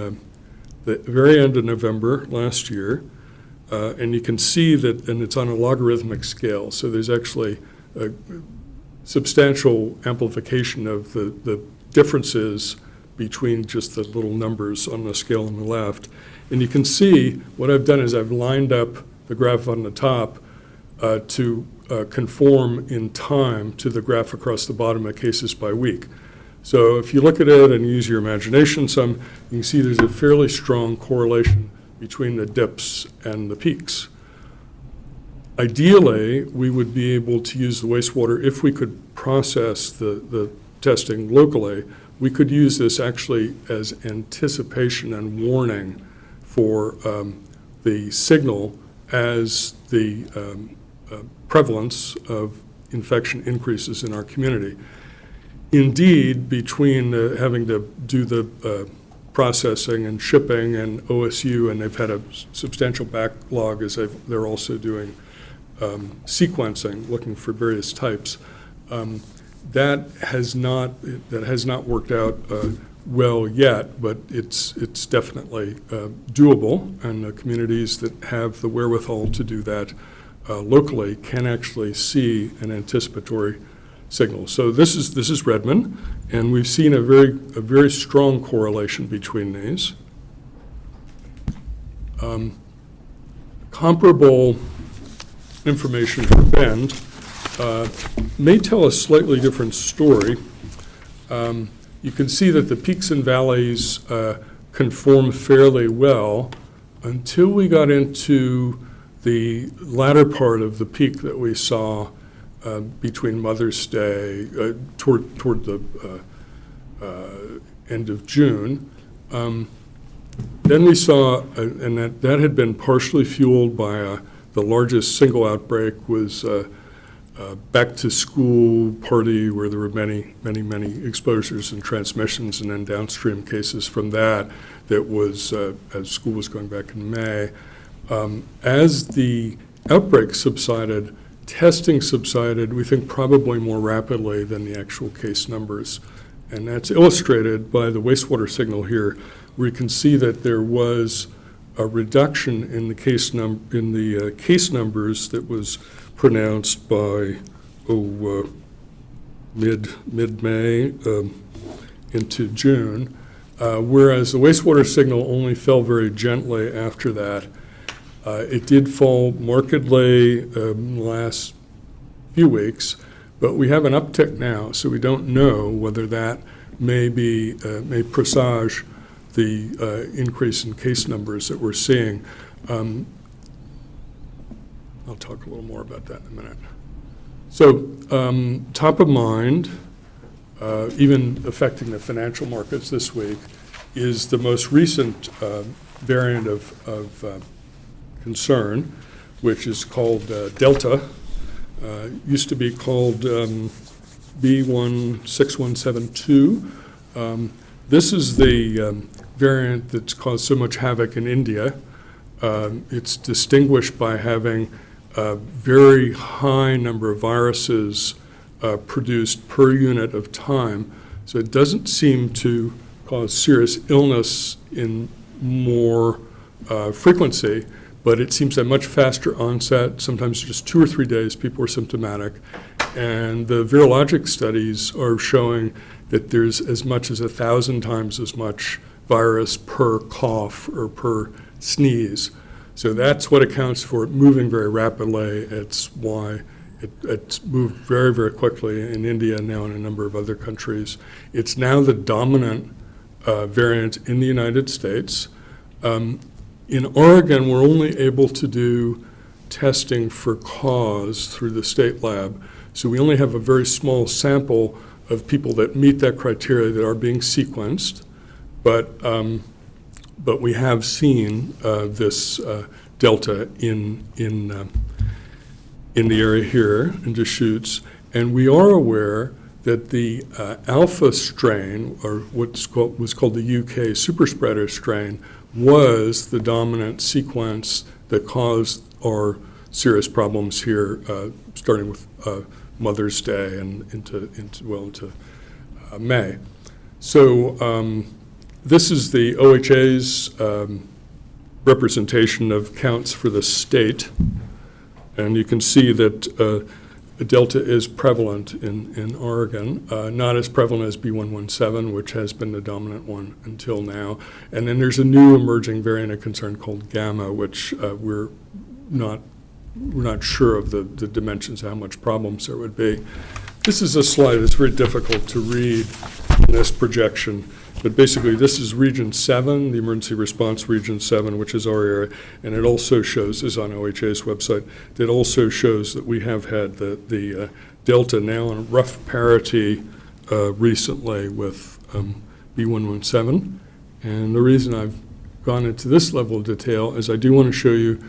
the very end of November last year, and you can see that, and it's on a logarithmic scale, so there's actually a substantial amplification of the differences between just the little numbers on the scale on the left. And you can see what I've done is I've lined up the graph on the top to conform in time to the graph across the bottom of cases by week. So if you look at it and use your imagination some, you can see there's a fairly strong correlation between the dips and the peaks. Ideally, we would be able to use the wastewater, if we could process the testing locally, we could use this actually as anticipation and warning for the signal as the prevalence of infection increases in our community. Indeed, between having to do the processing and shipping and OSU, and they've had a substantial backlog as they're also doing sequencing, looking for various types. That has not worked out well yet, but it's definitely doable, and the communities that have the wherewithal to do that locally can actually see an anticipatory signal. So this is Redmond, and we've seen a very strong correlation between these. Comparable information for Bend may tell a slightly different story. You can see that the peaks and valleys conform fairly well until we got into the latter part of the peak that we saw between Mother's Day toward the end of June. Then we saw, and that had been partially fueled by the largest single outbreak was back to school party where there were many exposures and transmissions, and then downstream cases from that was as school was going back in May. As the outbreak subsided, testing subsided, we think probably more rapidly than the actual case numbers. And that's illustrated by the wastewater signal here, where you can see that there was a reduction in the case numbers that was pronounced by mid-May into June, whereas the wastewater signal only fell very gently after that. It did fall markedly in the last few weeks, but we have an uptick now, so we don't know whether that may presage the increase in case numbers that we're seeing. I'll talk a little more about that in a minute. So top of mind, even affecting the financial markets this week, is the most recent variant of concern, which is called Delta. Used to be called B16172. This is the variant that's caused so much havoc in India. It's distinguished by having a very high number of viruses produced per unit of time. So it doesn't seem to cause serious illness in more frequency, but it seems to have much faster onset. Sometimes just 2 or 3 days people are symptomatic. And the virologic studies are showing that there's as much as 1,000 times as much virus per cough or per sneeze. So that's what accounts for it moving very rapidly. It's why it's moved very, very quickly in India and now in a number of other countries. It's now the dominant variant in the United States. In Oregon, we're only able to do testing for cause through the state lab. So we only have a very small sample of people that meet that criteria that are being sequenced. But we have seen this Delta in the area here in Deschutes, and we are aware that the alpha strain, or was called the UK superspreader strain, was the dominant sequence that caused our serious problems here, starting with Mother's Day and into May. So this is the OHA's representation of counts for the state, and you can see that Delta is prevalent in Oregon, not as prevalent as B117, which has been the dominant one until now. And then there's a new emerging variant of concern called Gamma, which we're not sure of the dimensions, how much problems there would be. This is a slide that's very difficult to read in this projection. But basically, this is Region 7, the Emergency Response Region 7, which is our area, and it also shows, is on OHA's website, that also shows that we have had the Delta now in rough parity recently with B117. And the reason I've gone into this level of detail is I do want to show you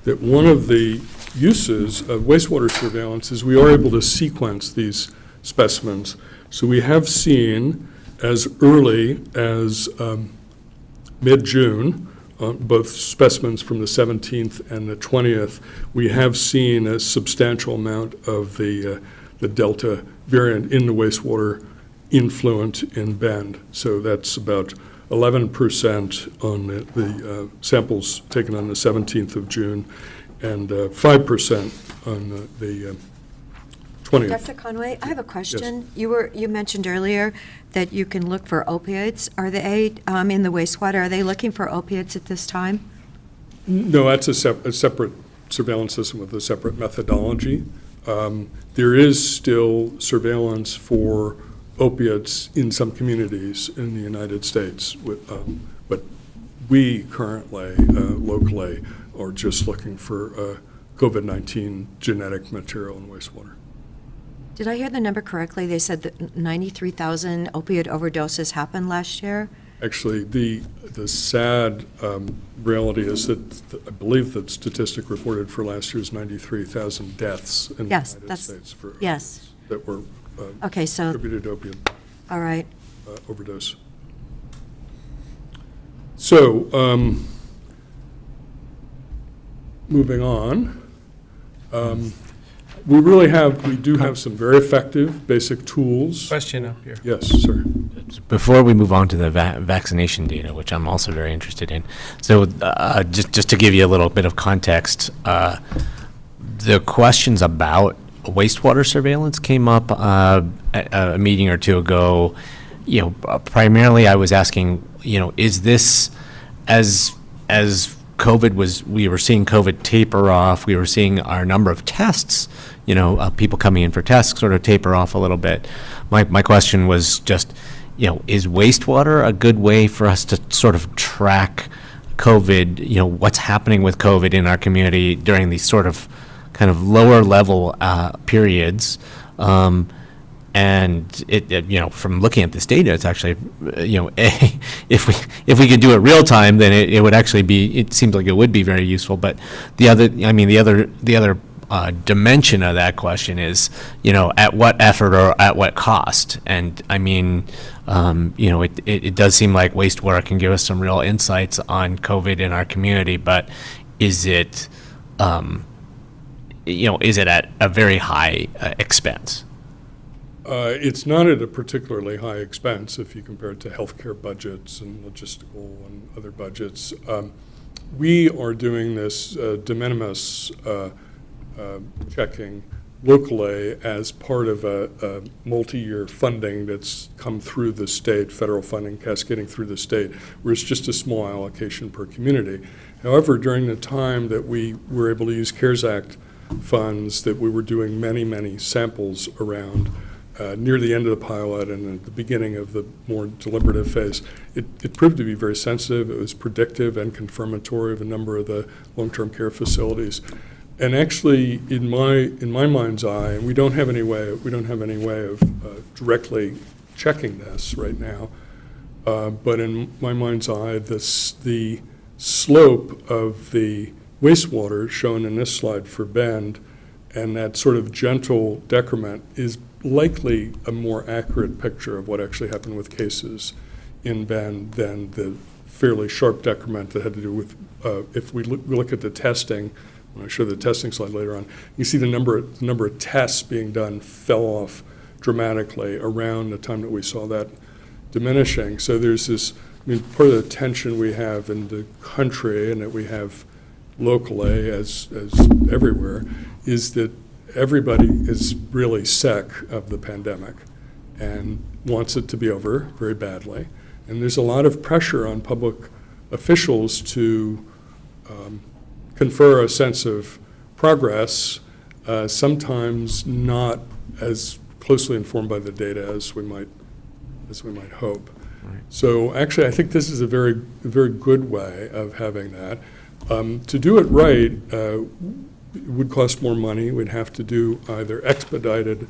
that one of the uses of wastewater surveillance is we are able to sequence these specimens. So we have seen as early as mid-June, both specimens from the 17th and the 20th, we have seen a substantial amount of the Delta variant in the wastewater influent in Bend. So that's about 11% on the samples taken on the 17th of June and 5% on the 20th. Dr. Conway, I have a question. Yes. You mentioned earlier that you can look for opioids. Are they in the wastewater? Are they looking for opiates at this time? No, that's a separate surveillance system with a separate methodology. There is still surveillance for opiates in some communities in the United States, but we currently, locally, are just looking for COVID-19 genetic material in wastewater. Did I hear the number correctly? They said that 93,000 opioid overdoses happened last year? Actually, the sad reality is that I believe the statistic reported for last year is 93,000 deaths in the United States for yes. that were Okay, so attributed to opiate all right. Overdose. So, moving on. We do have some very effective basic tools. Question up here. Yes, sir. Before we move on to the vaccination data, which I'm also very interested in, so just to give you a little bit of context, the questions about wastewater surveillance came up at a meeting or two ago. Primarily I was asking, is this as COVID we were seeing COVID taper off, we were seeing our number of tests, people coming in for tests sort of taper off a little bit. My question was just, is wastewater a good way for us to sort of track COVID, what's happening with COVID in our community during these sort of kind of lower level periods? And it from looking at this data, it's actually, if we could do it real time, then it would actually be. It seems like it would be very useful. But the other dimension of that question is, at what effort or at what cost? And I mean, it does seem like wastewater can give us some real insights on COVID in our community. But is it, is it at a very high expense? It's not at a particularly high expense if you compare it to healthcare budgets and logistical and other budgets. We are doing this de minimis checking locally as part of a multi-year funding that's come through the state, federal funding cascading through the state, where it's just a small allocation per community. However, during the time that we were able to use CARES Act funds, that we were doing many, many samples around, near the end of the pilot and at the beginning of the more deliberative phase, it proved to be very sensitive. It was predictive and confirmatory of a number of the long-term care facilities. And actually, in my mind's eye, and we don't have any way of directly checking this right now, but in my mind's eye, the slope of the wastewater shown in this slide for Bend and that sort of gentle decrement is likely a more accurate picture of what actually happened with cases in Bend than the fairly sharp decrement that had to do with, if we look at the testing, when I show the testing slide later on, you see the number of tests being done fell off dramatically around the time that we saw that diminishing. So there's this, part of the tension we have in the country and that we have locally as everywhere is that everybody is really sick of the pandemic and wants it to be over very badly. And there's a lot of pressure on public officials to confer a sense of progress, sometimes not as closely informed by the data as we might hope. Right. So actually, I think this is a very good way of having that. To do it right, it would cost more money. We'd have to do either expedited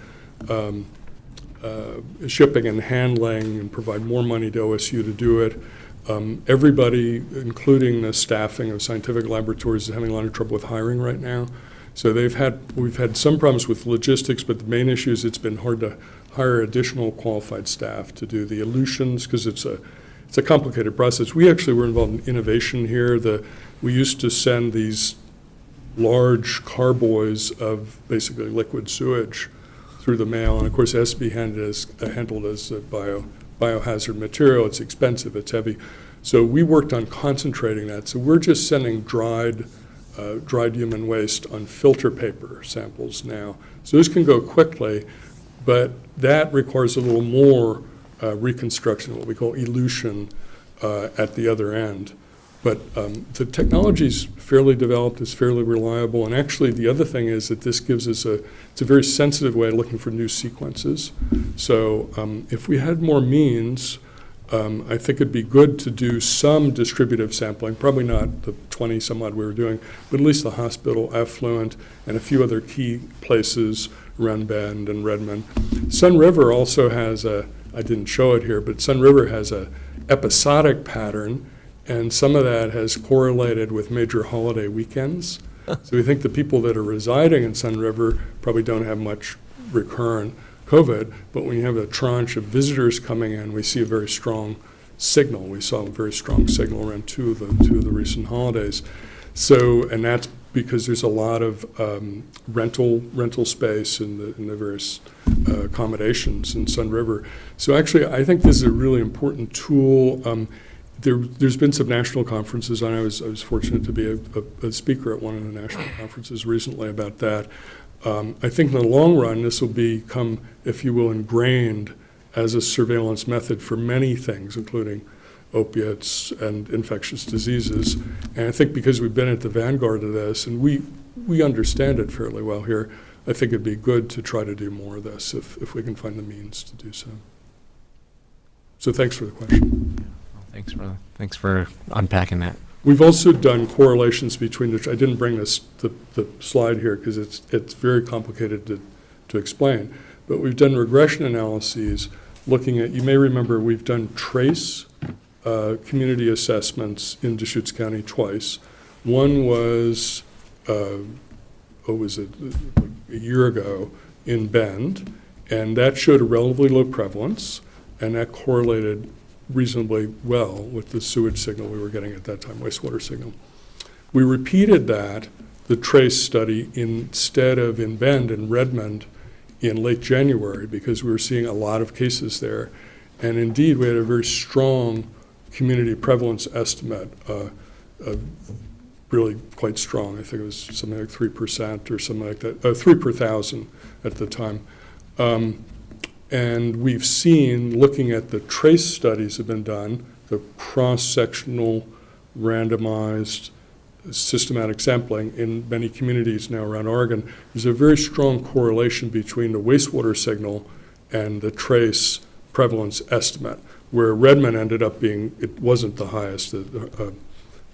shipping and handling and provide more money to OSU to do it. Everybody, including the staffing of scientific laboratories, is having a lot of trouble with hiring right now. So we've had some problems with logistics, but the main issue is it's been hard to hire additional qualified staff to do the elutions because it's a complicated process. We actually were involved in innovation here. We used to send these large carboys of basically liquid sewage through the mail, and of course it has to be handled as a biohazard material. It's expensive, it's heavy. So we worked on concentrating that. So we're just sending dried human waste on filter paper samples now. So this can go quickly, but that requires a little more reconstruction, what we call elution, at the other end. But the technology's fairly developed, it's fairly reliable, and actually the other thing is that this gives us it's a very sensitive way of looking for new sequences. So if we had more means, I think it'd be good to do some distributive sampling, probably not the 20 some odd we were doing, but at least the hospital, affluent, and a few other key places around Bend and Redmond. Sun River also has I didn't show it here, but Sun River has a episodic pattern, and some of that has correlated with major holiday weekends. So we think the people that are residing in Sun River probably don't have much recurrent COVID, but when you have a tranche of visitors coming in, we see a very strong signal. We saw a very strong signal around two of the recent holidays. So, and that's because there's a lot of rental space in the various accommodations in Sun River. So actually, I think this is a really important tool. There's been some national conferences, and I was fortunate to be a speaker at one of the national conferences recently about that. I think in the long run, this will become, if you will, ingrained as a surveillance method for many things, including opiates and infectious diseases. And I think because we've been at the vanguard of this, and we understand it fairly well here, I think it'd be good to try to do more of this if we can find the means to do so. So thanks for the question. Thanks for unpacking that. We've also done correlations between I didn't bring the slide here because it's very complicated to explain, but we've done regression analyses looking at, you may remember we've done trace community assessments in Deschutes County twice. One was, a year ago in Bend, and that showed a relatively low prevalence, and that correlated reasonably well with the sewage signal we were getting at that time, wastewater signal. We repeated the trace study instead of in Bend and Redmond in late January because we were seeing a lot of cases there. And indeed, we had a very strong community prevalence estimate, really quite strong. I think it was something like 3% or something like that, 3 per thousand at the time. And we've seen, looking at the trace studies that have been done, the cross-sectional randomized systematic sampling in many communities now around Oregon, there's a very strong correlation between the wastewater signal and the trace prevalence estimate, where Redmond ended up being, it wasn't the highest.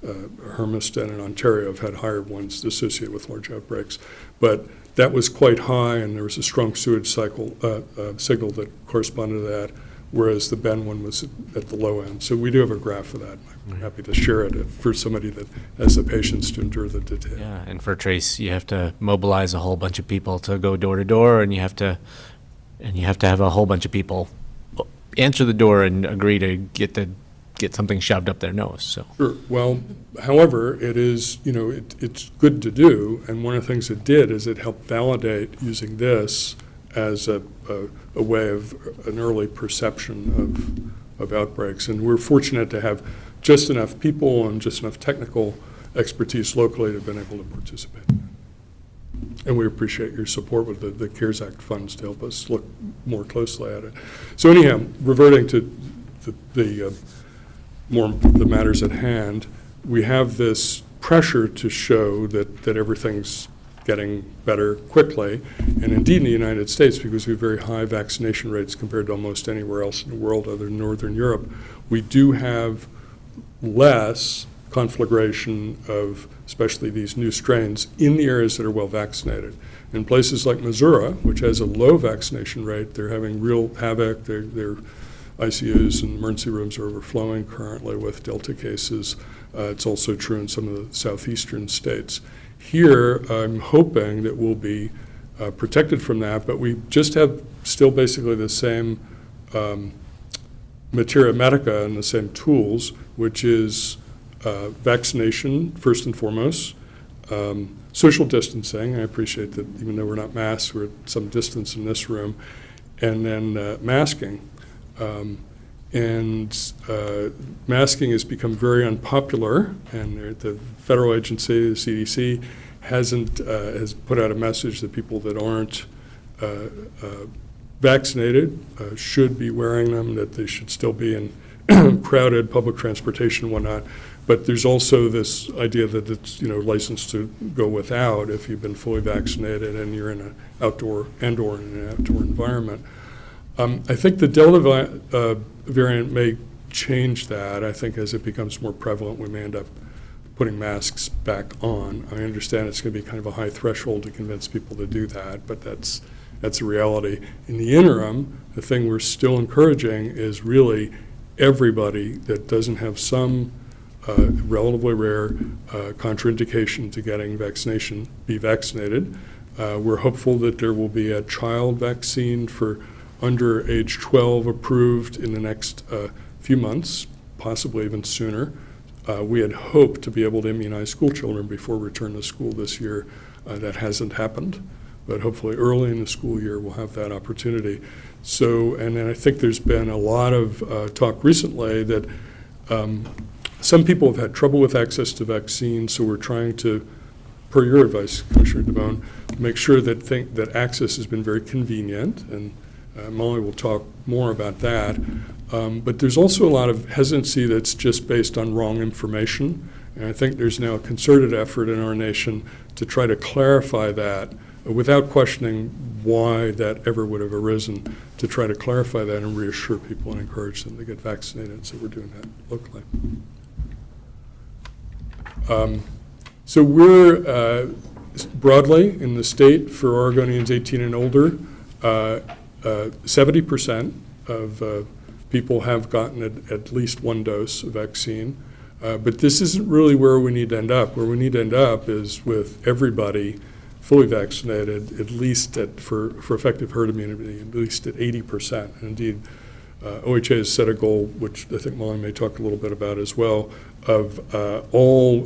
Hermiston and Ontario have had higher ones associated with large outbreaks. But that was quite high, and there was a strong sewage signal that corresponded to that, whereas the Bend one was at the low end. So we do have a graph of that. I'm happy to share it for somebody that has the patience to endure the detail. Yeah, and for trace, you have to mobilize a whole bunch of people to go door to door, and you have to have a whole bunch of people answer the door and agree to get something shoved up their nose. So sure. Well, however, it is, it's good to do, and one of the things it did is it helped validate using this as a way of an early perception of outbreaks. And we're fortunate to have just enough people and just enough technical expertise locally to have been able to participate. And we appreciate your support with the CARES Act funds to help us look more closely at it. So anyhow, reverting to the matters at hand, we have this pressure to show that everything's getting better quickly. And indeed in the United States, because we have very high vaccination rates compared to almost anywhere else in the world other than Northern Europe, we do have less conflagration of especially these new strains in the areas that are well vaccinated. In places like Missouri, which has a low vaccination rate, they're having real havoc. Their ICUs and emergency rooms are overflowing currently with Delta cases. It's also true in some of the southeastern states. Here, I'm hoping that we'll be protected from that, but we just have still basically the same materia medica and the same tools, which is vaccination, first and foremost, social distancing. I appreciate that even though we're not masked, we're at some distance in this room, and then masking. Masking has become very unpopular, and the federal agency, the CDC, has put out a message that people that aren't vaccinated should be wearing them, that they should still be in crowded public transportation and whatnot. But there's also this idea that it's, licensed to go without if you've been fully vaccinated and you're in an outdoor and/or in an outdoor environment. I think the Delta variant may change that. I think as it becomes more prevalent, we may end up putting masks back on. I understand it's going to be kind of a high threshold to convince people to do that, but that's a reality. In the interim, the thing we're still encouraging is really everybody that doesn't have some relatively rare contraindication to getting vaccination be vaccinated. We're hopeful that there will be a child vaccine for under age 12 approved in the next few months, possibly even sooner. We had hoped to be able to immunize school children before return to school this year. That hasn't happened, but hopefully early in the school year we'll have that opportunity. So, and then I think there's been a lot of talk recently that some people have had trouble with access to vaccines, so we're trying to, per your advice, Commissioner DeBone, make sure that access has been very convenient, and Molly will talk more about that. But there's also a lot of hesitancy that's just based on wrong information, and I think there's now a concerted effort in our nation to try to clarify that without questioning why that ever would have arisen, to try to clarify that and reassure people and encourage them to get vaccinated. So we're doing that locally. So we're broadly in the state for Oregonians 18 and older, 70% of people have gotten at least one dose of vaccine. But this isn't really where we need to end up. Where we need to end up is with everybody fully vaccinated, at least for effective herd immunity, at least at 80%. And indeed, OHA has set a goal, which I think Molly may talk a little bit about as well, of all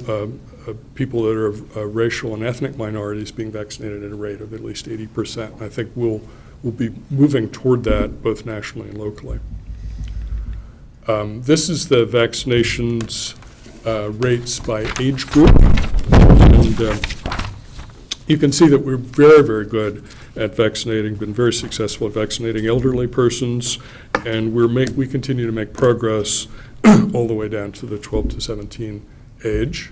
people that are of racial and ethnic minorities being vaccinated at a rate of at least 80%. And I think we'll be moving toward that both nationally and locally. This is the vaccinations rates by age group. And you can see that we're very, very good at vaccinating, been very successful at vaccinating elderly persons, and we continue to make progress all the way down to the 12 to 17 age.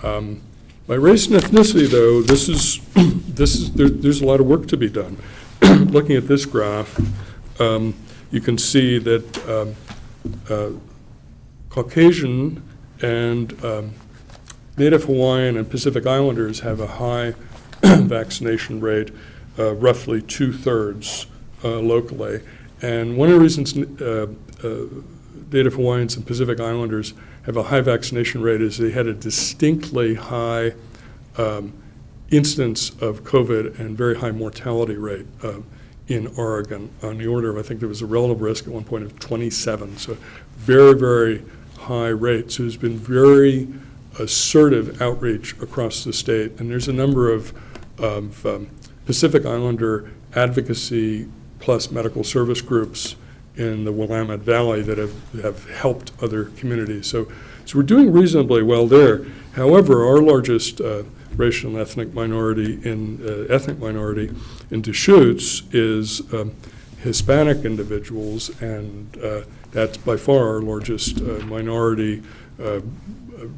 By race and ethnicity, though, there's a lot of work to be done. Looking at this graph, you can see that Caucasian and Native Hawaiian and Pacific Islanders have a high vaccination rate, roughly 2/3 locally. And one of the reasons Native Hawaiians and Pacific Islanders have a high vaccination rate is they had a distinctly high incidence of COVID and very high mortality rate in Oregon, on the order of, I think there was a relative risk at one point of 27. So very, very high rate. So there's been very assertive outreach across the state. And there's a number of Pacific Islander advocacy plus medical service groups in the Willamette Valley that have helped other communities. So we're doing reasonably well there. However, our largest racial and ethnic minority in Deschutes is Hispanic individuals, and that's by far our largest minority,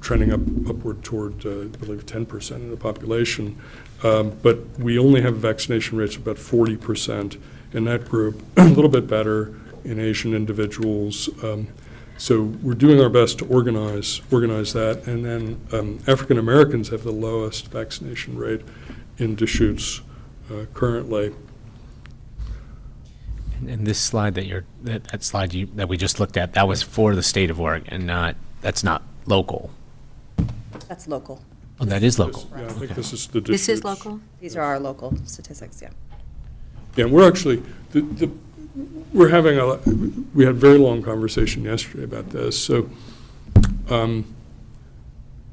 trending upward toward, I believe, 10% of the population. But we only have vaccination rates of about 40% in that group, a little bit better in Asian individuals. So we're doing our best to organize that. And then African Americans have the lowest vaccination rate in Deschutes currently. And this slide that slide that we just looked at, that was for the state of Oregon, that's not local. That's local. Oh, that is local. Yeah, I think Okay. this is the This is Deschutes. local? These are our local statistics, yeah. Yeah, we're actually, we had a very long conversation yesterday about this. So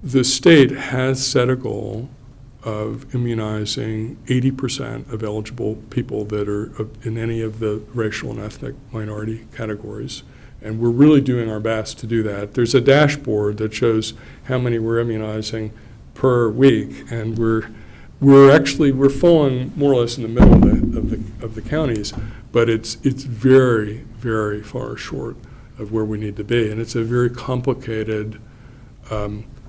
the state has set a goal of immunizing 80% of eligible people that are in any of the racial and ethnic minority categories. And we're really doing our best to do that. There's a dashboard that shows how many we're immunizing per week, and we're falling more or less in the middle of the counties, but it's very, very far short of where we need to be. And it's a very complicated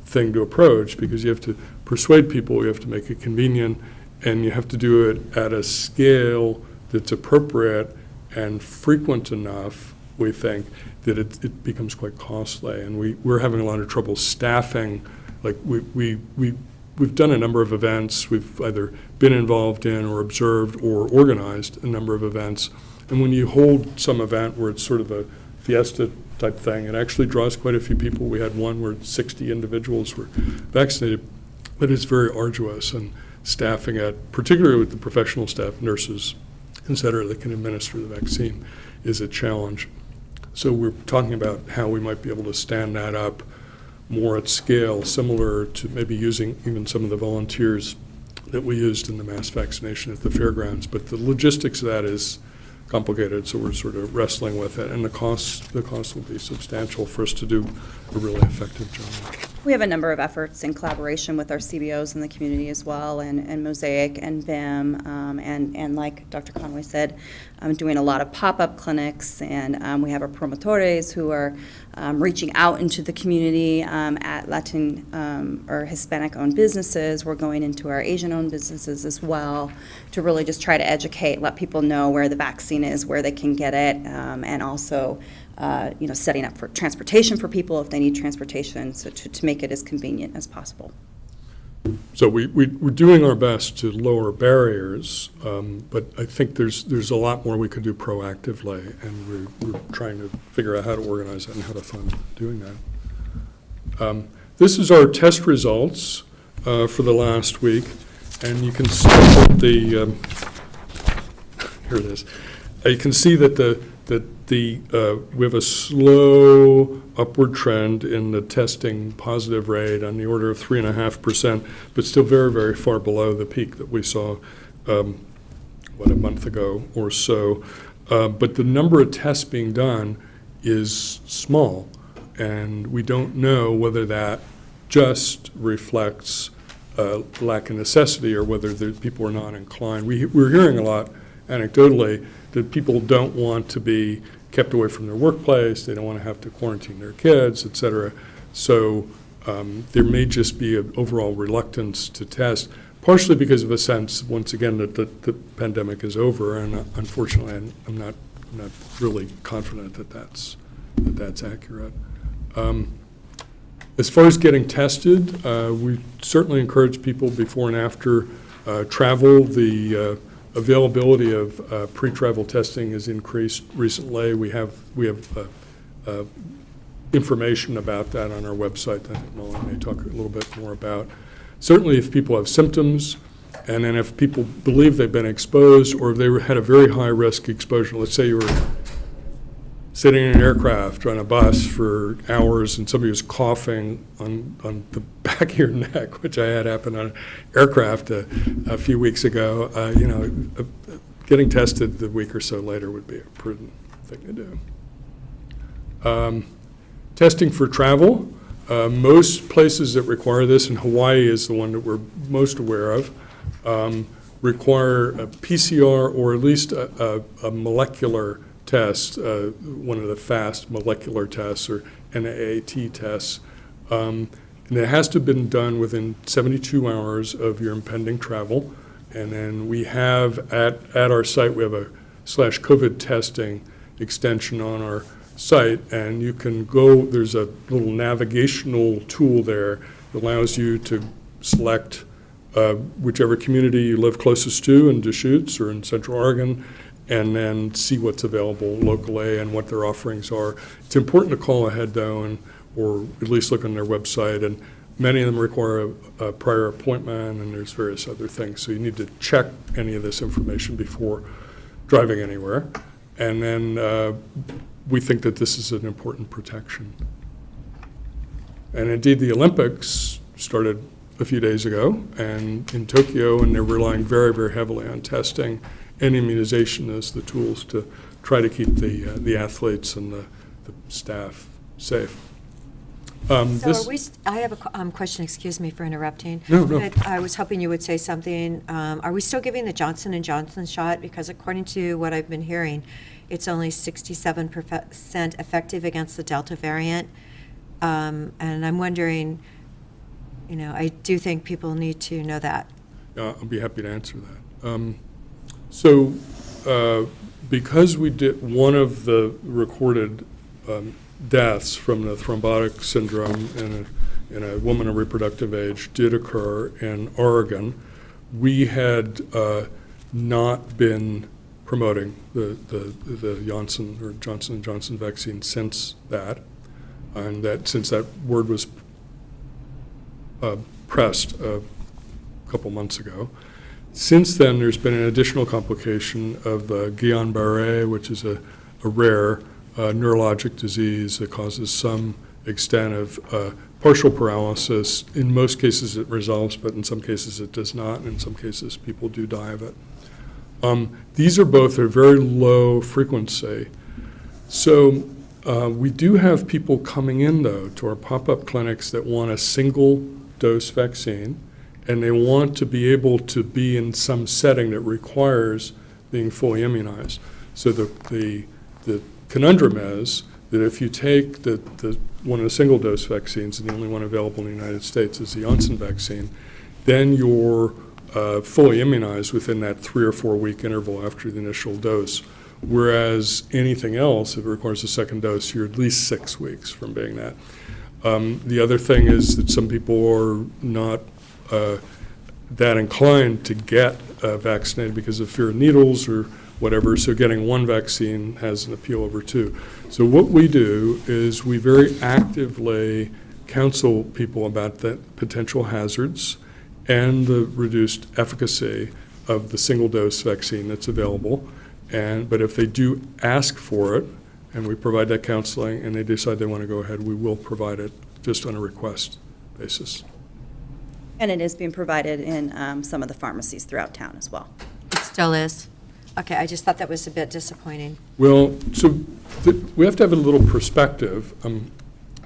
thing to approach because you have to persuade people, you have to make it convenient, and you have to do it at a scale that's appropriate and frequent enough, we think, that it becomes quite costly. And we're having a lot of trouble staffing. Like we've done a number of events. We've either been involved in or observed or organized a number of events. And when you hold some event where it's sort of a fiesta type thing, it actually draws quite a few people. We had one where 60 individuals were vaccinated, but it's very arduous, and staffing it, particularly with the professional staff, nurses, et cetera, that can administer the vaccine, is a challenge. So we're talking about how we might be able to stand that up more at scale, similar to maybe using even some of the volunteers that we used in the mass vaccination at the fairgrounds. But the logistics of that is complicated, so we're sort of wrestling with it, and the cost will be substantial for us to do a really effective job. We have a number of efforts in collaboration with our CBOs in the community as well, and Mosaic and VIM, and like Dr. Conway said, doing a lot of pop-up clinics, and we have our promotores who are reaching out into the community at Latin or Hispanic-owned businesses. We're going into our Asian-owned businesses as well to really just try to educate, let people know where the vaccine is, where they can get it, and also setting up for transportation for people if they need transportation, so to make it as convenient as possible. So we're doing our best to lower barriers, but I think there's a lot more we could do proactively, and we're trying to figure out how to organize that and how to fund doing that. This is our test results for the last week, and you can see that here it is. You can see that we have a slow upward trend in the testing positive rate on the order of 3.5%, but still very, very far below the peak that we saw, a month ago or so. But the number of tests being done is small, and we don't know whether that just reflects lack of necessity or whether people are not inclined. We're hearing a lot anecdotally that people don't want to be kept away from their workplace, they don't want to have to quarantine their kids, et cetera. So there may just be an overall reluctance to test, partially because of a sense, once again, that the pandemic is over, and unfortunately, I'm not really confident that that's accurate. As far as getting tested, we certainly encourage people before and after travel. The availability of pre-travel testing has increased recently. We have information about that on our website that I think Molly may talk a little bit more about. Certainly if people have symptoms, and then if people believe they've been exposed, or if they had a very high-risk exposure, let's say you were sitting in an aircraft on a bus for hours and somebody was coughing on the back of your neck, which I had happen on an aircraft a few weeks ago, getting tested a week or so later would be a prudent thing to do. Testing for travel. Most places that require this, and Hawaii is the one that we're most aware of, require a PCR or at least a molecular test, one of the fast molecular tests or NAAT tests. And it has to have been done within 72 hours of your impending travel. And then we have at our site, we have a /COVID testing extension on our site, and you can go, there's a little navigational tool there that allows you to select whichever community you live closest to in Deschutes or in Central Oregon, and then see what's available locally and what their offerings are. It's important to call ahead though, or at least look on their website, and many of them require a prior appointment, and there's various other things. So you need to check any of this information before driving anywhere. And then we think that this is an important protection. And indeed, the Olympics started a few days ago, and in Tokyo, and they're relying very, very heavily on testing and immunization as the tools to try to keep the athletes and the staff safe. So are we, I have a question, excuse me for interrupting. No, no. But I was hoping you would say something. Are we still giving the Johnson & Johnson shot? Because according to what I've been hearing, it's only 67% effective against the Delta variant. And I'm wondering, I do think people need to know that. I'll be happy to answer that. Because we did, one of the recorded deaths from the thrombotic syndrome in a woman of reproductive age did occur in Oregon, we had not been promoting the Johnson & Johnson vaccine since that, and that since that word was pressed a couple months ago. Since then, there's been an additional complication of the Guillain-Barré, which is a rare neurologic disease that causes some extent of partial paralysis. In most cases, it resolves, but in some cases, it does not. In some cases, people do die of it. These are both at a very low frequency. So we do have people coming in, though, to our pop-up clinics that want a single-dose vaccine, and they want to be able to be in some setting that requires being fully immunized. So the conundrum is that if you take one of the single-dose vaccines, and the only one available in the United States is the Janssen vaccine, then you're fully immunized within that 3 or 4 week interval after the initial dose. Whereas anything else, if it requires a second dose, you're at least 6 weeks from being that. The other thing is that some people are not that inclined to get vaccinated because of fear of needles or whatever, so getting one vaccine has an appeal over two. So what we do is we very actively counsel people about the potential hazards and the reduced efficacy of the single-dose vaccine that's available. But if they do ask for it, and we provide that counseling, and they decide they want to go ahead, we will provide it just on a request basis. And it is being provided in some of the pharmacies throughout town as well. It still is? Okay, I just thought that was a bit disappointing. Well, so we have to have a little perspective.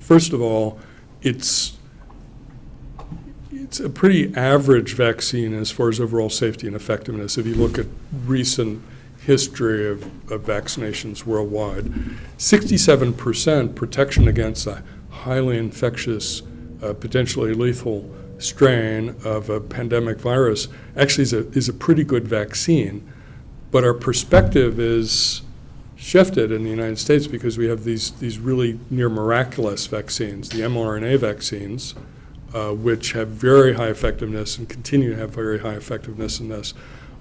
First of all, it's a pretty average vaccine as far as overall safety and effectiveness. If you look at recent history of vaccinations worldwide, 67% protection against a highly infectious, potentially lethal strain of a pandemic virus actually is a pretty good vaccine. But our perspective is shifted in the United States because we have these really near miraculous vaccines, the mRNA vaccines, which have very high effectiveness and continue to have very high effectiveness in this.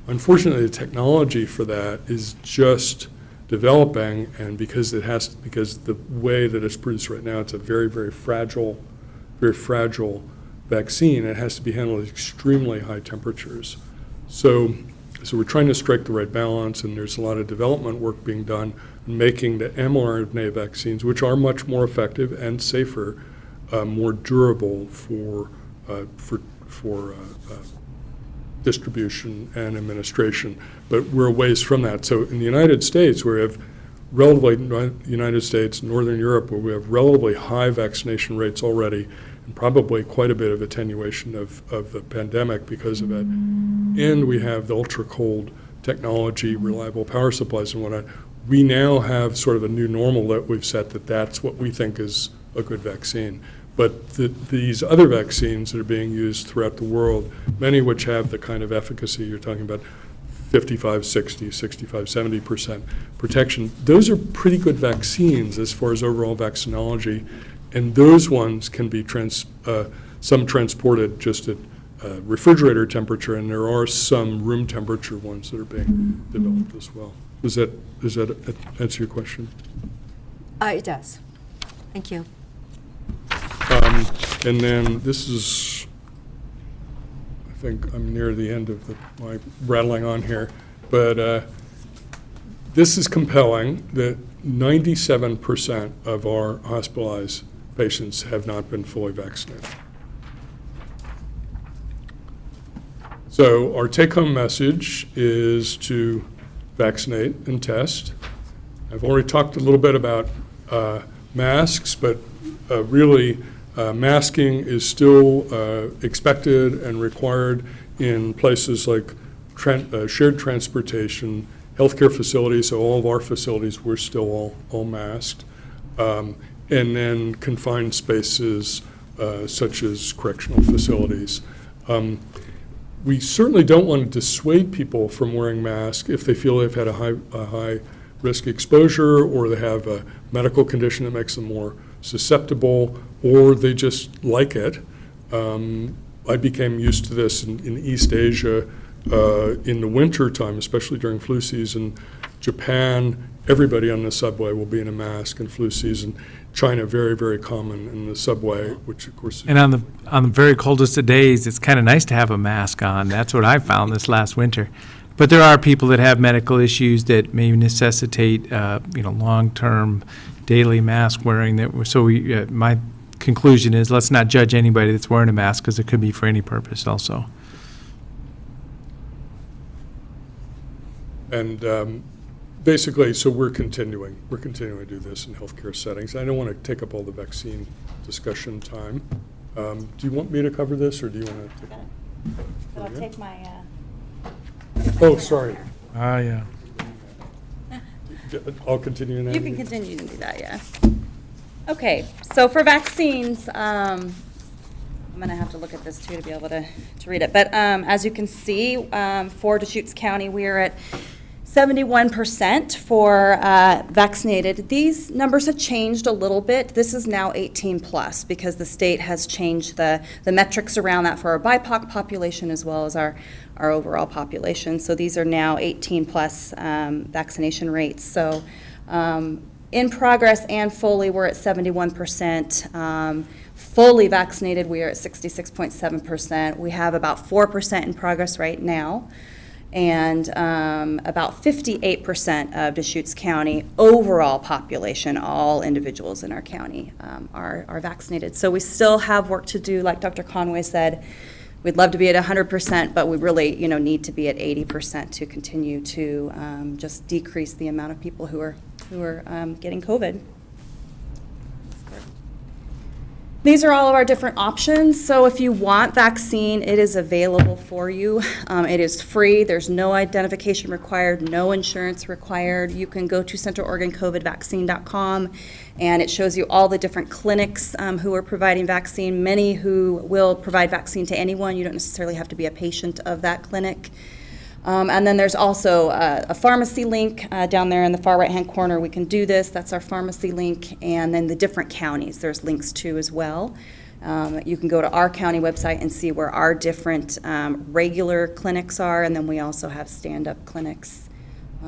Unfortunately, the technology for that is just developing, and because the way that it's produced right now, it's a very, very fragile vaccine. It has to be handled at extremely high temperatures. So we're trying to strike the right balance, and there's a lot of development work being done in making the mRNA vaccines, which are much more effective and safer, more durable for distribution and administration. But we're a ways from that. So in the United States, we have United States, Northern Europe, where we have relatively high vaccination rates already, and probably quite a bit of attenuation of the pandemic because of it. And we have the ultra-cold technology, reliable power supplies and whatnot. We now have sort of a new normal that we've set that's what we think is a good vaccine. But these other vaccines that are being used throughout the world, many of which have the kind of efficacy you're talking about, 55, 60, 65, 70% protection, those are pretty good vaccines as far as overall vaccinology. And those ones can be some transported just at refrigerator temperature, and there are some room temperature ones that are being developed as well. Does that answer your question? It does. Thank you. And then this is, I think I'm near the end of my rattling on here, but this is compelling that 97% of our hospitalized patients have not been fully vaccinated. So our take-home message is to vaccinate and test. I've already talked a little bit about masks, but really Masking is still expected and required in places like shared transportation, healthcare facilities, so all of our facilities, we're still all masked. And then confined spaces such as correctional facilities. We certainly don't want to dissuade people from wearing masks if they feel they've had a high risk exposure, or they have a medical condition that makes them more susceptible, or they just like it. I became used to this in East Asia in the winter time, especially during flu season. Japan, everybody on the subway will be in a mask in flu season. China, very, very common in the subway, which of course. And on the very coldest of days, it's kind of nice to have a mask on. That's what I found this last winter. But there are people that have medical issues that may necessitate, long-term daily mask wearing. My conclusion is, let's not judge anybody that's wearing a mask, because it could be for any purpose also. And basically, so we're continuing to do this in healthcare settings. I don't want to take up all the vaccine discussion time. Do you want me to cover this, or do you want to take it? So I'll take my. Oh, sorry. Yeah. I'll continue now. You can continue to do that, yeah. Okay, so for vaccines, I'm going to have to look at this too to be able to read it. But as you can see, for Deschutes County, we are at 71% for vaccinated. These numbers have changed a little bit. This is now 18 plus because the state has changed the metrics around that for our BIPOC population as well as our overall population. So these are now 18 plus vaccination rates. So in progress and fully, we're at 71%. Fully vaccinated, we are at 66.7%. We have about 4% in progress right now. And about 58% of Deschutes County overall population, all individuals in our county, are vaccinated. So we still have work to do. Like Dr. Conway said, we'd love to be at 100%, but we really, need to be at 80% to continue to just decrease the amount of people who are getting COVID. These are all of our different options. So if you want vaccine, it is available for you. It is free. There's no identification required, no insurance required. You can go to centraloregoncovidvaccine.com, and it shows you all the different clinics who are providing vaccine, many who will provide vaccine to anyone. You don't necessarily have to be a patient of that clinic. And then there's also a pharmacy link down there in the far right-hand corner. We can do this. That's our pharmacy link. And then the different counties, there's links to as well. You can go to our county website and see where our different regular clinics are. And then we also have stand-up clinics.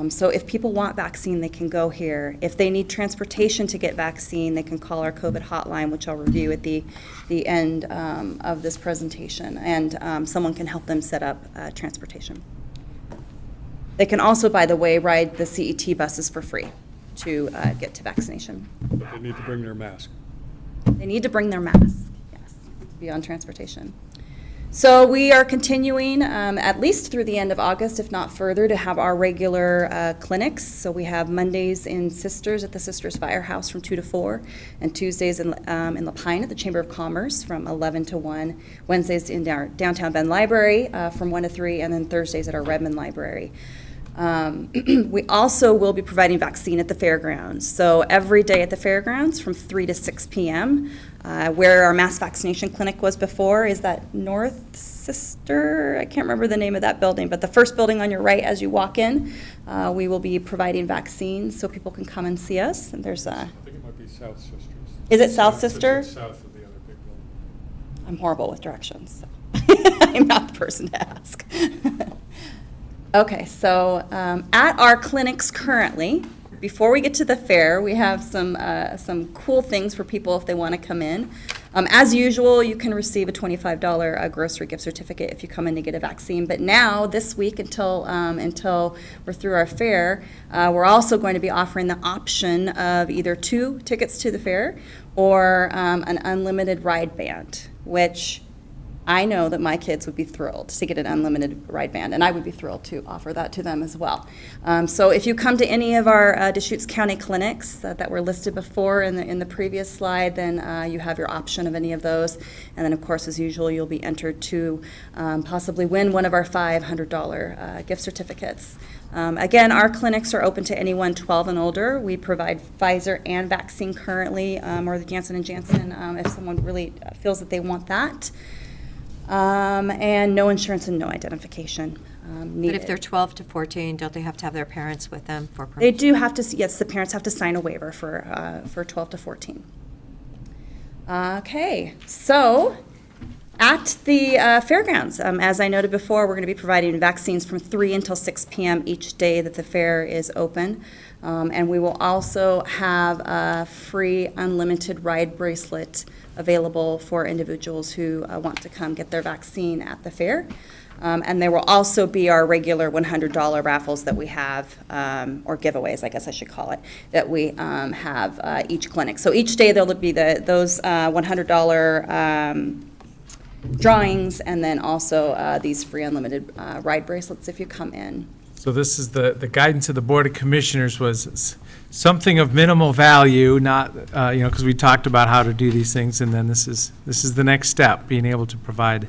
So if people want vaccine, they can go here. If they need transportation to get vaccine, they can call our COVID hotline, which I'll review at the end of this presentation. And someone can help them set up transportation. They can also, by the way, ride the CET buses for free to get to vaccination. But they need to bring their mask. They need to bring their mask, yes, to be on transportation. So we are continuing at least through the end of August, if not further, to have our regular clinics. So we have Mondays in Sisters at the Sisters Firehouse from 2 to 4, and Tuesdays in La Pine at the Chamber of Commerce from 11 to 1, Wednesdays in our downtown Bend Library from 1 to 3, and then Thursdays at our Redmond Library. We also will be providing vaccine at the fairgrounds. So every day at the fairgrounds from 3 to 6 p.m., where our mass vaccination clinic was before is that North Sister, I can't remember the name of that building, but the first building on your right as you walk in, we will be providing vaccines so people can come and see us. And there's I think it might be South Sisters. Is it South Sister? It's south of the other big building. I'm horrible with directions, so I'm not the person to ask. Okay, so at our clinics currently, before we get to the fair, we have some cool things for people if they want to come in. As usual, you can receive a $25 grocery gift certificate if you come in to get a vaccine. But now, this week, until we're through our fair, we're also going to be offering the option of either 2 tickets to the fair or an unlimited ride band, which I know that my kids would be thrilled to get an unlimited ride band, and I would be thrilled to offer that to them as well. So if you come to any of our Deschutes County clinics that were listed before in the previous slide, then you have your option of any of those. And then, of course, as usual, you'll be entered to possibly win one of our $500 gift certificates. Again, our clinics are open to anyone 12 and older. We provide Pfizer and vaccine currently, or the Janssen & Janssen if someone really feels that they want that. And no insurance and no identification needed. But if they're 12 to 14, don't they have to have their parents with them for permission? They do have to, yes, the parents have to sign a waiver for 12 to 14. Okay, so at the fairgrounds, as I noted before, we're going to be providing vaccines from 3 until 6 p.m. each day that the fair is open. And we will also have a free unlimited ride bracelet available for individuals who want to come get their vaccine at the fair. And there will also be our regular $100 raffles that we have, or giveaways, I guess I should call it, that we have each clinic. So each day there will be those $100 drawings, and then also these free unlimited ride bracelets if you come in. So this is the guidance of the Board of Commissioners was something of minimal value, not, because we talked about how to do these things, and then this is the next step, being able to provide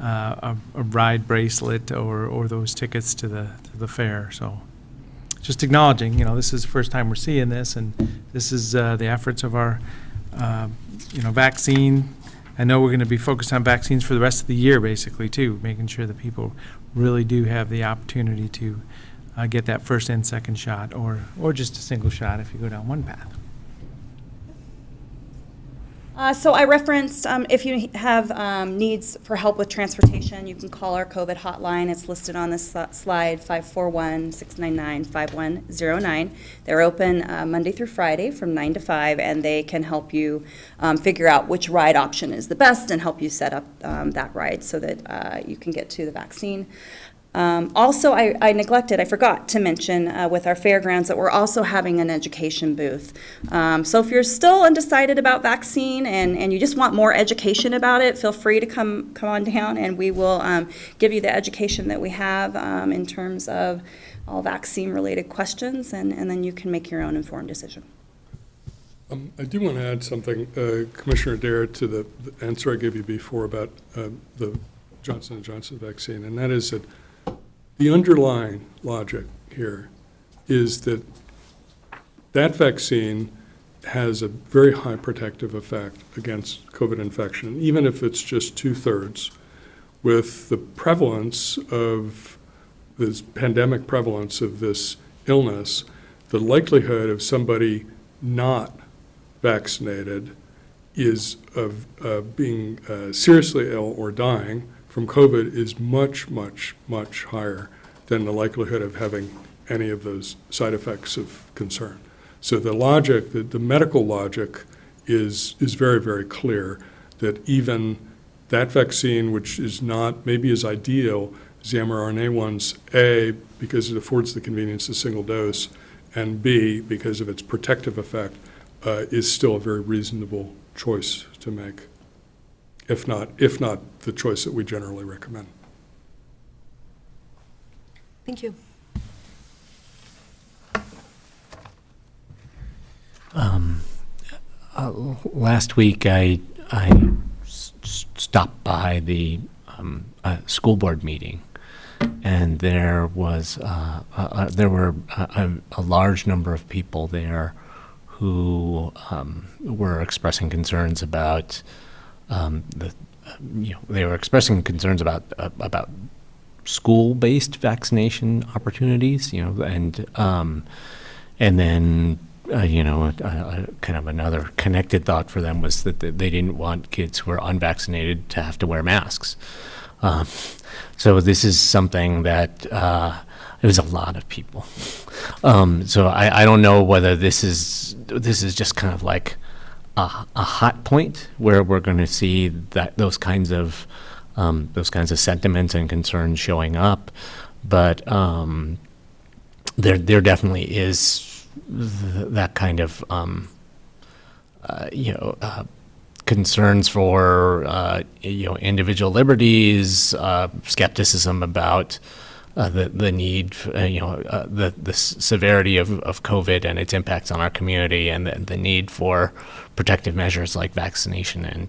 a ride bracelet or those tickets to the fair. So just acknowledging, this is the first time we're seeing this, and this is the efforts of our, vaccine. I know we're going to be focused on vaccines for the rest of the year, basically, too, making sure that people really do have the opportunity to get that first and second shot, or just a single shot if you go down one path. So I referenced, if you have needs for help with transportation, you can call our COVID hotline. It's listed on this slide, 541-699-5109. They're open Monday through Friday from 9 to 5, and they can help you figure out which ride option is the best and help you set up that ride so that you can get to the vaccine. Also, I forgot to mention with our fairgrounds that we're also having an education booth. So if you're still undecided about vaccine and you just want more education about it, feel free to come on down, and we will give you the education that we have in terms of all vaccine-related questions, and then you can make your own informed decision. I do want to add something, Commissioner Dare, to the answer I gave you before about the Johnson & Johnson vaccine, and that is that the underlying logic here is that vaccine has a very high protective effect against COVID infection, even if it's just 2/3. With the prevalence of this pandemic prevalence of this illness, the likelihood of somebody not vaccinated is of being seriously ill or dying from COVID is much, much, much higher than the likelihood of having any of those side effects of concern. So the logic, the medical logic is very, very clear that even that vaccine, which is not maybe as ideal as the mRNA ones, A, because it affords the convenience of single dose, and B, because of its protective effect, is still a very reasonable choice to make. If not the choice that we generally recommend. Thank you. Last week, I stopped by the school board meeting, and there were a large number of people there who were expressing concerns about they were expressing concerns about school-based vaccination opportunities, and then kind of another connected thought for them was that they didn't want kids who were unvaccinated to have to wear masks. So this is something that it was a lot of people. So I don't know whether this is just kind of like a hot point where we're going to see those kinds of sentiments and concerns showing up, but there definitely is that kind of concerns for, individual liberties, skepticism about the need, the severity of COVID and its impacts on our community, and the need for protective measures like vaccination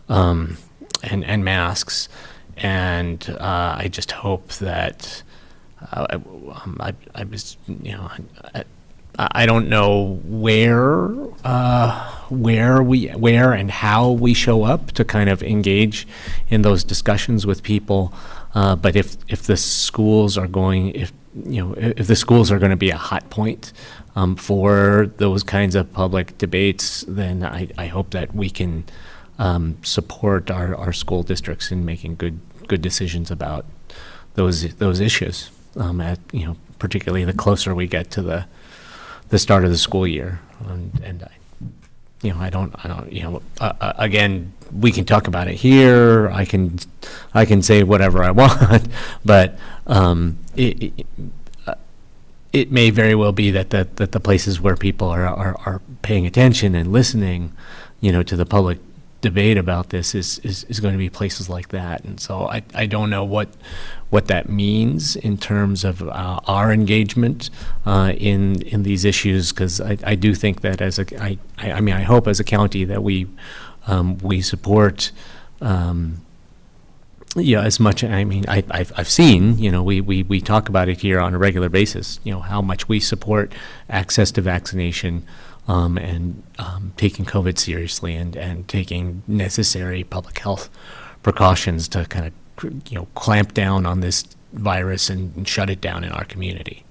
and masks. And I just hope that I was, I don't know where and how we show up to kind of engage in those discussions with people. But if the schools are going, if the schools are going to be a hot point for those kinds of public debates, then I hope that we can support our school districts in making good decisions about those issues. Particularly the closer we get to the start of the school year, again, we can talk about it here. I can say whatever I want, but it may very well be that the places where people are paying attention and listening, to the public debate about this is going to be places like that. And so I don't know what that means in terms of our engagement in these issues, because I do think that I hope as a county that we support as much. I've seen, we talk about it here on a regular basis, how much we support access to vaccination, and taking COVID seriously and taking necessary public health precautions to kind of, clamp down on this virus and shut it down in our community.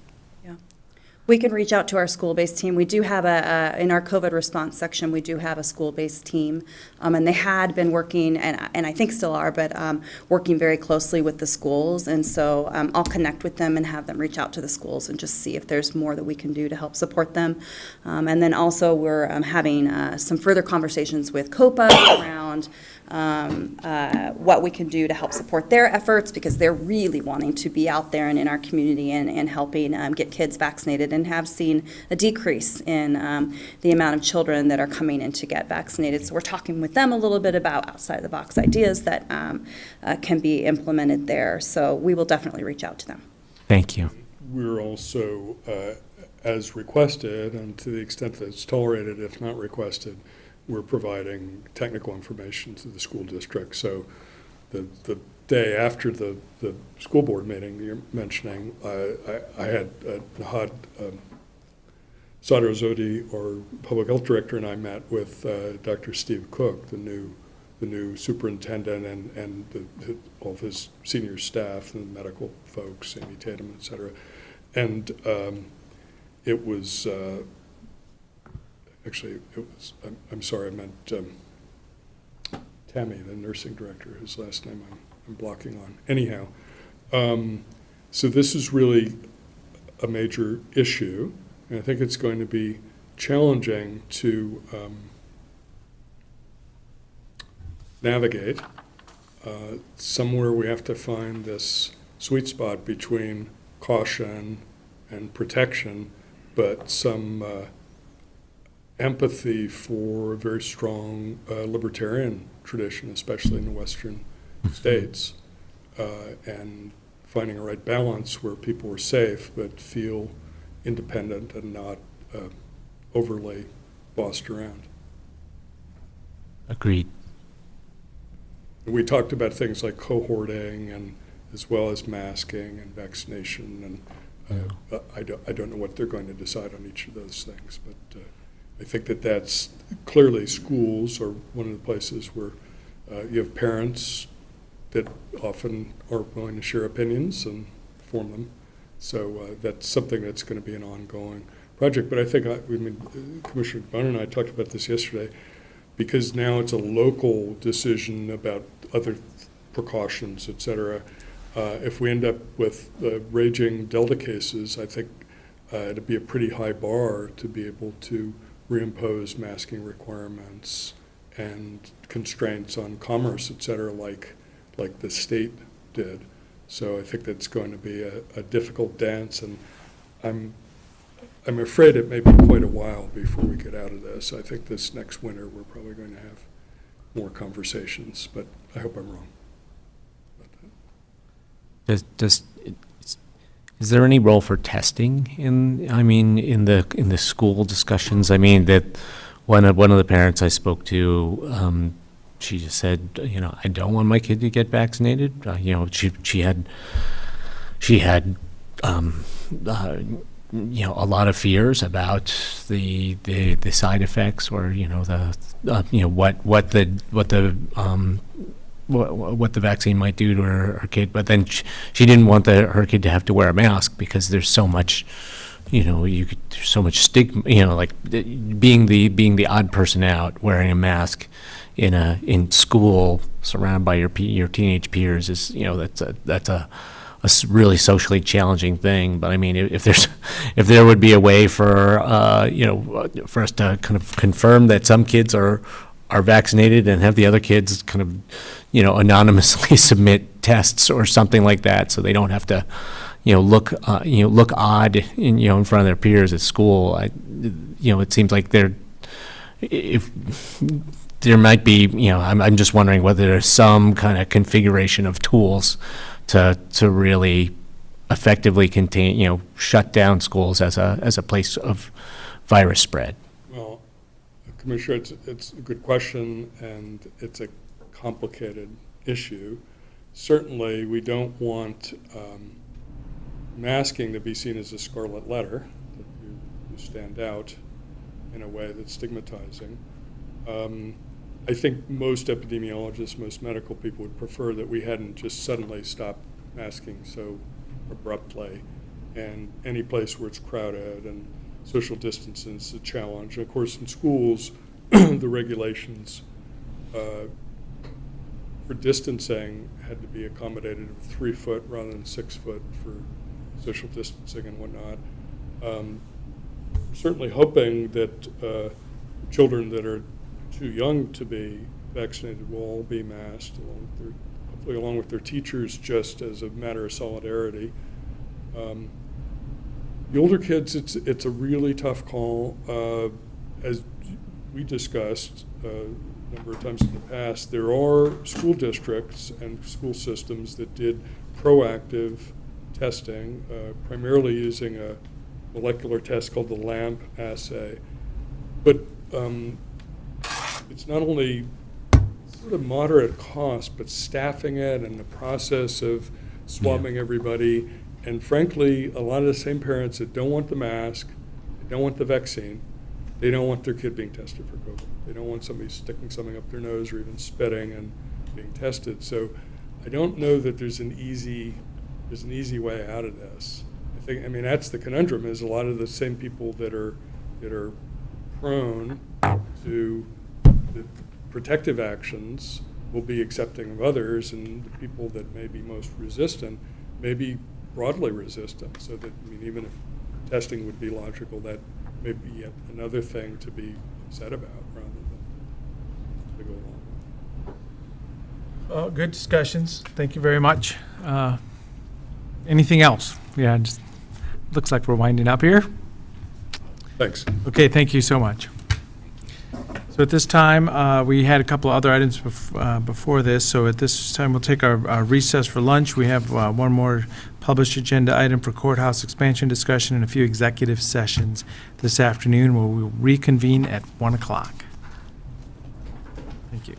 We can reach out to our school-based team. We do have in our COVID response section, we do have a school-based team. And they had been working, and I think still are, but working very closely with the schools. And so I'll connect with them and have them reach out to the schools and just see if there's more that we can do to help support them. And then also we're having some further conversations with COPA around what we can do to help support their efforts, because they're really wanting to be out there and in our community and helping get kids vaccinated, and have seen a decrease in the amount of children that are coming in to get vaccinated. So we're talking with them a little bit about outside the box ideas that can be implemented there. So we will definitely reach out to them. Thank you. We're also, as requested, and to the extent that it's tolerated, if not requested, we're providing technical information to the school district. So the day after the school board meeting you're mentioning, I had Nahad Sadr-Zodi, our public health director, and I met with Dr. Steve Cook, the new superintendent, and all of his senior staff and medical folks, Amy Tatum, et cetera. And it was I'm sorry, I meant Tammy, the nursing director, whose last name I'm blocking on. Anyhow, so this is really a major issue, and I think it's going to be challenging to navigate. Somewhere we have to find this sweet spot between caution and protection, but some empathy for a very strong libertarian tradition, especially in the Western states, and finding a right balance where people are safe but feel independent and not overly bossed around. Agreed. We talked about things like cohorting, and as well as masking and vaccination, and I don't know what they're going to decide on each of those things, but I think that's clearly schools are one of the places where you have parents that often aren't willing to share opinions and form them. So that's something that's going to be an ongoing project. But I think, Commissioner Bono and I talked about this yesterday, because now it's a local decision about other precautions, et cetera. If we end up with raging Delta cases, I think it'd be a pretty high bar to be able to reimpose masking requirements and constraints on commerce, et cetera, like the state did. So I think that's going to be a difficult dance, and I'm afraid it may be quite a while before we get out of this. I think this next winter we're probably going to have more conversations, but I hope I'm wrong. Is there any role for testing in the school discussions? I mean, that one of the parents I spoke to, she just said, I don't want my kid to get vaccinated. She had a lot of fears about the side effects, or what the vaccine might do to her kid. But then she didn't want her kid to have to wear a mask, because there's so much, there's so much stigma, like being the odd person out wearing a mask in school, surrounded by your teenage peers, is that's a really socially challenging thing. But I mean, if there would be a way for for us to kind of confirm that some kids are vaccinated, and have the other kids kind of anonymously submit tests or something like that, so they don't have to look odd in front of their peers at school. It seems like if there might be, I'm just wondering whether there's some kind of configuration of tools to really effectively contain, shut down schools as a place of virus spread. Well, Commissioner, it's a good question, and it's a complicated issue. Certainly, we don't want masking to be seen as a scarlet letter, that you stand out in a way that's stigmatizing. I think most epidemiologists, most medical people would prefer that we hadn't just suddenly stopped masking so abruptly, and any place where it's crowded and social distancing is a challenge. And of course, in schools, the regulations for distancing had to be accommodated of 3 foot rather than 6 foot for social distancing and whatnot. Certainly hoping that children that are too young to be vaccinated will all be masked, hopefully along with their teachers, just as a matter of solidarity. The older kids, it's a really tough call. As we discussed a number of times in the past, there are school districts and school systems that did proactive testing, primarily using a molecular test called the LAMP assay. But it's not only sort of moderate cost, but staffing it and the process of swabbing everybody. And frankly, a lot of the same parents that don't want the mask, they don't want the vaccine, they don't want their kid being tested for COVID. They don't want somebody sticking something up their nose or even spitting and being tested. So I don't know that there's an easy way out of this. I mean, that's the conundrum, is a lot of the same people that are prone to the protective actions will be accepting of others, and the people that may be most resistant may be broadly resistant. So that, I mean, even if testing would be logical, that may be yet another thing to be upset about rather than to go along with. Good discussions. Thank you very much. Anything else? Yeah, just looks like we're winding up here. Thanks. Okay, thank you so much. So at this time, we had a couple of other items before this. So at this time, we'll take our recess for lunch. We have one more published agenda item for courthouse expansion discussion and a few executive sessions this afternoon, where we'll reconvene at 1 o'clock. Thank you.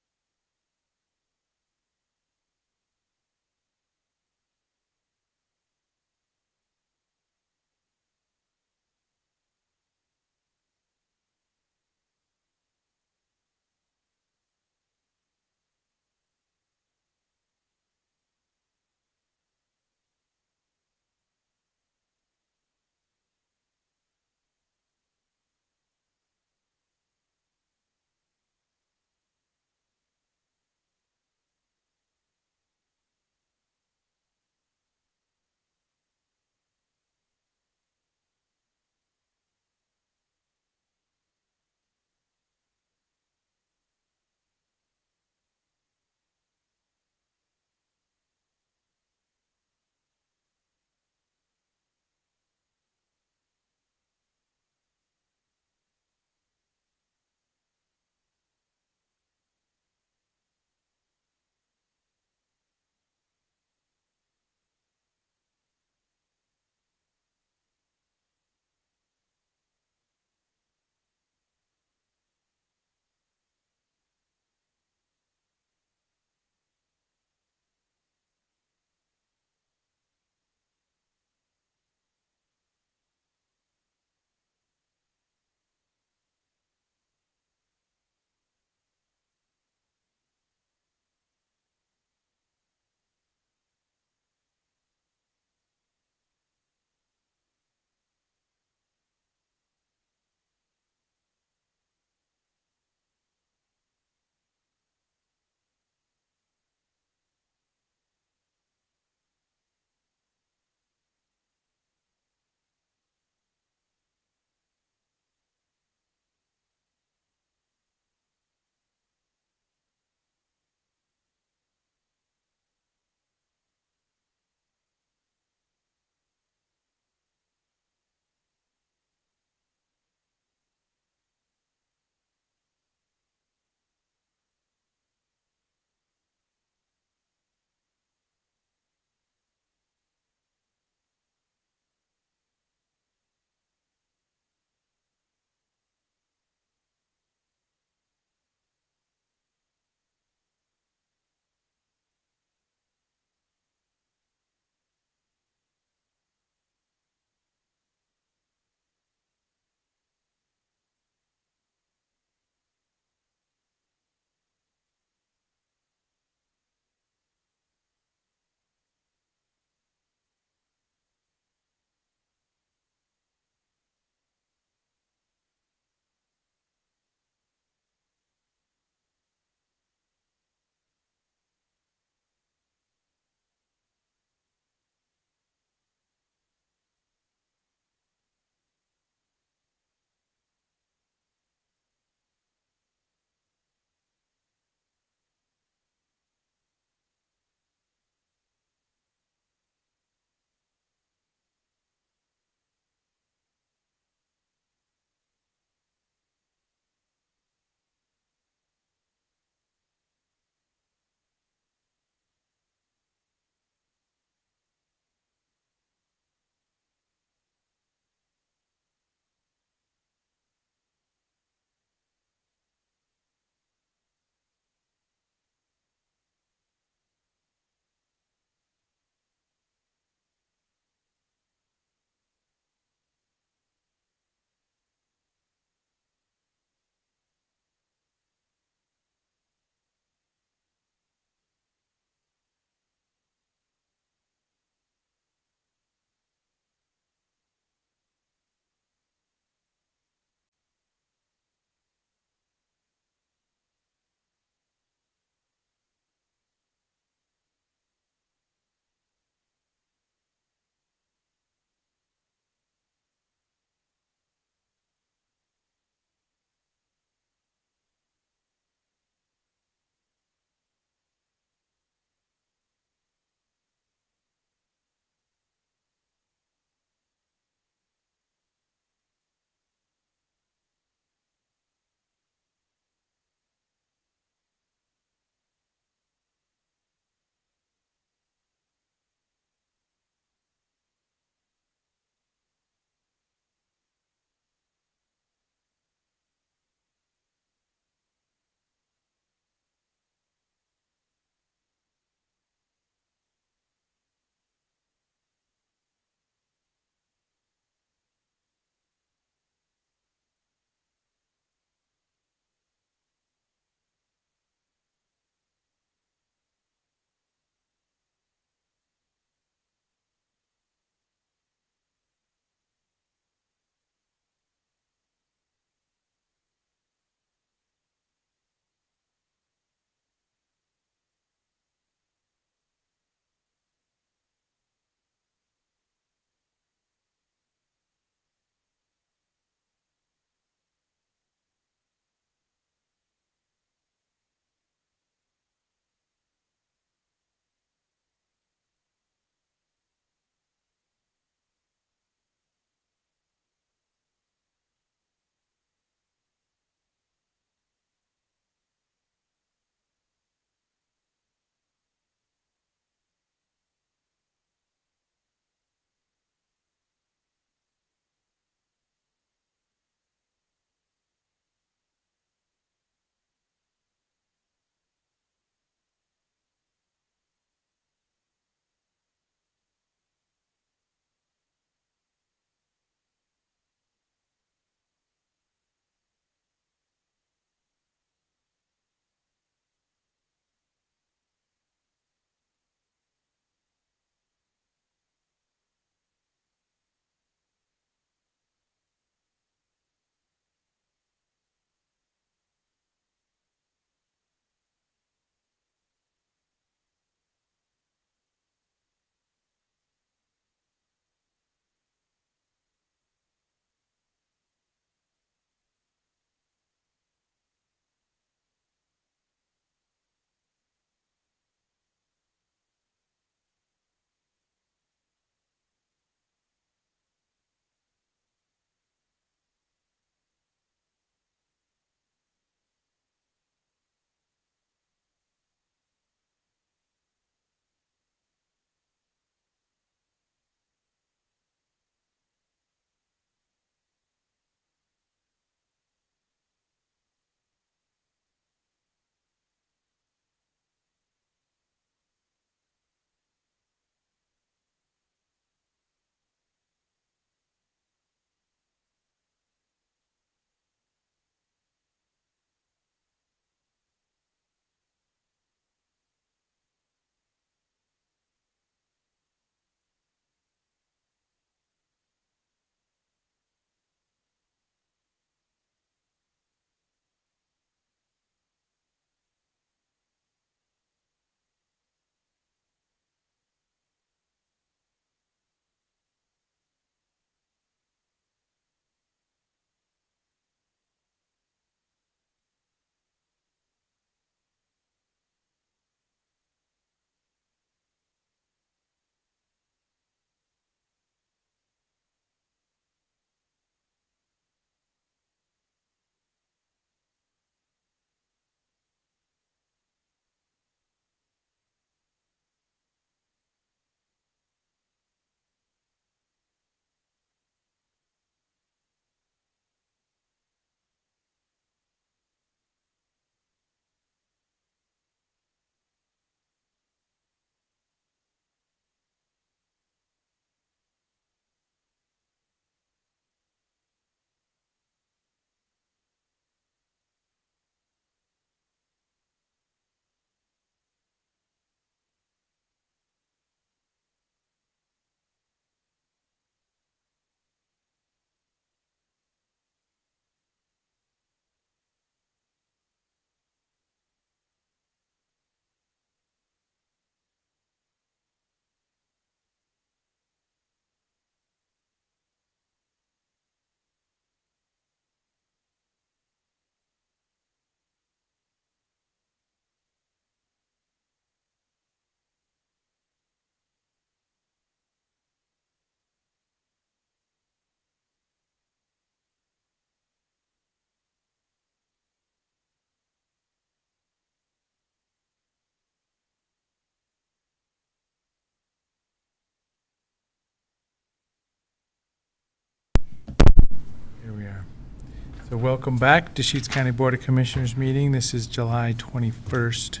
So welcome back, Deschutes County Board of Commissioners meeting. This is July 21st,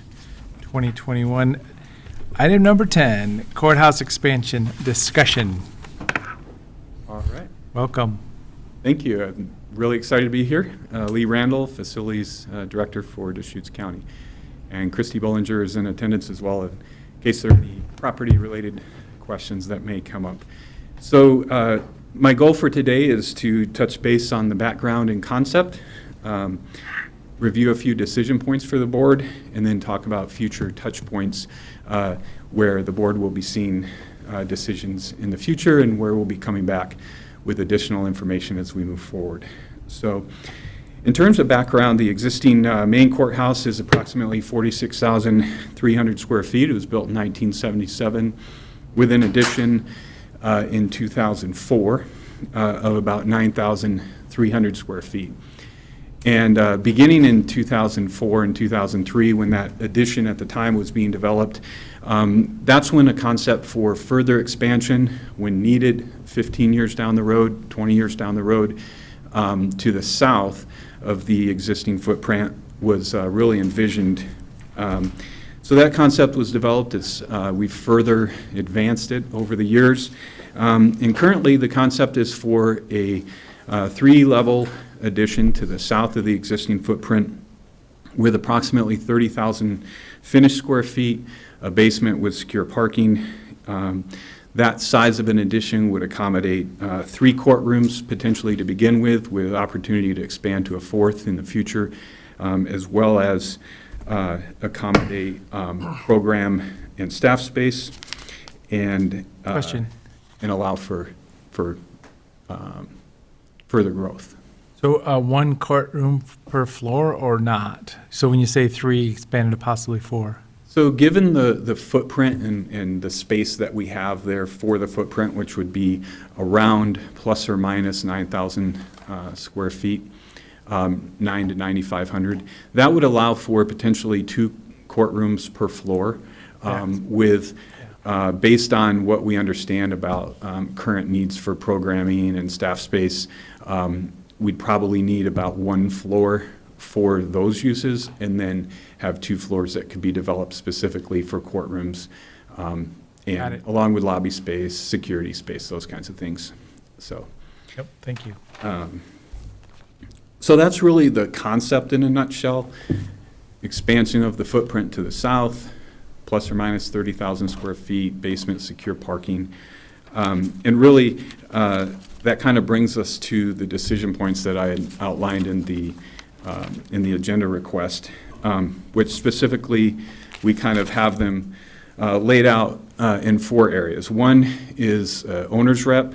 2021. Item number 10, courthouse expansion discussion. All right. Welcome. Thank you. I'm really excited to be here. Lee Randall, Facilities Director for Deschutes County. And Christy Bollinger is in attendance as well in case there are any property-related questions that may come up. So my goal for today is to touch base on the background and concept, review a few decision points for the board, and then talk about future touch points where the board will be seeing decisions in the future and where we'll be coming back with additional information as we move forward. So in terms of background, the existing main courthouse is approximately 46,300 square feet. It was built in 1977 with an addition in 2004 of about 9,300 square feet. And beginning in 2004 and 2003, when that addition at the time was being developed, that's when a concept for further expansion, when needed, 15 years down the road, 20 years down the road, to the south of the existing footprint was really envisioned. So that concept was developed as we've further advanced it over the years. And currently the concept is for a 3-level addition to the south of the existing footprint with approximately 30,000 finished square feet, a basement with secure parking. That size of an addition would accommodate 3 courtrooms potentially to begin with opportunity to expand to a 4th in the future, as well as accommodate program and staff space and allow for further growth. So 1 courtroom per floor or not? So when you say 3, expanded to possibly 4? So given the footprint and the space that we have there for the footprint, which would be around plus or minus 9,000 square feet, 9 to 9,500, that would allow for potentially 2 courtrooms per floor with based on what we understand about current needs for programming and staff space, we'd probably need about 1 floor for those uses, and then have 2 floors that could be developed specifically for courtrooms, and along with lobby space, security space, those kinds of things. So, yep, thank you. So that's really the concept in a nutshell. Expansion of the footprint to the south, plus or minus 30,000 square feet, basement, secure parking. And really, that kind of brings us to the decision points that I had outlined in the agenda request, which specifically we kind of have them laid out in 4 areas. 1 is owner's rep.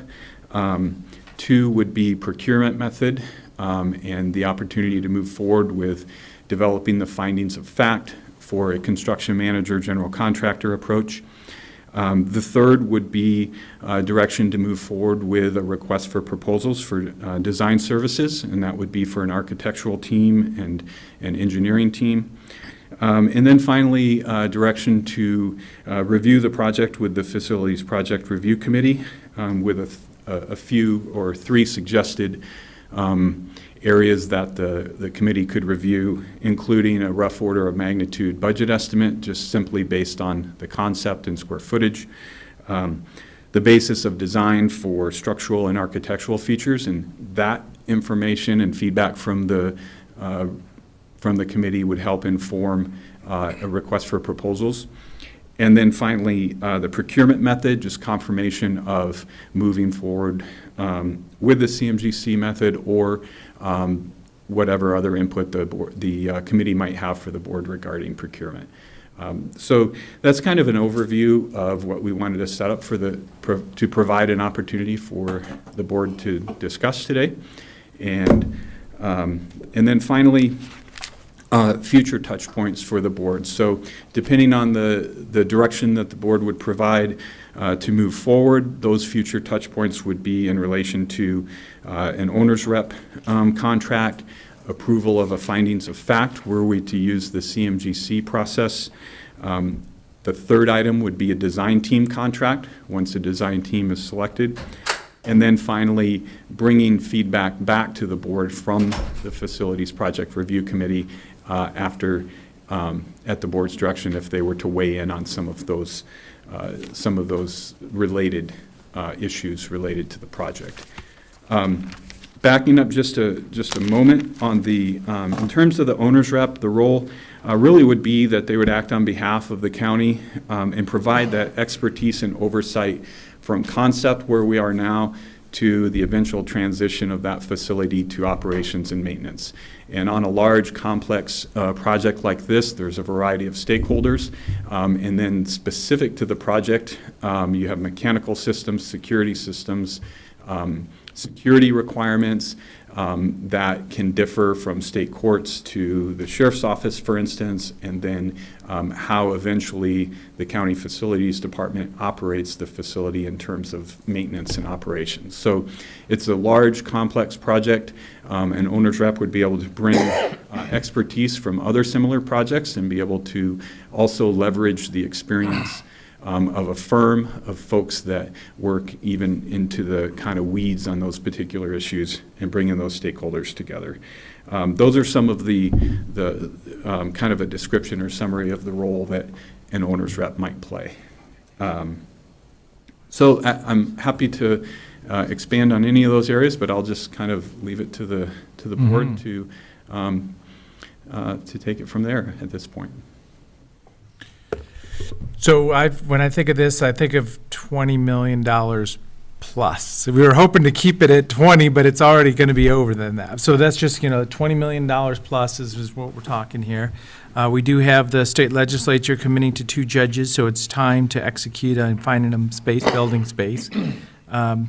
2 would be procurement method and the opportunity to move forward with developing the findings of fact for a construction manager, general contractor approach. The 3rd would be direction to move forward with a request for proposals for design services, and that would be for an architectural team and an engineering team. And then finally, direction to review the project with the Facilities Project Review Committee with a few or 3 suggested areas that the committee could review, including a rough order of magnitude budget estimate, just simply based on the concept and square footage, the basis of design for structural and architectural features, and that information and feedback from the committee would help inform a request for proposals. And then finally, the procurement method, just confirmation of moving forward with the CMGC method or whatever other input the committee might have for the board regarding procurement. So that's kind of an overview of what we wanted to set up to provide an opportunity for the board to discuss today. And then finally, future touch points for the board. So depending on the direction that the board would provide to move forward, those future touch points would be in relation to an owner's rep contract, approval of a findings of fact, were we to use the CMGC process. The 3rd item would be a design team contract, once a design team is selected. And then finally, bringing feedback back to the board from the Facilities Project Review Committee after, at the board's direction, if they were to weigh in on some of those related issues related to the project. Backing up just a moment on the, in terms of the owner's rep, the role really would be that they would act on behalf of the county and provide that expertise and oversight from concept where we are now to the eventual transition of that facility to operations and maintenance. And on a large, complex project like this, there's a variety of stakeholders. And then specific to the project, you have mechanical systems, security systems, security requirements that can differ from state courts to the sheriff's office, for instance, and then how eventually the county facilities department operates the facility in terms of maintenance and operations. So it's a large, complex project. An owner's rep would be able to bring expertise from other similar projects and be able to also leverage the experience of a firm of folks that work even into the kind of weeds on those particular issues and bringing those stakeholders together. Those are some of the kind of a description or summary of the role that an owner's rep might play. So I'm happy to expand on any of those areas, but I'll just kind of leave it to the board to take it from there at this point. So when I think of this, I think of $20 million plus. So we were hoping to keep it at 20, but it's already going to be over than that. So that's just, $20 million plus is what we're talking here. We do have the state legislature committing to 2 judges, so it's time to execute on finding them space, building space. And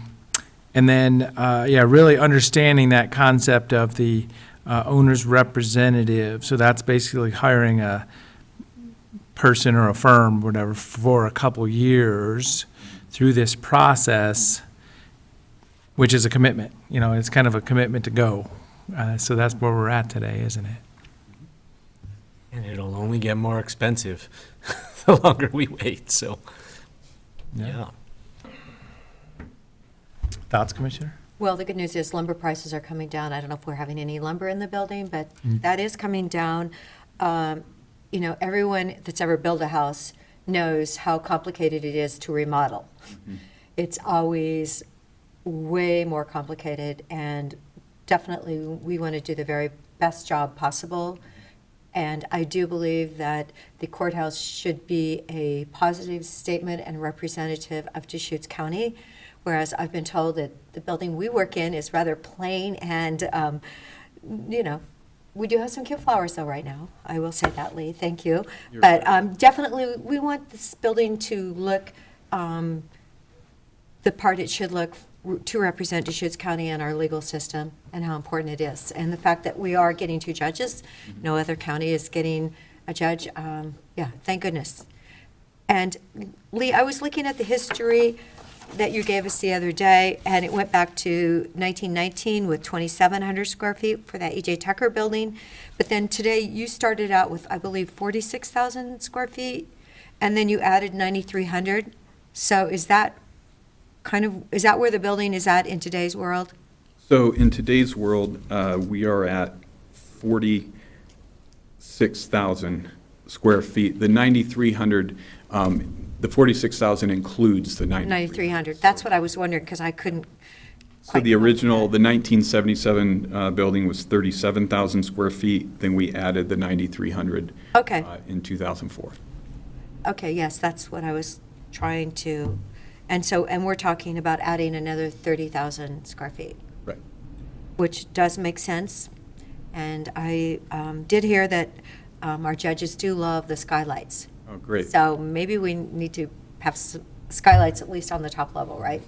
then, really understanding that concept of the owner's representative. So that's basically hiring a person or a firm, whatever, for a couple years through this process, which is a commitment. It's kind of a commitment to go. So that's where we're at today, isn't it? And it'll only get more expensive the longer we wait, so, yeah. Thoughts, Commissioner? Well, the good news is lumber prices are coming down. I don't know if we're having any lumber in the building, but that is coming down. Everyone that's ever built a house knows how complicated it is to remodel. It's always way more complicated, and definitely we want to do the very best job possible. And I do believe that the courthouse should be a positive statement and representative of Deschutes County, whereas I've been told that the building we work in is rather plain and, we do have some cute flowers though right now. I will say that, Lee, thank you. But definitely we want this building to look the part it should look to represent Deschutes County and our legal system and how important it is. And the fact that we are getting 2 judges, no other county is getting a judge, thank goodness. And Lee, I was looking at the history that you gave us the other day, and it went back to 1919 with 2,700 square feet for that E.J. Tucker building. But then today you started out with, I believe, 46,000 square feet, and then you added 9,300. So is that where the building is at in today's world? So in today's world, we are at 46,000 square feet. The 9,300, the 46,000 includes the 9,300. That's what I was wondering, because I couldn't. So the original, the 1977 building was 37,000 square feet. Then we added the 9,300 in 2004. Okay, yes, that's what I was trying to. And we're talking about adding another 30,000 square feet. Right. Which does make sense. And I did hear that our judges do love the skylights. Oh, great. So maybe we need to have skylights at least on the top level, right?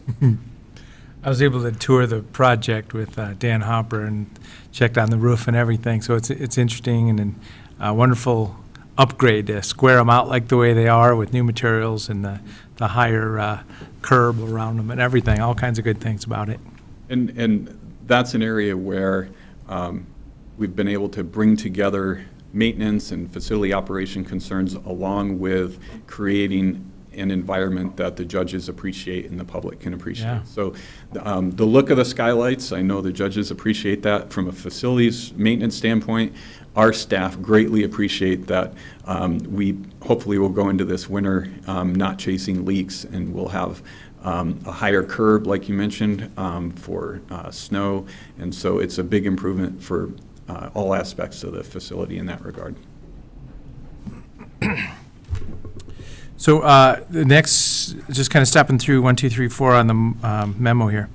I was able to tour the project with Dan Hopper and checked on the roof and everything. So it's interesting and a wonderful upgrade to square them out like the way they are with new materials and the higher curb around them and everything, all kinds of good things about it. And that's an area where we've been able to bring together maintenance and facility operation concerns along with creating an environment that the judges appreciate and the public can appreciate. Yeah. So the look of the skylights, I know the judges appreciate that. From a facilities maintenance standpoint, our staff greatly appreciate that. We hopefully will go into this winter not chasing leaks, and we'll have a higher curb, like you mentioned, for snow. And so it's a big improvement for all aspects of the facility in that regard. So the next, just kind of stepping through 1, 2, 3, 4 on the memo here.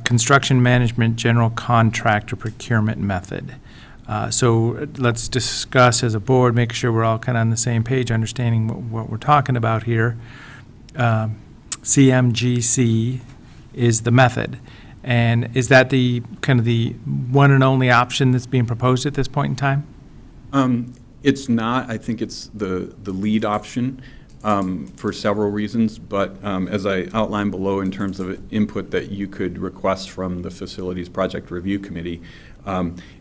Construction management general contractor procurement method. So let's discuss as a board, make sure we're all kind of on the same page, understanding what we're talking about here. CMGC is the method. And is that the kind of the one and only option that's being proposed at this point in time? It's not. I think it's the lead option for several reasons, but as I outlined below in terms of input that you could request from the Facilities Project Review Committee,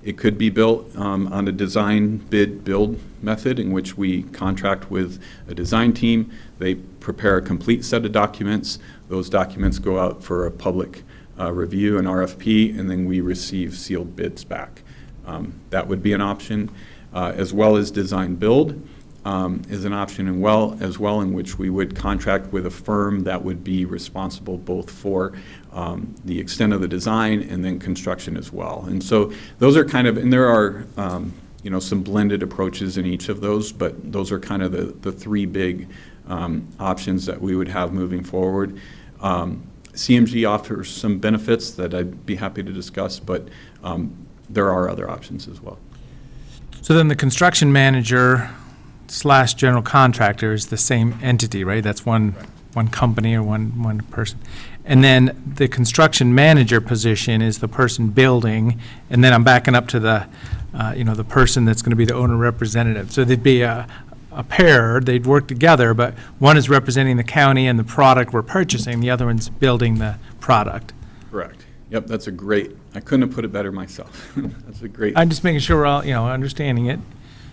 it could be built on a design bid build method in which we contract with a design team. They prepare a complete set of documents. Those documents go out for a public review, an RFP, and then we receive sealed bids back. That would be an option, as well as design build is an option as well in which we would contract with a firm that would be responsible both for the extent of the design and then construction as well. And so those are kind of, and there are some blended approaches in each of those, but those are kind of the three big options that we would have moving forward. CMG offers some benefits that I'd be happy to discuss, but there are other options as well. So then the construction manager / general contractor is the same entity, right? That's one company or one person. And then the construction manager position is the person building, and then I'm backing up to the, the person that's going to be the owner representative. So they'd be a pair, they'd work together, but one is representing the county and the product we're purchasing, the other one's building the product. Correct. Yep, that's a great, I couldn't have put it better myself. That's a great. I'm just making sure we're all, understanding it.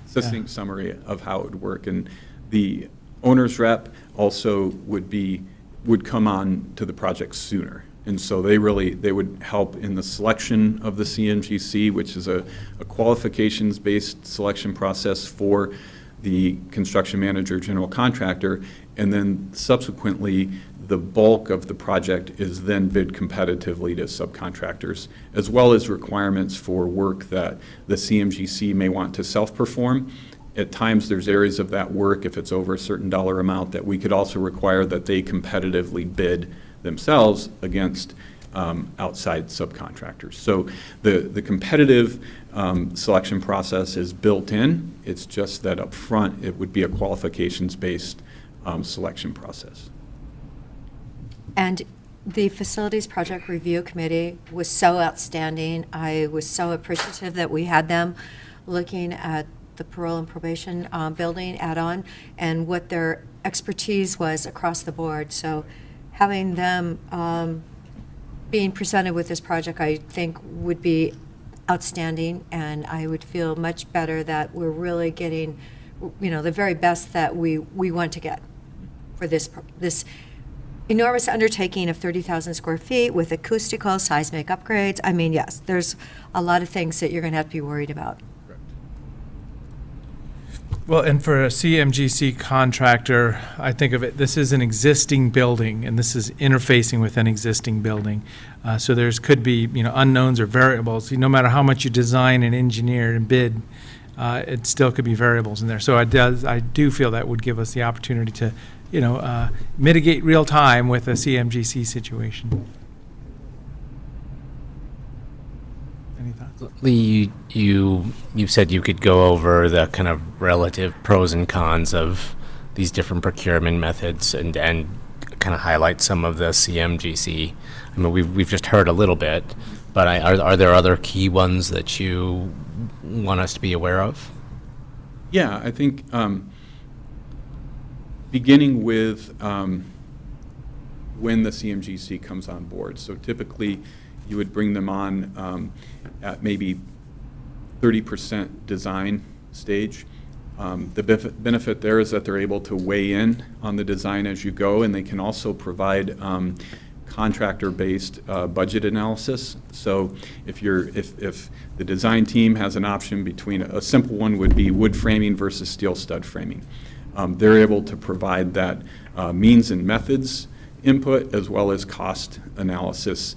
Succinct summary of how it would work. And the owner's rep also would come on to the project sooner. And so they would help in the selection of the CMGC, which is a qualifications-based selection process for the construction manager, general contractor, and then subsequently the bulk of the project is then bid competitively to subcontractors, as well as requirements for work that the CMGC may want to self-perform. At times, there's areas of that work, if it's over a certain dollar amount, that we could also require that they competitively bid themselves against outside subcontractors. So the competitive selection process is built in. It's just that up front, it would be a qualifications-based selection process. And the Facilities Project Review Committee was so outstanding. I was so appreciative that we had them looking at the parole and probation building add-on and what their expertise was across the board. So having them being presented with this project, I think would be outstanding, and I would feel much better that we're really getting, the very best that we want to get for this enormous undertaking of 30,000 square feet with acoustical, seismic upgrades. I mean, yes, there's a lot of things that you're going to have to be worried about. Well, and for a CMGC contractor, I think of it, this is an existing building, and this is interfacing with an existing building. So there's could be, unknowns or variables. No matter how much you design and engineer and bid, it still could be variables in there. So I do feel that would give us the opportunity to, mitigate real time with a CMGC situation. Any thoughts? Lee, you said you could go over the kind of relative pros and cons of these different procurement methods and kind of highlight some of the CMGC. I mean, we've just heard a little bit, but are there other key ones that you want us to be aware of? Yeah, I think beginning with when the CMGC comes on board. So typically, you would bring them on at maybe 30% design stage. The benefit there is that they're able to weigh in on the design as you go, and they can also provide contractor-based budget analysis. So if the design team has an option between, a simple one would be wood framing versus steel stud framing. They're able to provide that means and methods input as well as cost analysis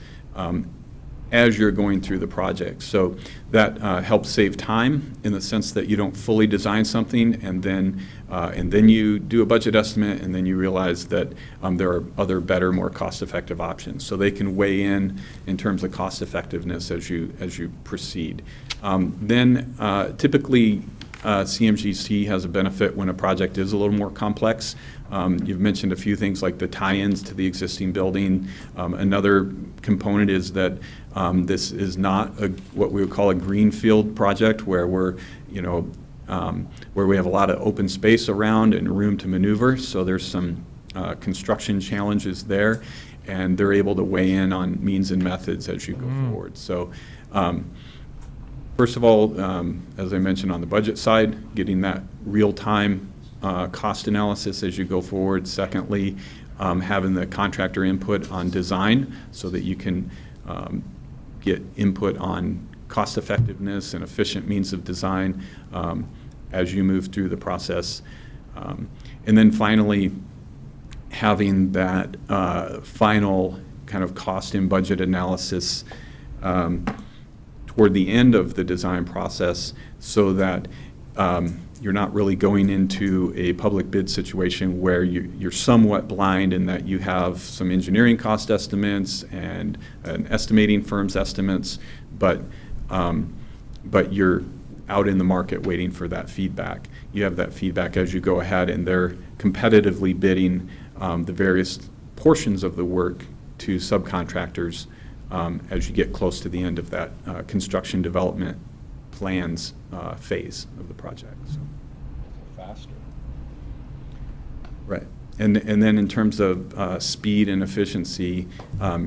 as you're going through the project. So that helps save time in the sense that you don't fully design something and then you do a budget estimate and then you realize that there are other better, more cost-effective options. So they can weigh in terms of cost effectiveness as you proceed. Then typically CMGC has a benefit when a project is a little more complex. You've mentioned a few things like the tie-ins to the existing building. Another component is that this is not what we would call a greenfield project where where we have a lot of open space around and room to maneuver. So there's some construction challenges there, and they're able to weigh in on means and methods as you go forward. So first of all, as I mentioned on the budget side, getting that real-time cost analysis as you go forward. Secondly, having the contractor input on design so that you can get input on cost effectiveness and efficient means of design as you move through the process. And then finally, having that final kind of cost and budget analysis toward the end of the design process so that you're not really going into a public bid situation where you're somewhat blind in that you have some engineering cost estimates and an estimating firm's estimates, but you're out in the market waiting for that feedback. You have that feedback as you go ahead, and they're competitively bidding the various portions of the work to subcontractors as you get close to the end of that construction development plans phase of the project. So. Faster. Right. And then in terms of speed and efficiency,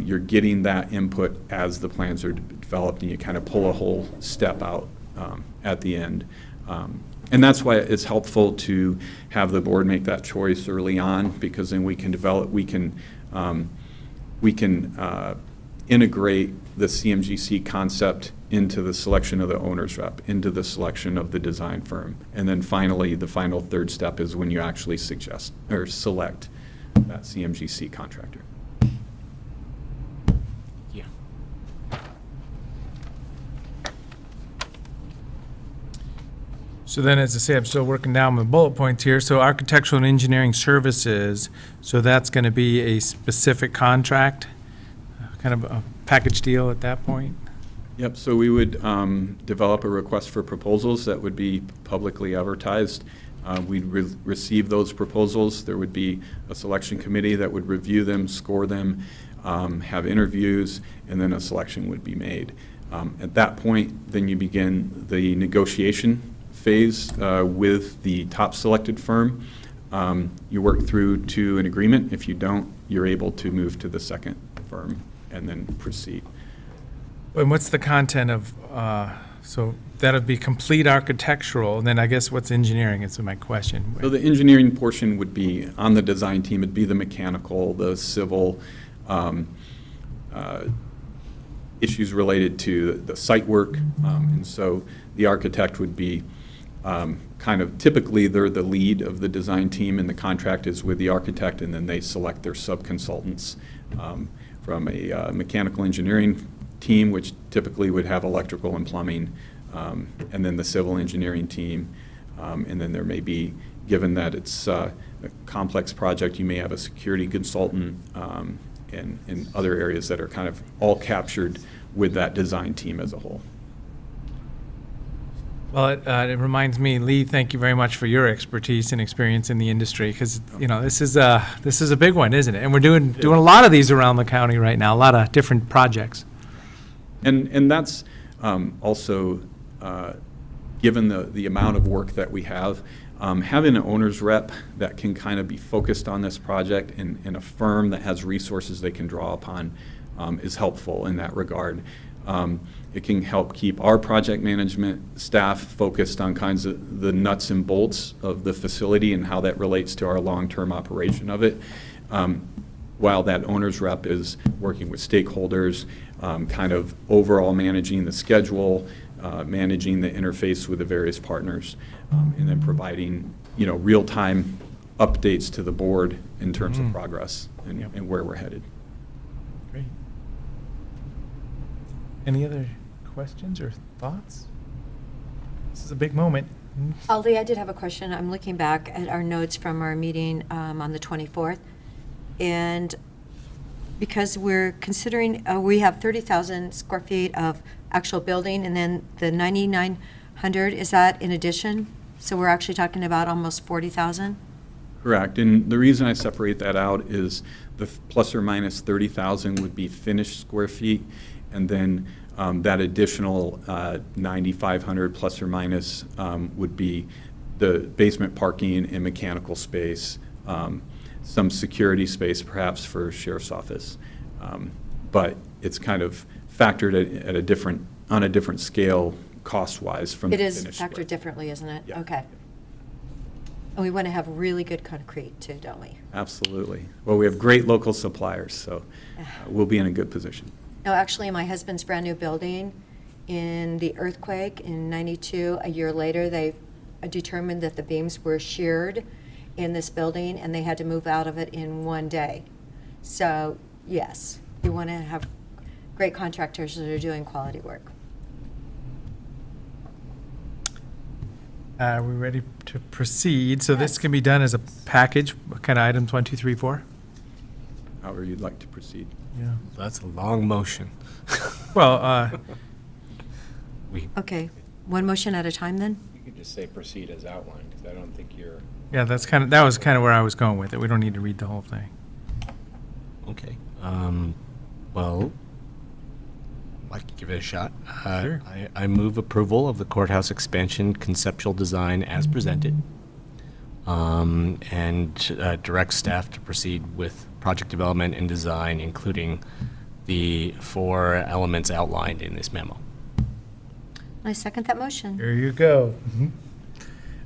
you're getting that input as the plans are developed, and you kind of pull a whole step out at the end. And that's why it's helpful to have the board make that choice early on, because then we can integrate the CMGC concept into the selection of the owner's rep, into the selection of the design firm. And then finally, the final third step is when you actually suggest or select that CMGC contractor. Yeah. So then, as I say, I'm still working down my bullet points here. So architectural and engineering services, so that's going to be a specific contract, kind of a package deal at that point? Yep, so we would develop a request for proposals that would be publicly advertised. We'd receive those proposals. There would be a selection committee that would review them, score them, have interviews, and then a selection would be made. At that point, then you begin the negotiation phase with the top selected firm. You work through to an agreement. If you don't, you're able to move to the second firm and then proceed. And what's the content of, so that would be complete architectural, and then I guess what's engineering is my question. So the engineering portion would be on the design team. It'd be the mechanical, the civil issues related to the site work. And so the architect would be kind of, typically they're the lead of the design team, and the contract is with the architect, and then they select their sub-consultants from a mechanical engineering team, which typically would have electrical and plumbing, and then the civil engineering team. And then there may be, given that it's a complex project, you may have a security consultant and other areas that are kind of all captured with that design team as a whole. Well, it reminds me, Lee, thank you very much for your expertise and experience in the industry, because, you know, this is a big one, isn't it? And we're doing a lot of these around the county right now, a lot of different projects. And that's also, given the amount of work that we have, having an owner's rep that can kind of be focused on this project and a firm that has resources they can draw upon is helpful in that regard. It can help keep our project management staff focused on kinds of the nuts and bolts of the facility and how that relates to our long-term operation of it. While that owner's rep is working with stakeholders, kind of overall managing the schedule, managing the interface with the various partners, and then providing, real-time updates to the board in terms of progress and where we're headed. Great. Any other questions or thoughts? This is a big moment. Aldi, I did have a question. I'm looking back at our notes from our meeting on the 24th. And because we're considering, we have 30,000 square feet of actual building, and then the 9,900, is that in addition? So we're actually talking about almost 40,000? Correct. And the reason I separate that out is the plus or minus 30,000 would be finished square feet, and then that additional 9,500 plus or minus would be the basement parking and mechanical space, some security space perhaps for sheriff's office. But it's kind of factored at a different, on a different scale cost-wise from It the is finished factored square. differently, isn't it? Yeah. Okay. And we want to have really good concrete too, don't we? Absolutely. Well, we have great local suppliers, so we'll be in a good position. No, actually, my husband's brand-new building, in the earthquake in '92, a year later, they determined that the beams were sheared in this building, and they had to move out of it in one day. So, yes, you want to have great contractors that are doing quality work. Are we ready to proceed? So this can be done as a package, what kind of items, 1, 2, 3, 4? However you'd like to proceed. Yeah. That's a long motion. Well, Okay, one motion at a time then? You could just say proceed as outlined, because I don't think you're. yeah, that was kind of where I was going with it. We don't need to read the whole thing. Okay. Well, I'd like to give it a shot. Sure. I move approval of the courthouse expansion conceptual design as presented, and direct staff to proceed with project development and design, including the 4 elements outlined in this memo. I second that motion. There you go.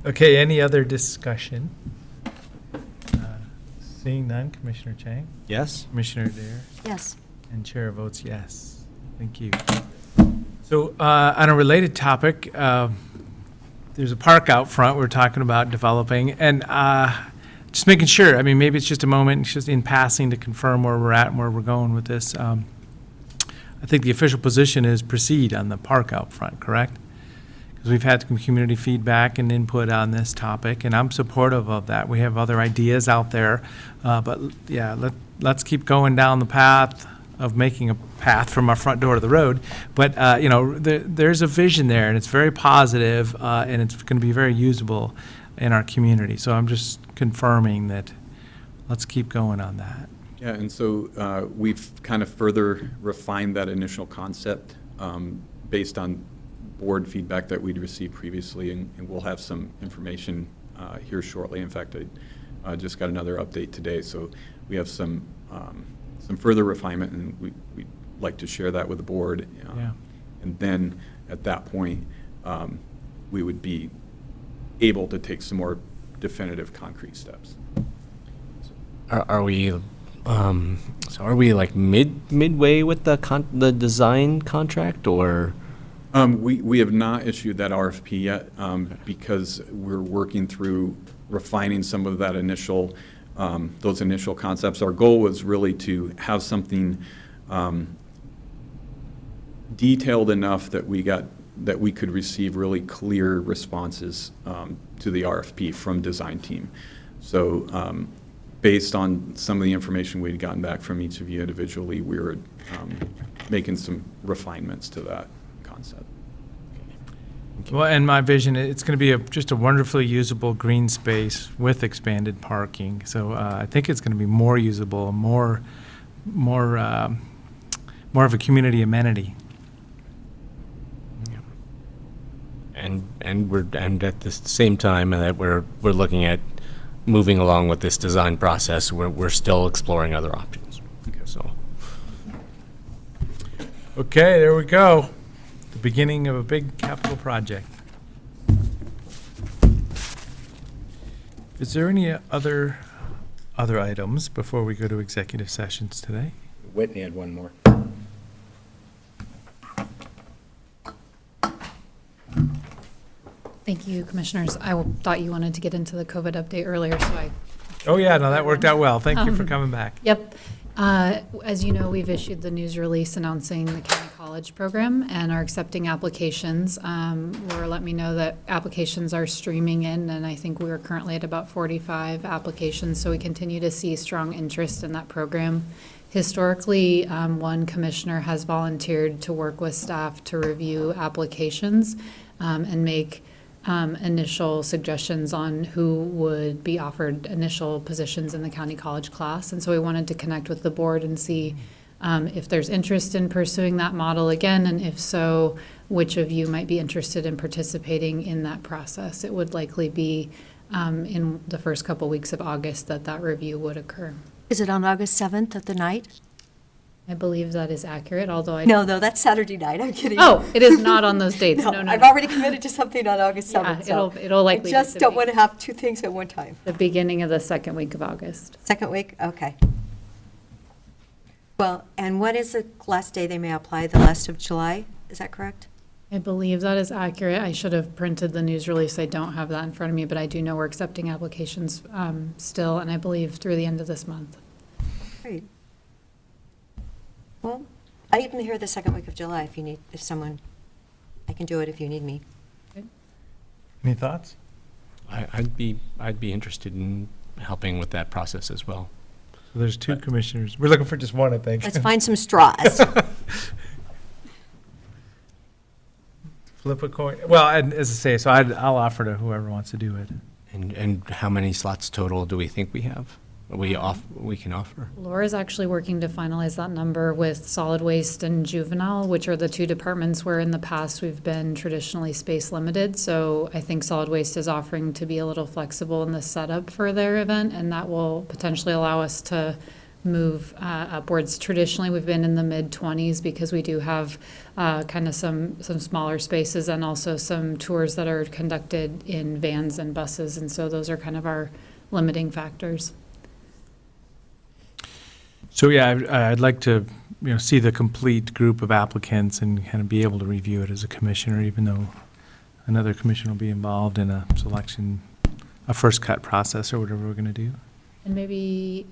Okay, any other discussion? Seeing none, Commissioner Chang? Yes? Commissioner Dare? Yes. And Chair votes yes. Thank you. So on a related topic, there's a park out front we're talking about developing, and just making sure, I mean, maybe it's just a moment, it's just in passing to confirm where we're at and where we're going with this. I think the official position is proceed on the park out front, correct? Because we've had some community feedback and input on this topic, and I'm supportive of that. We have other ideas out there, but yeah, let's keep going down the path of making a path from our front door to the road. But, there's a vision there, and it's very positive, and it's going to be very usable in our community. So I'm just confirming that let's keep going on that. Yeah, and so we've kind of further refined that initial concept based on board feedback that we'd received previously, and we'll have some information here shortly. In fact, I just got another update today, so we have some further refinement, and we'd like to share that with the board. Yeah. And then at that point, we would be able to take some more definitive concrete steps. Are we? So are we like midway with the design contract, or? We have not issued that RFP yet because we're working through refining some of that initial, those initial concepts. Our goal was really to have something detailed enough that we could receive really clear responses to the RFP from design team. So based on some of the information we'd gotten back from each of you individually, we were making some refinements to that concept. Well, and my vision, it's going to be just a wonderfully usable green space with expanded parking. So I think it's going to be more usable, more of a community amenity. And at the same time that we're looking at moving along with this design process, we're still exploring other options. Okay. So. Okay, there we go. The beginning of a big capital project. Is there any other items before we go to executive sessions today? Whitney had one more. Thank you, Commissioners. I thought you wanted to get into the COVID update earlier, so I. Oh, yeah, no, that worked out well. Thank you for Um, coming back. Yep. As you know, we've issued the news release announcing the county college program and are accepting applications. Laura let me know that applications are streaming in, and I think we are currently at about 45 applications, so we continue to see strong interest in that program. Historically, one commissioner has volunteered to work with staff to review applications and make initial suggestions on who would be offered initial positions in the county college class. And so we wanted to connect with the board and see if there's interest in pursuing that model again, and if so, which of you might be interested in participating in that process. It would likely be in the first couple weeks of August that review would occur. Is it on August 7th at the night? I believe that is accurate, although I. No, that's Saturday night. I'm kidding. Oh, it is not on those dates. No, I've already committed to something on August 7th. Yeah, it'll likely. I just don't want to have two things at one time. The beginning of the second week of August. Second week? Okay. Well, and what is the last day they may apply? The last of July? Is that correct? I believe that is accurate. I should have printed the news release. I don't have that in front of me, but I do know we're accepting applications still, and I believe through the end of this month. Great. Well, I even hear the second week of July if someone, I can do it if you need me. Any thoughts? I'd be interested in helping with that process as well. So there's two commissioners. We're looking for just one, I think. Let's find some straws. Flip a coin. Well, and as I say, so I'll offer to whoever wants to do it. And how many slots total do we think we have? We can offer? Laura's actually working to finalize that number with solid waste and juvenile, which are the two departments where in the past we've been traditionally space limited. So I think solid waste is offering to be a little flexible in the setup for their event, and that will potentially allow us to move upwards. Traditionally, we've been in the mid-20s because we do have kind of some smaller spaces and also some tours that are conducted in vans and buses, and so those are kind of our limiting factors. So yeah, I'd like to, see the complete group of applicants and kind of be able to review it as a commissioner, even though another commissioner will be involved in a selection, a first cut process or whatever we're going to do. And maybe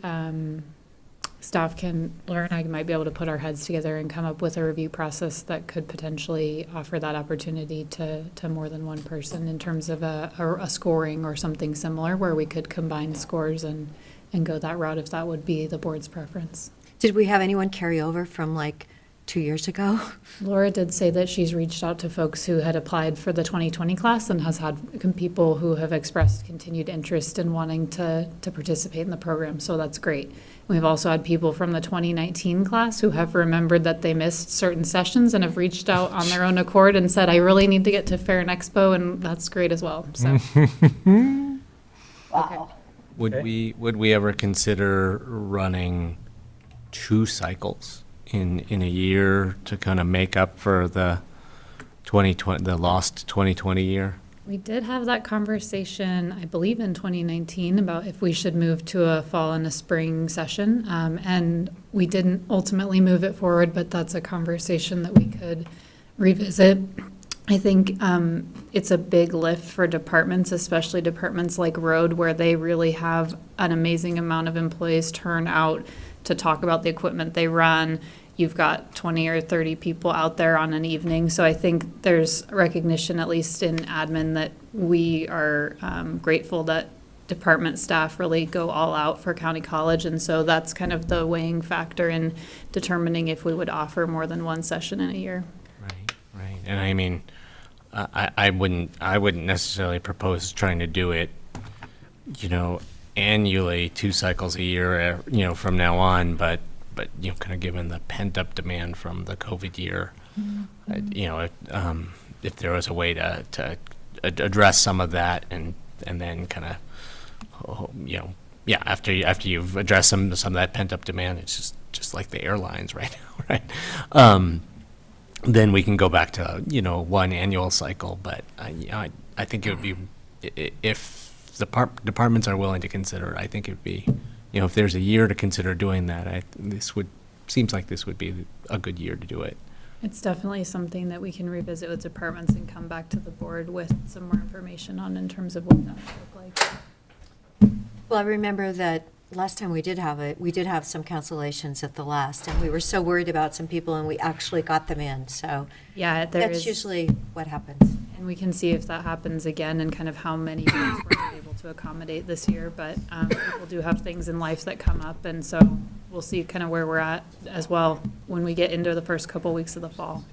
staff Laura and I might be able to put our heads together and come up with a review process that could potentially offer that opportunity to more than one person in terms of a scoring or something similar where we could combine scores and go that route if that would be the board's preference. Did we have anyone carry over from like 2 years ago? Laura did say that she's reached out to folks who had applied for the 2020 class and has had people who have expressed continued interest in wanting to participate in the program, so that's great. We've also had people from the 2019 class who have remembered that they missed certain sessions and have reached out on their own accord and said, I really need to get to Fair and Expo, and that's great as well. So. Wow. Would we ever consider running 2 cycles in a year to kind of make up for the lost 2020 year? We did have that conversation, I believe, in 2019 about if we should move to a fall and a spring session, and we didn't ultimately move it forward, but that's a conversation that we could revisit. I think it's a big lift for departments, especially departments like road, where they really have an amazing amount of employees turn out to talk about the equipment they run. You've got 20 or 30 people out there on an evening. So I think there's recognition, at least in admin, that we are grateful that department staff really go all out for county college. And so that's kind of the weighing factor in determining if we would offer more than one session in a year. Right. And I mean, I wouldn't necessarily propose trying to do it, annually, 2 cycles a year, from now on, but kind of given the pent up demand from the COVID year, if there was a way to address some of that and then kind of, after you've addressed some of that pent up demand, it's just like the airlines right now, right? then we can go back to, one annual cycle. But I think it would be, if the departments are willing to consider it, I think it would be, if there's a year to consider doing that, seems like this would be a good year to do it. It's definitely something that we can revisit with departments and come back to the board with some more information on in terms of what that would look like. Well, I remember that last time we did have it, we did have some cancellations at the last, and we were so worried about some people, and we actually got them in, so. Yeah, That's usually what happens. And we can see if that happens again and kind of how many folks we're able to accommodate this year. But people do have things in life that come up, and so we'll see kind of where we're at as well when we get into the first couple weeks of the fall.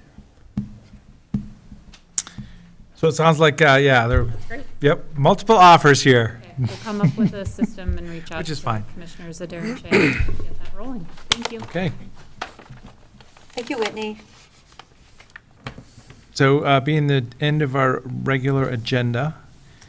So it sounds like, there, great. yep, multiple offers here. Okay, we'll come up with a system and reach out Which is to fine. Commissioners Adair and Chang and get that rolling. Thank you. Okay. Thank you, Whitney. So being the end of our regular agenda,